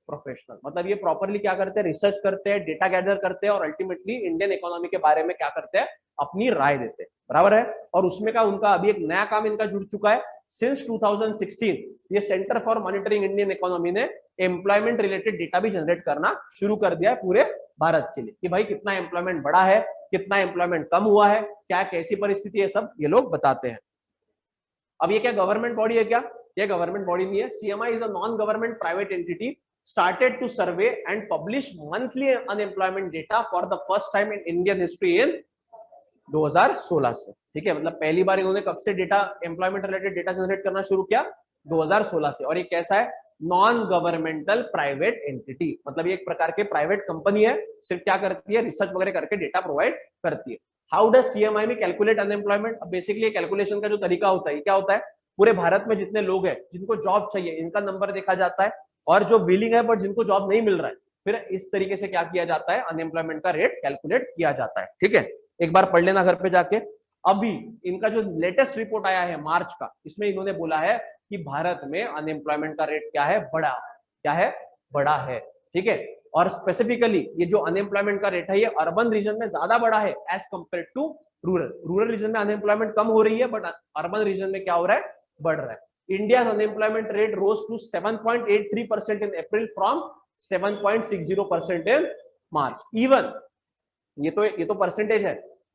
professional. मतलब ये properly क्या करते हैं? रिसर्च करते हैं, डेटा गैदर करते हैं, और अल्टीमेटली इंडियन इकोनॉमी के बारे में क्या करते हैं? अपनी राय देते हैं। बराबर है? और उसमें का उनका अभी एक नया काम इनका जुड़ चुका है। सिंस 2016 ये centre for monitoring Indian economy ने एम्प्लॉयमेंट रिलेटेड डेटा भी जनरेट करना शुरू कर दिया है पूरे भारत के लिए, कि भाई कितना एम्प्लॉयमेंट बढ़ा है, कितना एम्प्लॉयमेंट कम हुआ है, क्या कैसी परिस्थिति है, सब ये लोग बताते हैं। अब ये क्या गवर्नमेंट बॉडी है क्या? ये गवर्नमेंट बॉडी नहीं है। CMI is a non government private entity started to survey and publish monthly unemployment data for the first time in Indian history in 2016 से। ठीक है, मतलब पहली बार इन्होंने कब से data, employment related data generate करना शुरू किया? 2016 से। और ये कैसा है? नॉन गवर्नमेंटल प्राइवेट एंटिटी, मतलब ये एक प्रकार के प्राइवेट कंपनी है, सिर्फ क्या करती है? रिसर्च वगैरह करके डेटा प्रोवाइड करती है। हाउ डज CMI में कैलकुलेट अनएम्प्लॉयमेंट? अब बेसिकली कैलकुलेशन का जो तरीका होता है क्या होता है? पूरे भारत में जितने लोग हैं जिनको जॉब चाहिए, इनका नंबर देखा जाता है, और जो बिलिंग है बट जिनको जॉब नहीं मिल रहा है, फिर इस तरीके से क्या किया जाता है, अनएम्प्लॉयमेंट का रेट कैलकुलेट किया जाता है। ठीक है, एक बार पढ़ लेना घर पे जाके। अभी इनका जो लेटेस्ट रिपोर्ट आया है मार्च का, इसमें इन्होंने बोला है कि भारत में अनएम्प्लॉयमेंट का रेट क्या है, बढ़ा। क्या है, बढ़ा है। ठीक है, और स्पेसिफिकली ये जो अनएम्प्लॉयमेंट का रेट है ये अर्बन रीजन में ज्यादा बढ़ा है as compared to rural. Rural region में अनएम्प्लॉयमेंट कम हो रही है, बट अर्बन रीजन में क्या हो रहा है, बढ़ रहा है। India's unemployment rate rose to 7.83% in April from 7.60% in March. Even ये तो परसेंटेज है।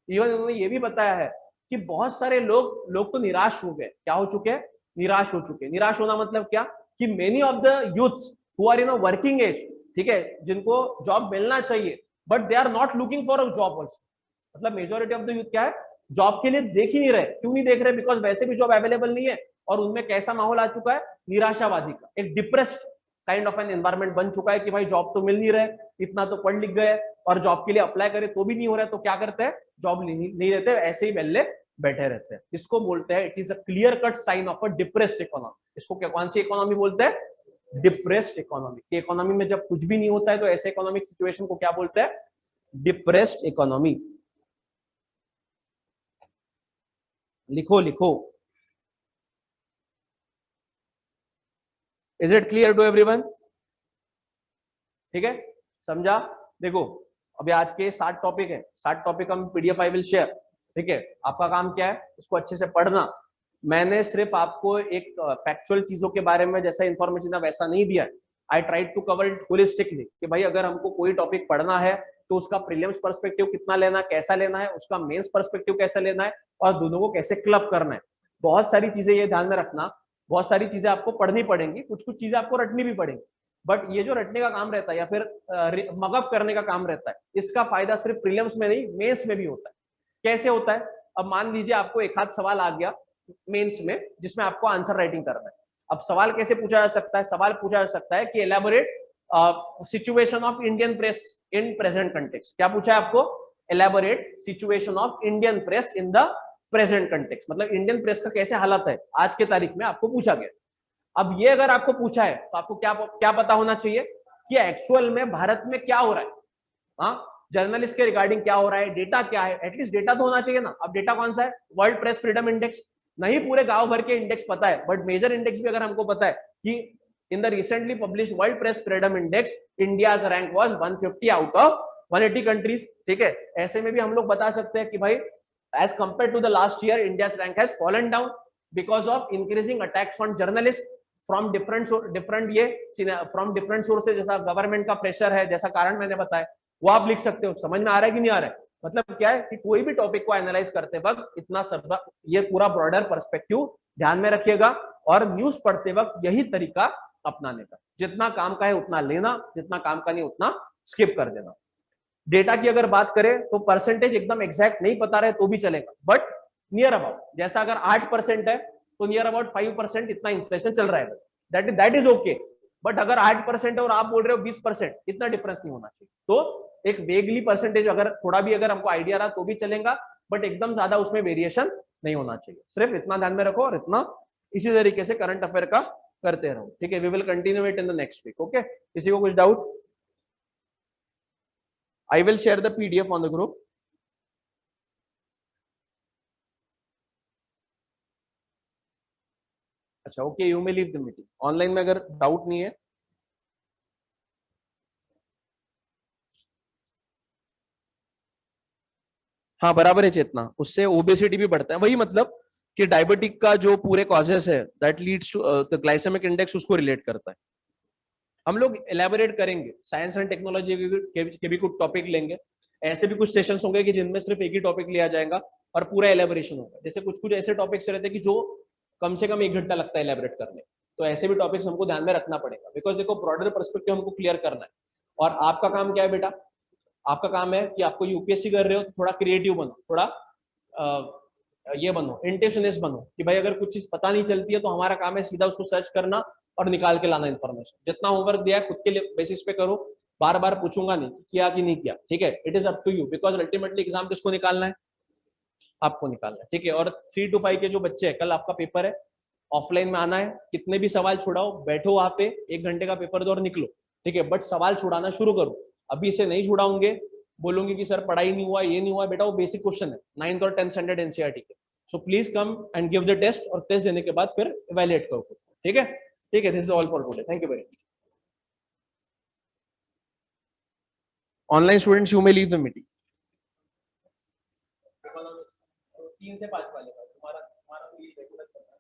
इवन उन्होंने ये भी बताया है कि बहुत सारे लोग तो निराश हो गए। क्या हो चुके हैं, निराश हो चुके हैं। निराश होना मतलब क्या, कि many of the youths who are in a working age, ठीक है, जिनको जॉब मिलना चाहिए, but they are not looking for a job also. मतलब मेजोरिटी ऑफ द यूथ क्या है, जॉब के लिए देख ही नहीं रहे। क्यों नहीं देख रहे, बिकॉज वैसे भी जॉब अवेलेबल नहीं है, और उनमें कैसा माहौल आ चुका है, निराशावादी का, एक depressed kind of an environment बन चुका है कि भाई जॉब तो मिल नहीं रहे, इतना तो पढ़ लिख गए, और जॉब के लिए अप्लाई करे तो भी नहीं हो रहा है, तो क्या करते हैं, जॉब नहीं रहते, ऐसे ही बेल्ले बैठे रहते हैं। इसको बोलते हैं, it is a clear cut sign of a depressed economy. इसको क्या, कौन सी इकोनॉमी बोलते हैं, डिप्रेस्ड इकोनॉमी। इकोनॉमी में जब कुछ भी नहीं होता है तो ऐसे इकोनॉमिक सिचुएशन को क्या बोलते हैं, डिप्रेस्ड इकोनॉमी। लिखो लिखो। Is it clear to everyone? ठीक है, समझा? देखो अभी आज के 60 टॉपिक है, 60 टॉपिक हम पीडीएफ आई विल शेयर। ठीक है, आपका काम क्या है, इसको अच्छे से पढ़ना। मैंने सिर्फ आपको एक फैक्चुअल चीजों के बारे में जैसा इंफॉर्मेशन है वैसा नहीं दिया है। I try to cover it holistically, कि भाई अगर हमको कोई टॉपिक पढ़ना है तो उसका प्रीलिम्स पर्सपेक्टिव कितना लेना, कैसा लेना है, उसका मेंस पर्सपेक्टिव कैसा लेना है, और दोनों को कैसे क्लब करना है। बहुत सारी चीजें ये ध्यान में रखना, बहुत सारी चीजें आपको पढ़नी पड़ेंगी, कुछ कुछ चीजें आपको रटनी भी पड़ेंगी। बट ये जो रटने का काम रहता है या फिर मगअप करने का काम रहता है, इसका फायदा सिर्फ प्रीलिम्स में नहीं, मेंस में भी होता है। कैसे होता है, अब मान लीजिए आपको एक आध सवाल आ गया मेंस में जिसमें आपको आंसर राइटिंग करना है। अब सवाल कैसे पूछा जा सकता है, सवाल पूछा जा सकता है कि elaborate situation of Indian press in present context. क्या पूछा है आपको, elaborate situation of Indian press in the present context, मतलब इंडियन प्रेस का कैसे हालत है आज के तारीख में, आपको पूछा गया। अब ये अगर आपको पूछा है तो आपको क्या पता होना चाहिए कि एक्चुअल में भारत में क्या हो रहा है, हाँ, जर्नलिस्ट के रिगार्डिंग क्या हो रहा है, डेटा क्या है, एटलीस्ट डेटा तो होना चाहिए ना। अब डेटा कौन सा है, वर्ल्ड प्रेस फ्रीडम इंडेक्स। नहीं पूरे गांव भर के इंडेक्स पता है, बट मेजर इंडेक्स भी अगर हमको पता है कि in the recently publish world press freedom index, India's rank was 150 out of 180 countries. ठीक है, ऐसे में भी हम लोग बता सकते हैं कि भाई as compared to the last year India's rank has fallen down because of increasing attacks on journalist from different sources, जैसा गवर्नमेंट का प्रेशर है, जैसा कारण मैंने बताया, वो आप लिख सकते हो। समझ में आ रहा है कि नहीं आ रहा है? मतलब क्या है कि कोई भी टॉपिक को एनालाइज करते वक्त इतना सब ये पूरा ब्रॉडर पर्सपेक्टिव ध्यान में रखिएगा, और न्यूज पढ़ते वक्त यही तरीका अपनाने का। जितना काम का है उतना लेना, जितना काम का नहीं उतना स्किप कर देना। डेटा की अगर बात करें तो परसेंटेज एकदम एग्जैक्ट नहीं पता रहे तो भी चलेगा, बट नियर अबाउट, जैसा अगर 8% है तो नियर अबाउट 5% इतना इन्फ्लेशन चल रहा है, दैट इज ओके। बट अगर 8% है और आप बोल रहे हो 20%, इतना डिफरेंस नहीं होना चाहिए। तो एक वेगली परसेंटेज अगर थोड़ा भी अगर हमको आइडिया रहा तो भी चलेगा, बट एकदम ज्यादा उसमें वेरिएशन नहीं होना चाहिए। सिर्फ इतना ध्यान में रखो और इतना इसी तरीके से करंट अफेयर का करते रहो। ठीक है, we will continue it in the next week. Okay, किसी को कुछ doubt? I will share the PDF on the group. अच्छा okay, you may leave the meeting. Online में अगर डाउट नहीं है, हाँ बराबर है चेतना, उससे ओबेसिटी भी बढ़ता है। वही मतलब कि डायबिटिक का जो पूरे कॉजेस है that leads to the glycaemic index, उसको रिलेट करता है। हम लोग एलैबोरेट करेंगे, साइंस एंड टेक्नोलॉजी के भी कुछ टॉपिक लेंगे। ऐसे भी कुछ सेशंस होंगे कि जिनमें सिर्फ एक ही टॉपिक लिया जाएगा और पूरा एलैबोरेशन होगा। जैसे कुछ कुछ ऐसे टॉपिक्स रहते हैं कि जो कम से कम 1 घंटा लगता है एलैबोरेट करने, तो ऐसे भी टॉपिक्स हमको ध्यान में रखना पड़ेगा, बिकॉज देखो ब्रॉडर पर्सपेक्टिव हमको क्लियर करना है। और आपका काम क्या है बेटा, आपका काम है कि आपको यूपीएससी कर रहे हो तो थोड़ा क्रिएटिव बनो, थोड़ा ये बनो, इंटेंशनिस्ट बनो, कि भाई अगर कुछ चीज पता नहीं चलती है तो हमारा काम है सीधा उसको सर्च करना और निकाल के लाना इन्फॉर्मेशन। जितना होमवर्क दिया है खुद के बेसिस पे करो, बार बार पूछूंगा नहीं किया कि नहीं किया। ठीक है, it is up to you, because ultimately exam किसको निकालना है, आपको निकालना है। ठीक है, और 3 to 5 के जो बच्चे हैं, कल आपका पेपर है, ऑफलाइन में आना है, कितने भी सवाल छुड़ाओ, बैठो वहां पे, 1 घंटे का पेपर दो और निकलो। ठीक है, बट सवाल छुड़ाना शुरू करो। अभी इसे नहीं छुड़ाओगे, बोलोगे कि सर पढ़ाई नहीं हुआ, ये नहीं हुआ, बेटा वो बेसिक क्वेश्चन है 9th और 10th स्टैंडर्ड एनसीईआरटी के। So please come and give the test, और टेस्ट देने के बाद फिर इवैल्यूएट करो। ठीक है, ठीक है, this is all for today, thank you very much. Online students you may leave the meeting. 3 से 5 वाले का तुम्हारा तुम्हारा रेगुलर चल रहा है।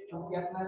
क्योंकि अपना